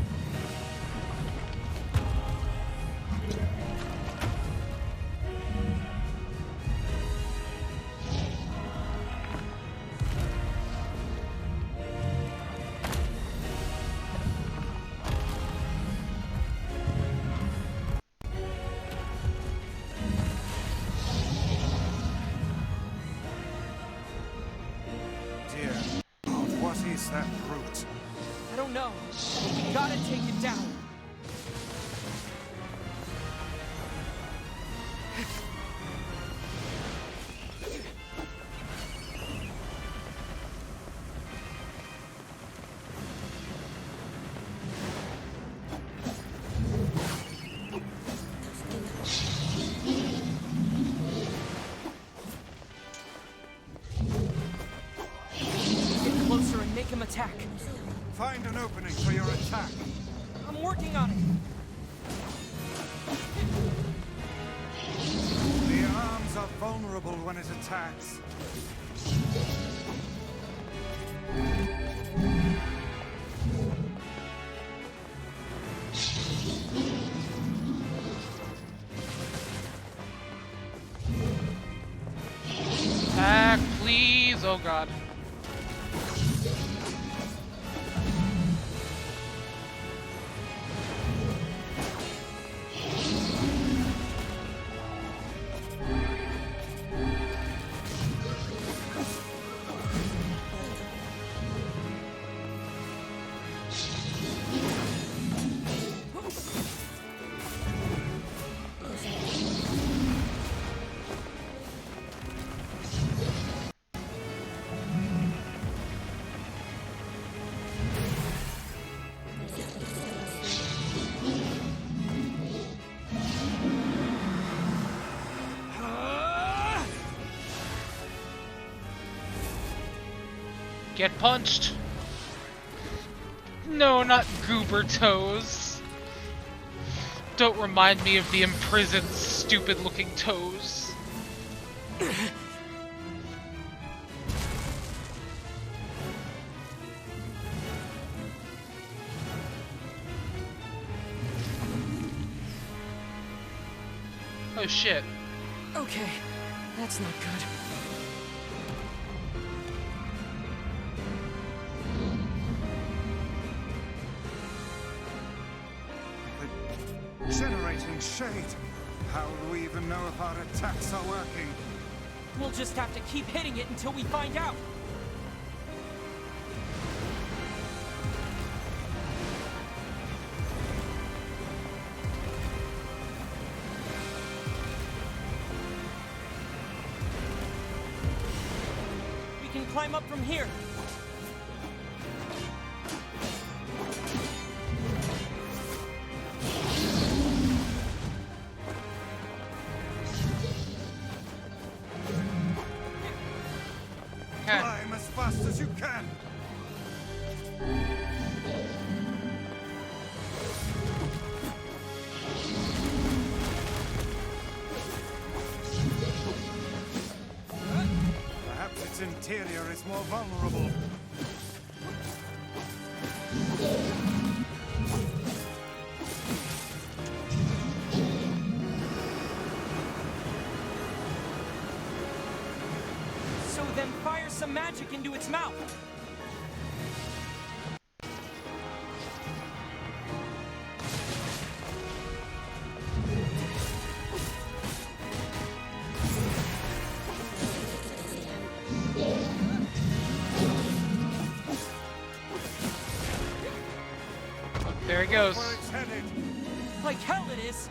Dear, what is that brute? I don't know, but we gotta take it down. Get closer and make him attack. Find an opening for your attack. I'm working on it. The arms are vulnerable when it attacks. Attack, please. Oh god. Get punched! No, not goober toes. Don't remind me of the imprisoned, stupid-looking toes. Oh shit. Okay, that's not good. But generating shade. How will we even know if our attacks are working? We'll just have to keep hitting it until we find out. We can climb up from here. Climb as fast as you can! Perhaps its interior is more vulnerable. So then fire some magic into its mouth. There he goes. Where it's headed. Like hell it is.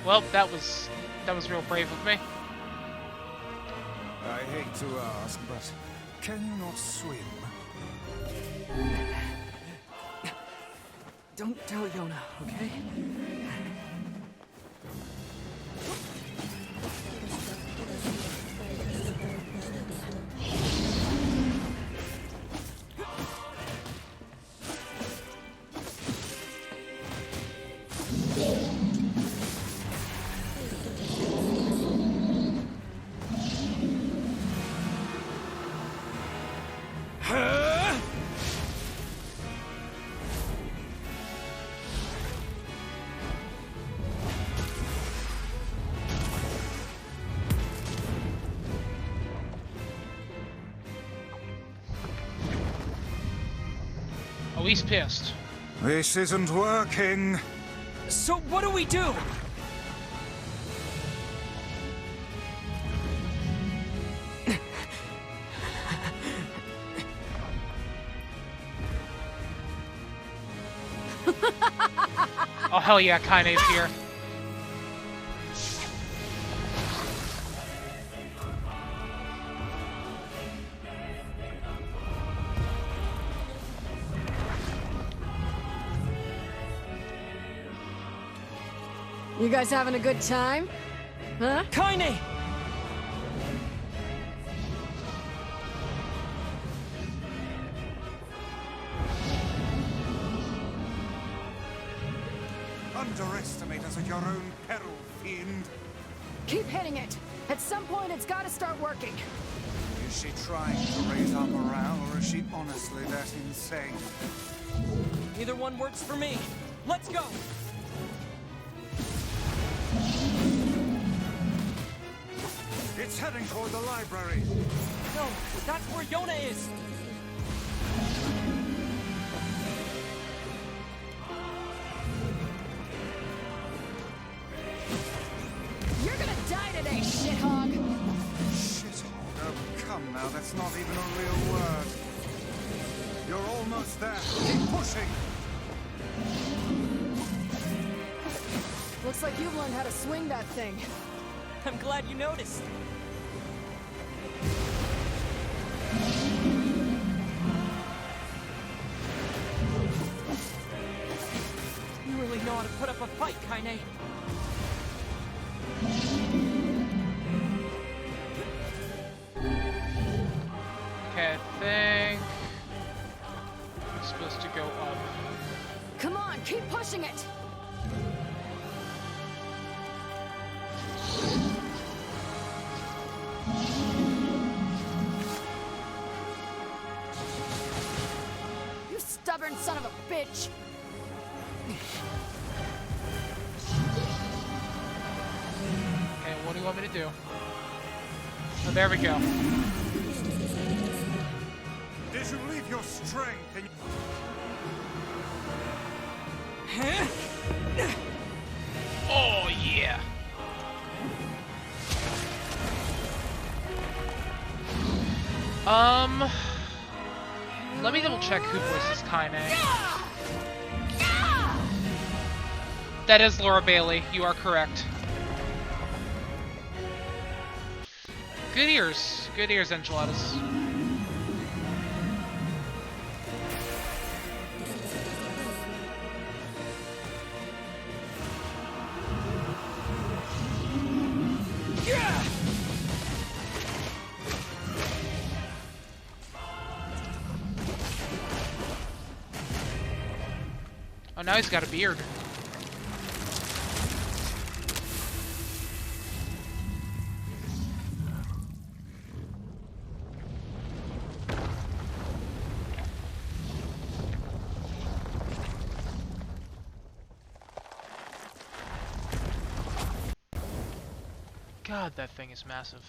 Well, that was real brave of me. I hate to ask, but can you not swim? Don't tell Yona, okay? Oh, he's pissed. This isn't working. So what do we do? Oh hell yeah, Kaine's here. You guys having a good time? Huh? Kaine! Underestimate us at your own peril, fiend. Keep hitting it. At some point, it's got to start working. Is she trying to raise our morale, or is she honestly that insane? Either one works for me. Let's go! It's heading toward the library. No, that's where Yona is. You're gonna die today, shithog! Shithog? Oh, come now, that's not even a real word. You're almost there. Keep pushing. Looks like you've learned how to swing that thing. I'm glad you noticed. You really know how to put up a fight, Kaine. Okay, I think I'm supposed to go up. Come on, keep pushing it! stubborn son of a bitch! Okay, what do you want me to do? Oh, there we go. Did you leave your strength in... Oh, yeah. Let me double check who voices Kaine. That is Laura Bailey. You are correct. Good ears. Good ears, enchiladas. Oh, now he's got a beard. God, that thing is massive.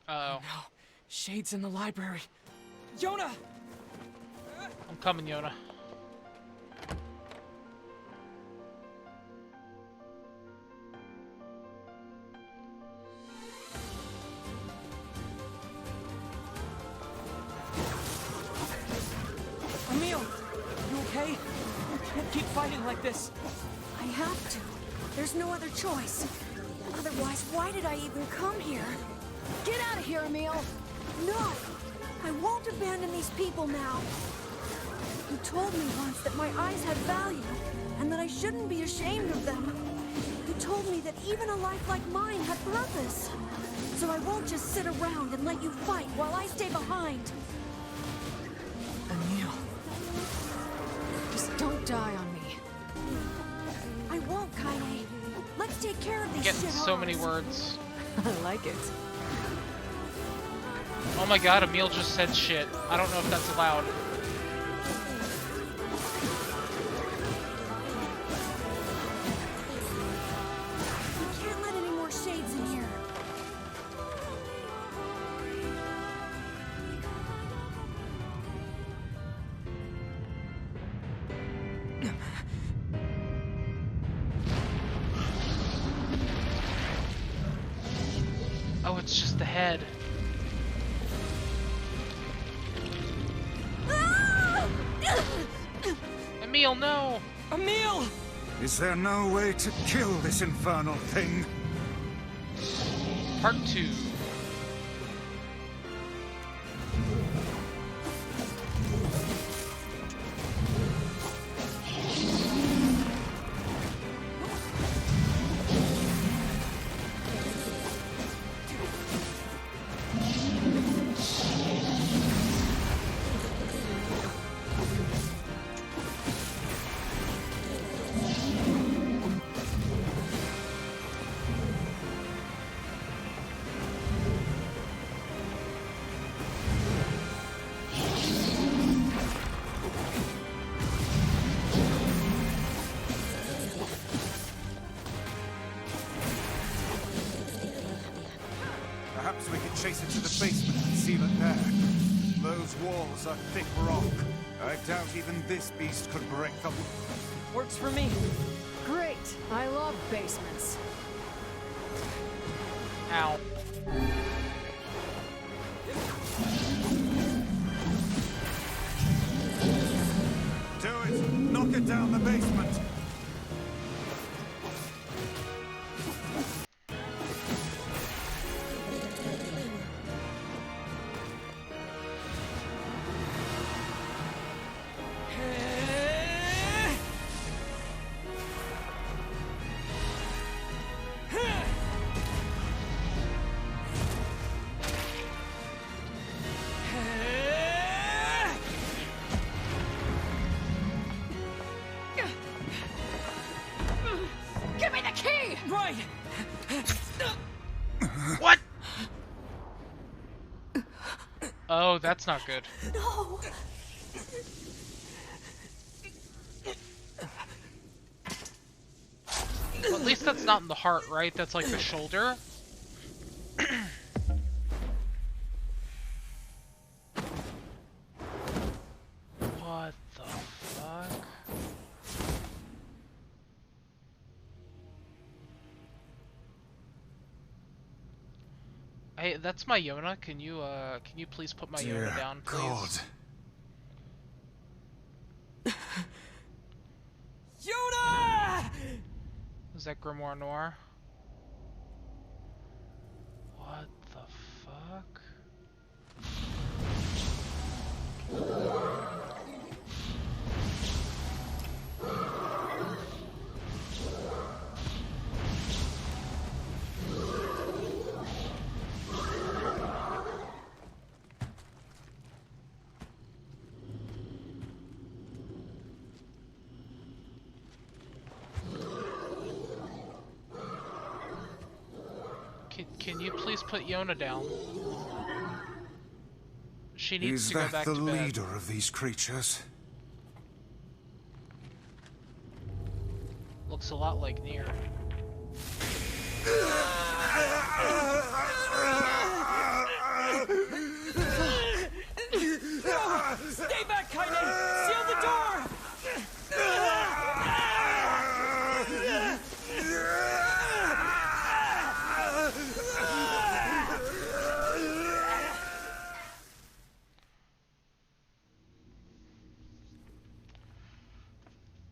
Uh-oh. Oh no. Shade's in the library. Yona! I'm coming, Yona. Emil! You okay? You can't keep fighting like this. I have to. There's no other choice. Otherwise, why did I even come here? Get out of here, Emil! No! I won't abandon these people now. You told me once that my eyes had value, and that I shouldn't be ashamed of them. You told me that even a life like mine had purpose. So I won't just sit around and let you fight while I stay behind. Emil. Just don't die on me. I won't, Kaine. Let's take care of these Getting shit so many words. I like it. Oh my god, Emil just said shit. I don't know if that's allowed. We can't let any more shades in here. Oh, it's just the head. Emil, no! Emil! Is there no way to kill this infernal thing? Part 2. Perhaps we could chase it to the basement and seal it there. Those walls are thick rock. I doubt even this beast could break them. Works for me. Great. I love basements. Ow. Do it! Knock it down the basement! Right! What? Oh, that's not good. No! Well, at least that's not in the heart, right? That's like the shoulder. What the fuck? Hey, that's my Yona. Can you please put my Yona down, please? God. Yona! Is that Grimoire Noir? What the fuck? Can you please put Yona down? She needs to go back to bed. Is that the leader of these creatures? Looks a lot like Nier. Stay back, Kaine! Seal the door!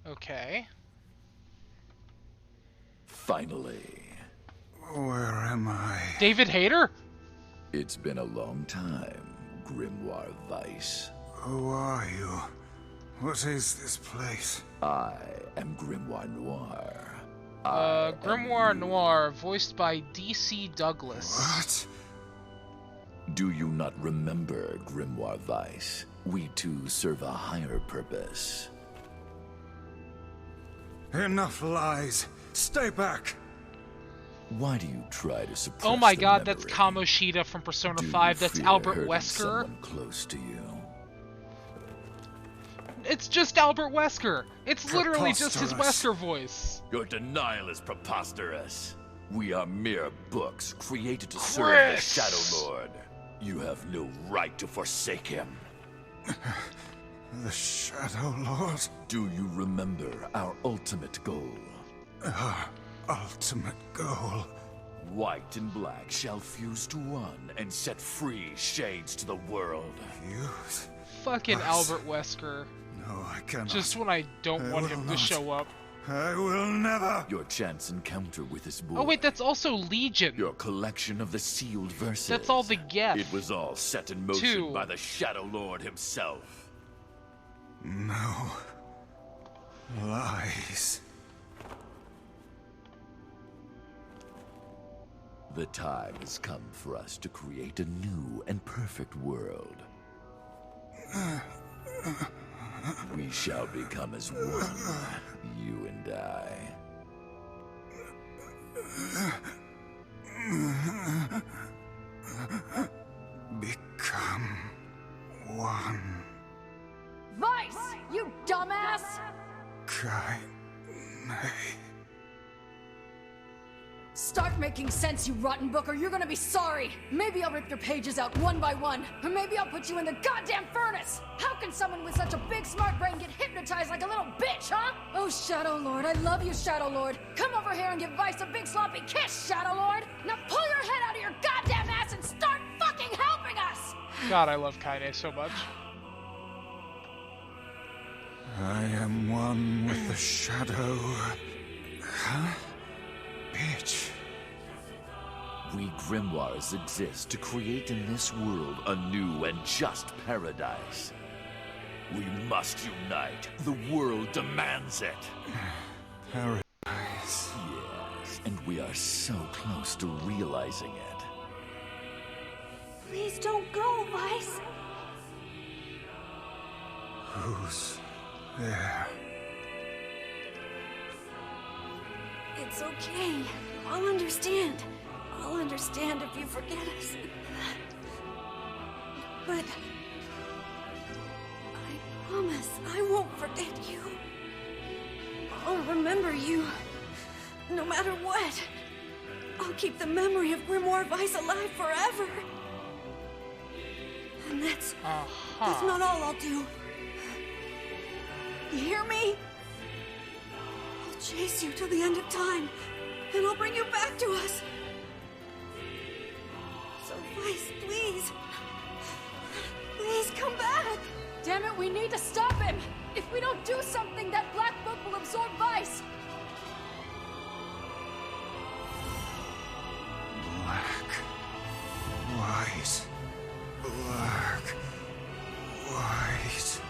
Okay. Finally. Where am I? David Hayter? It's been a long time, Grimoire Weiss. Who are you? What is this place? I am Grimoire Noir. Grimoire Noir, voiced by DC Douglas. What? Do you not remember, Grimoire Weiss? We two serve a higher purpose. Enough lies. Stay back. Why do you try to suppress Oh my the god, memory? that's Kamoshida from Persona Do 5. you That's fear Albert hurting Wesker. someone close to you? It's just Albert Wesker. It's literally just his Preposterous. Wesker voice. Your denial is preposterous. We are mere books created to serve the Chris! Shadow Lord. You have no right to forsake him. The Shadow Lord? Do you remember our ultimate goal? Our ultimate goal? White and black shall fuse to one and set free shades to the world. Fuse? Fucking Albert Wesker. No, I cannot. Just when I don't I want will him not. to show up. I will never. Your chance encounter with this boy. Oh wait, that's also Legion. Your collection of the sealed verses. That's all the Geth. It was all set in motion Two. by the Shadow Lord himself. No. Lies. The time has come for us to create a new and perfect world. We shall become as one, you and I. Become one. Vice, you dumbass! Start making sense, you rotten book, or you're gonna be sorry. Maybe I'll rip your pages out one by one, or maybe I'll put you in the goddamn furnace. How can someone with such a big smart brain get hypnotized like a little bitch, huh? Oh, Shadow Lord, I love you, Shadow Lord. Come over here and give Vice a big sloppy kiss, Shadow Lord. Now pull your head out of your goddamn ass and start fucking helping us! God, I love Kaine so much. I am one with the Shadow. Huh? Bitch. We grimoires exist to create in this world a new and just paradise. We must unite. The world demands it. Paradise. Yes, and we are so close to realizing it. Please don't go, Vice. Who's there? It's okay. I'll understand. I'll understand if you forget us. But I promise I won't forget you. I'll remember you, no matter what. I'll keep the memory of Grimoire Weiss alive forever. And that's not all I'll do. You hear me? I'll chase you till the end of time, and I'll bring you back to us. So Weiss, please. Please come back! Damn it, we need to stop him! If we don't do something, that black book will absorb Weiss! Weiss. Black. Weiss.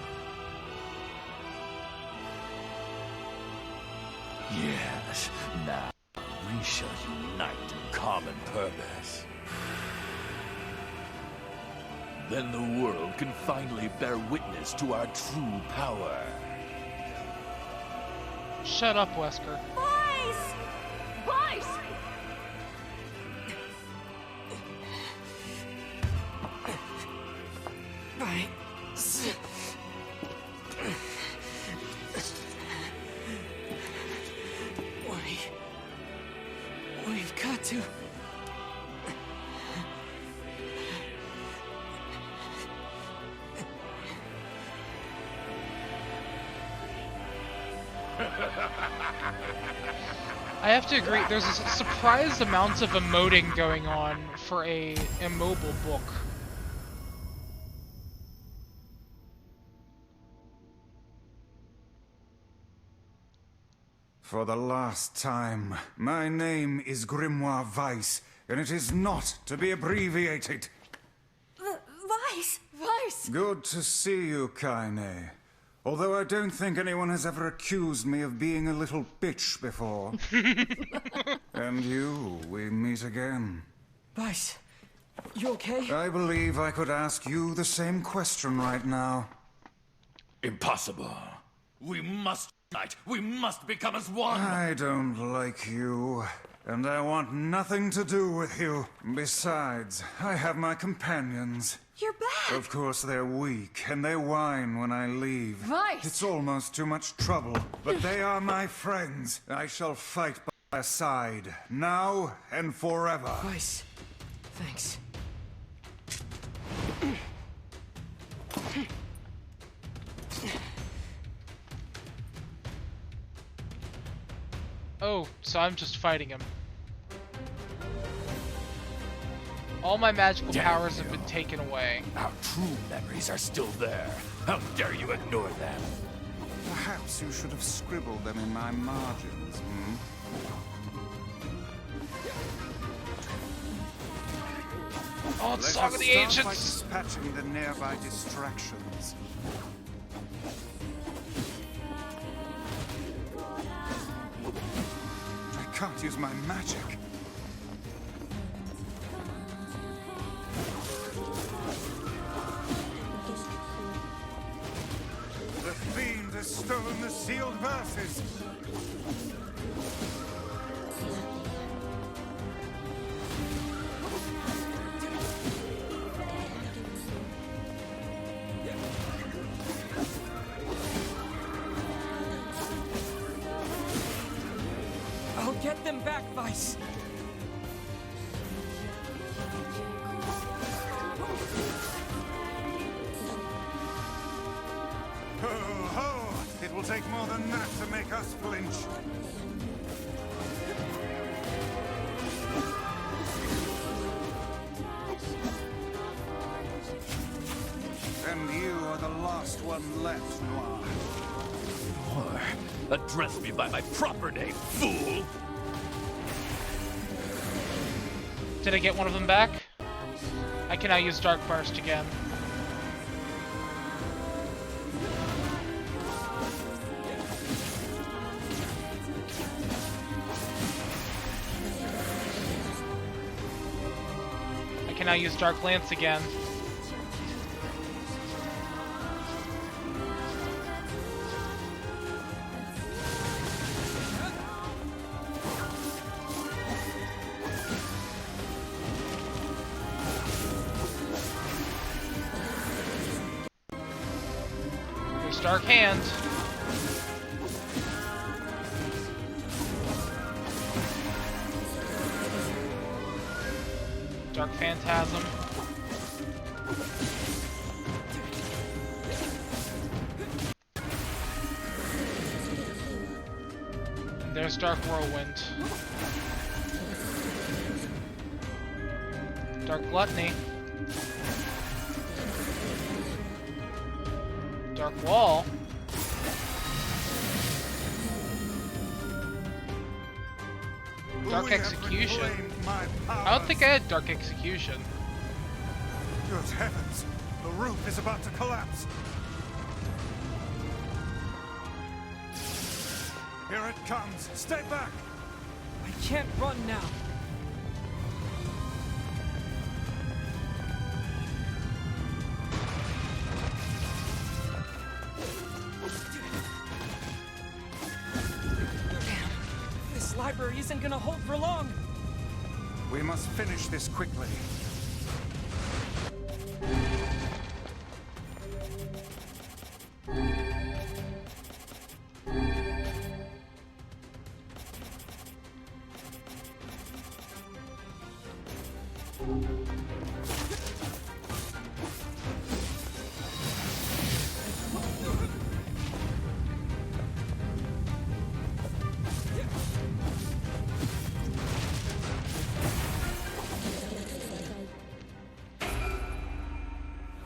Yes, now we shall unite in common purpose. Then the world can finally bear witness to our true power. Shut up, Wesker. Weiss! Weiss! We've got to... I have to agree, there's a surprised amount of emoting going on for a immobile book. For the last time, my name is Grimoire Weiss, and it is not to be abbreviated. Weiss! Weiss! Good to see you, Kaine. Although I don't think anyone has ever accused me of being a little bitch before. And you, we meet again. Weiss, you okay? I believe I could ask you the same question right now. Impossible. We must unite. We must become as one. I don't like you, and I want nothing to do with you. Besides, I have my companions. You're back! Of course they're weak, and they whine when I leave. Weiss! It's almost too much trouble, but they are my friends. I shall fight by their side, now and forever. Weiss, thanks. Oh, so I'm just fighting him. All my magical powers have been taken away. Our true memories are still there. How dare you ignore them? Perhaps you should have scribbled them in my margins, hmm? Oh, it's Song of the Let us Ancients! start by dispatching the nearby distractions. I can't use my magic. The fiend has stolen the sealed verses. I'll get them back, Weiss. Ho, ho! It will take more than that to make us flinch. And you are the last one left, Noir. Or address me by my proper name, fool! Did I get one of them back? I can now use Dark Burst again. I can now use Dark Lance again. Dark Hand. Dark Phantasm. And there's Dark Whirlwind. Dark Gluttony. Dark Wall. Dark Execution. I don't think I had Dark Execution. Good heavens! The roof is about to collapse! Here it comes! Stay back! I can't run now. This library isn't gonna hold for long. We must finish this quickly.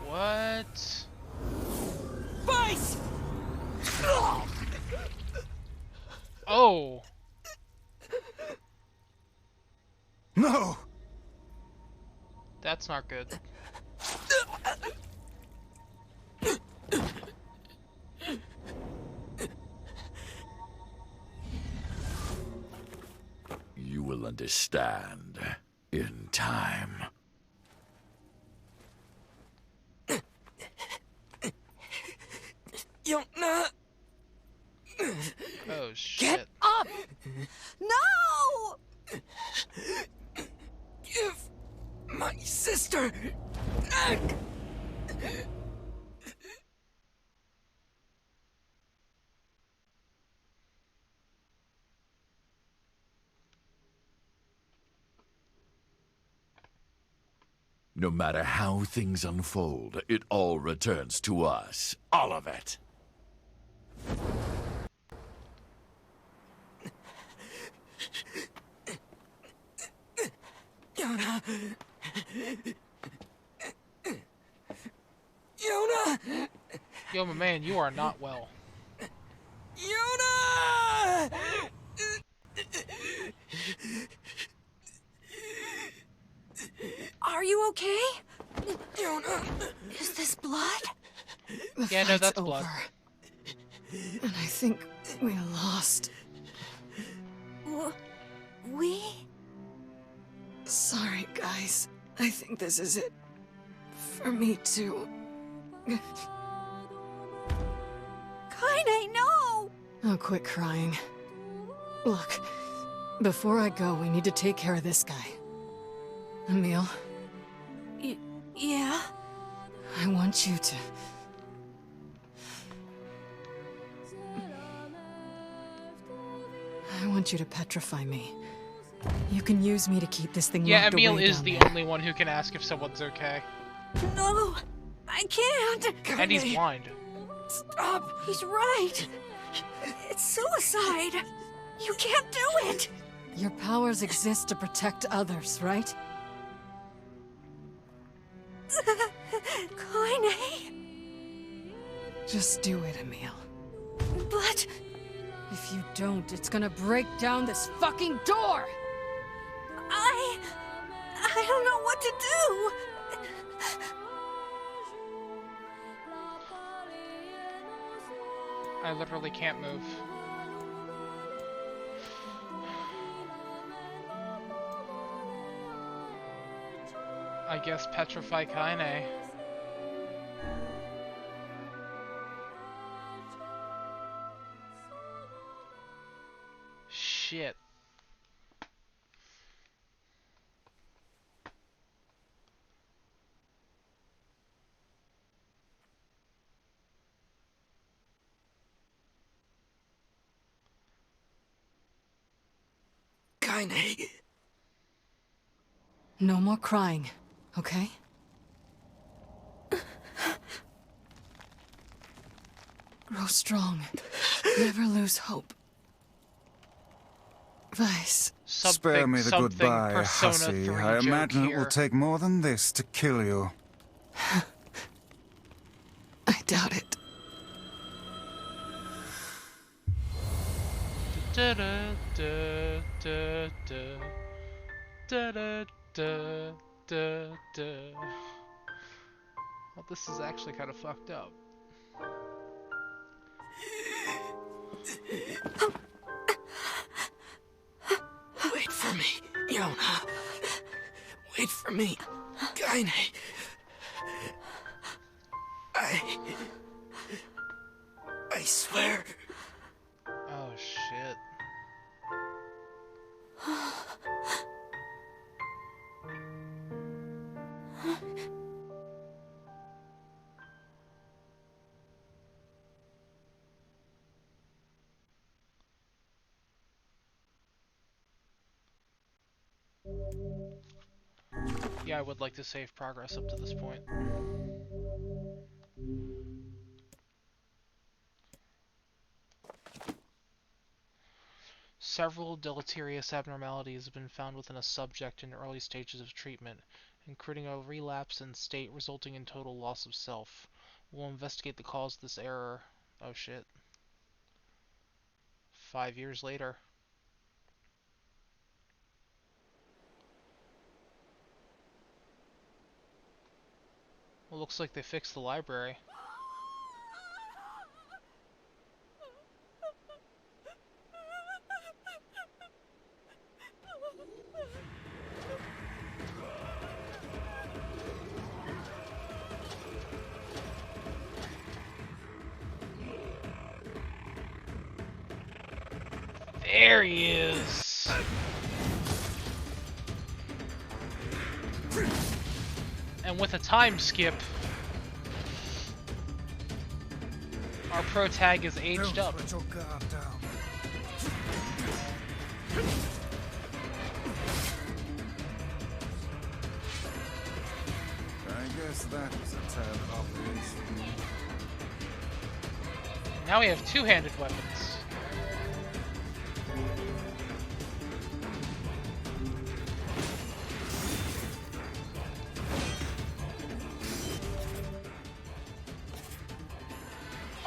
What? Vice! Oh. No! That's not good. You will understand in time. Yona! Oh shit. Get up! No! Give my sister back! No matter how things unfold, it all returns to us. All of it. Yona! Yona! Yo, my man, you are not well. Yona! Are you okay? Yona! Is this blood? The Yeah, no, fight's that's over. blood. And I think we lost. We? Sorry, guys. I think this is it. For me, too. Kaine, no! Oh, quit crying. Look, before I go, we need to take care of this guy. Emil, Yeah? I want you to... I want you to petrify me. You can use me to keep this thing Yeah, locked Emil away is down the there. only one who can ask if someone's okay. No! I can't! And he's blind. Stop! He's right! It's suicide! You can't do it! Your powers exist to protect others, right? Kaine! Just do it, Emil. But... If you don't, it's gonna break down this fucking door! I don't know what to do! I literally can't move. I guess petrify Kaine. Shit. Kaine. No more crying, okay? Grow strong. Never lose hope. Weiss. Spare me the goodbye, hussy. I imagine it will take more than this to kill you. I doubt it. Da da da da da da da da da. Well, this is actually kind of fucked up. Wait for me, Yona. Wait for me, Kaine. I swear. Oh shit. Yeah, I would like to save progress up to this point. Several deleterious abnormalities have been found within a subject in early stages of treatment, including a relapse in state resulting in total loss of self. We'll investigate the cause of this error. Oh shit. 5 years later. Well, looks like they fixed the library. There he is! And with a time skip, our pro tag is aged up. Let your guard down. I guess that was a tad obvious. Now we have two-handed weapons.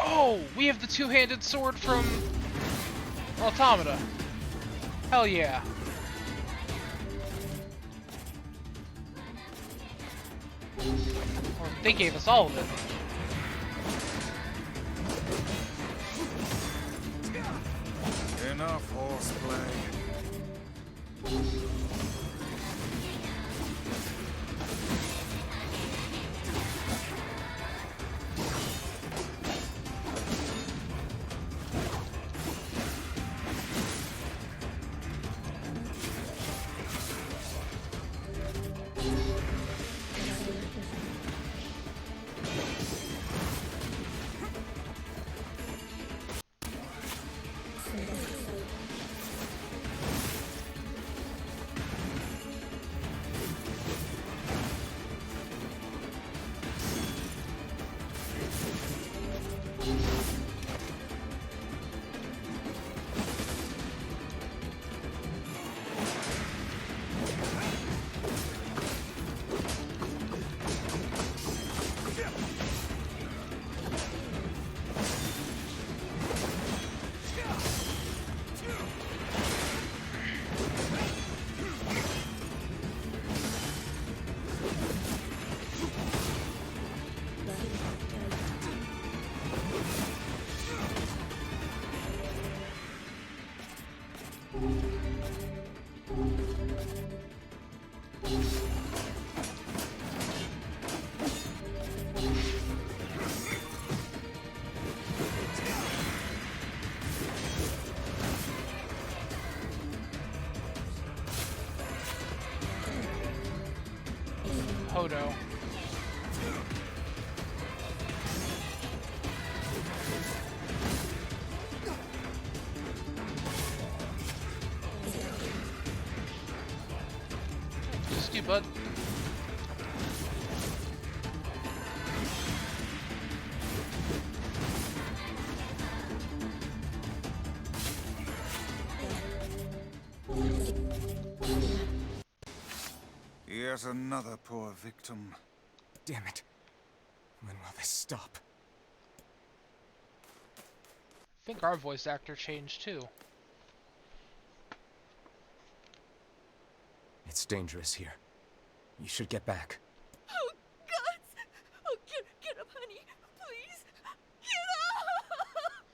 Oh, we have the two-handed sword from Automata. Hell yeah. Or they gave us all of it. Enough horseplay. Hodo. you, bud. Yet another poor victim. Damn it. When will this stop? I think our voice actor changed too. It's dangerous here. You should get back. Oh, God! Oh, get up, honey. Please. Get up!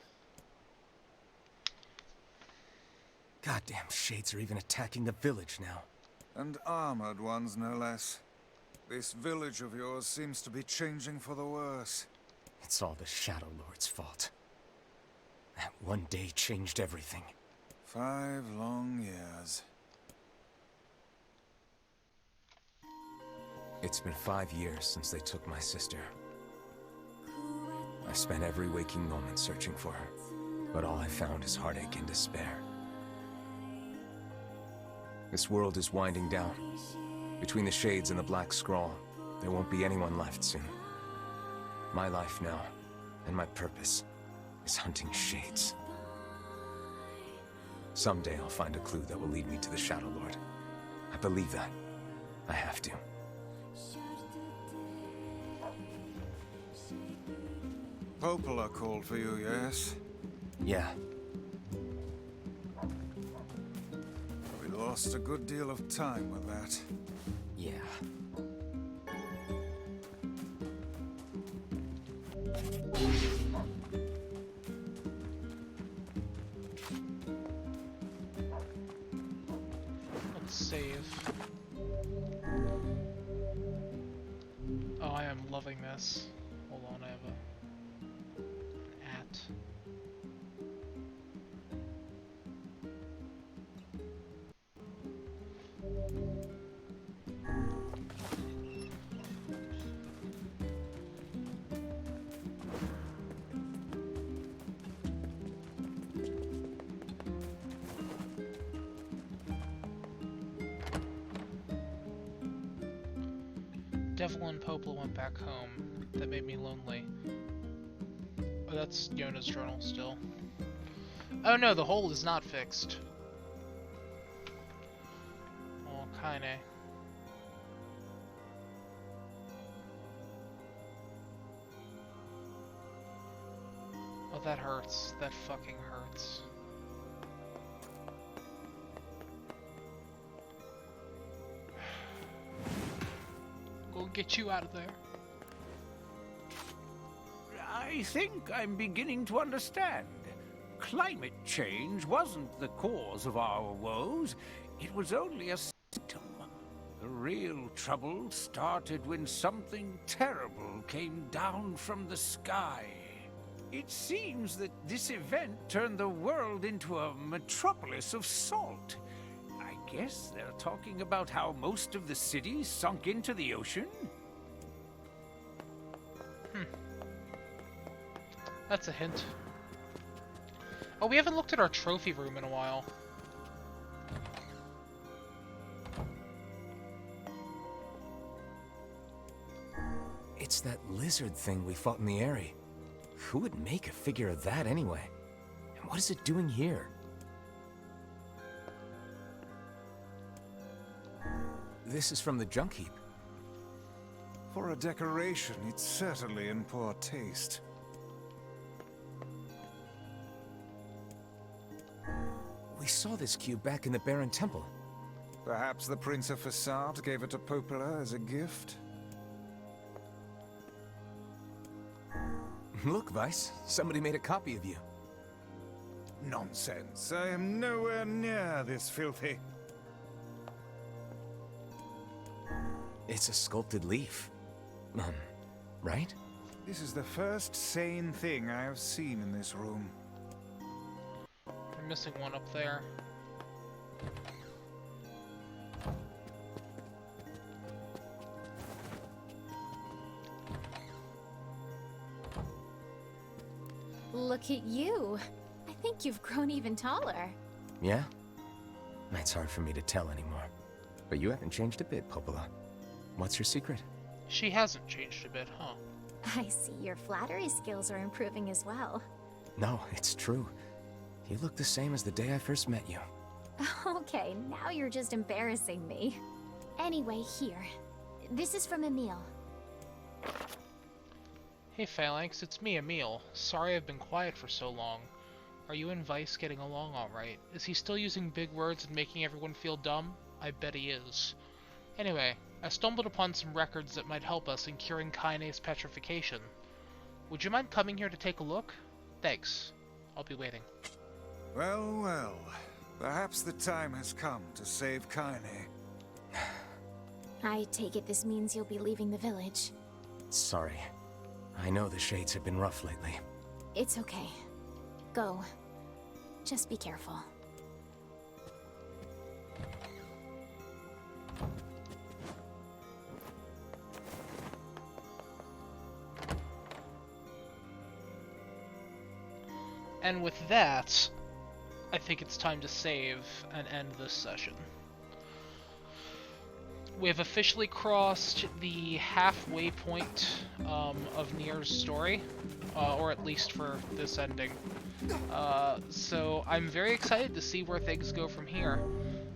Goddamn shades are even attacking the village now. And armored ones, no less. This village of yours seems to be changing for the worse. It's all the Shadow Lord's fault. That one day changed everything. 5 long years. It's been 5 years since they took my sister. I spent every waking moment searching for her, but all I found is heartache and despair. This world is winding down. Between the shades and the black scrawl, there won't be anyone left soon. My life now, and my purpose, is hunting shades. Someday I'll find a clue that will lead me to the Shadow Lord. I believe that. I have to. Popola called for you, yes? Yeah. We lost a good deal of time with that. Yeah. Let's save. Oh, I am loving this. Hold on, I have an at. Devil and Popola went back home. That made me lonely. Oh, that's Yona's journal still. Oh no, the hole is not fixed. Well, kinda. Oh, that hurts. That fucking hurts. Go get you out of there. I think I'm beginning to understand. Climate change wasn't the cause of our woes. It was only a symptom. The real trouble started when something terrible came down from the sky. It seems that this event turned the world into a metropolis of salt. I guess they're talking about how most of the city sunk into the ocean? That's a hint. Oh, we haven't looked at our trophy room in a while. It's that lizard thing we fought in the area. Who would make a figure of that anyway? And what is it doing here? This is from the junk heap. For a decoration, it's certainly in poor taste. We saw this cube back in the Baron Temple. Perhaps the Prince of Facade gave it to Popola as a gift? Look, Vice. Somebody made a copy of you. Nonsense. I am nowhere near this filthy. It's a sculpted leaf. Right? This is the first sane thing I have seen in this room. We're missing one up there. Look at you. I think you've grown even taller. Yeah? It's hard for me to tell anymore. But you haven't changed a bit, Popola. What's your secret? She hasn't changed a bit, huh? I see your flattery skills are improving as well. No, it's true. You look the same as the day I first met you. Okay, now you're just embarrassing me. Anyway, here. This is from Emil. Hey Phalanx, it's me, Emil. Sorry I've been quiet for so long. Are you and Vice getting along alright? Is he still using big words and making everyone feel dumb? I bet he is. Anyway, I stumbled upon some records that might help us in curing kinase petrification. Would you mind coming here to take a look? Thanks. I'll be waiting. Well, well. Perhaps the time has come to save Kaine. I take it this means you'll be leaving the village. Sorry. I know the Shades have been rough lately. It's okay. Go. Just be careful. And with that, I think it's time to save and end this session. We have officially crossed the halfway point of Nier's story, or at least for this ending. So I'm very excited to see where things go from here.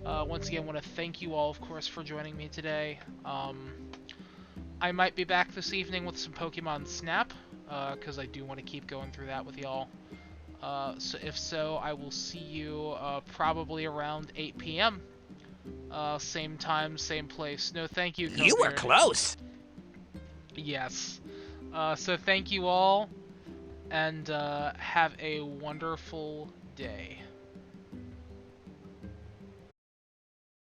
Once again, I want to thank you all, of course, for joining me today. I might be back this evening with some Pokemon Snap, because I do want to keep going through that with y'all. So if so, I will see you probably around 8 p.m. Same time, same place. No, thank you, You were close! Yes. So thank you all, and have a wonderful day.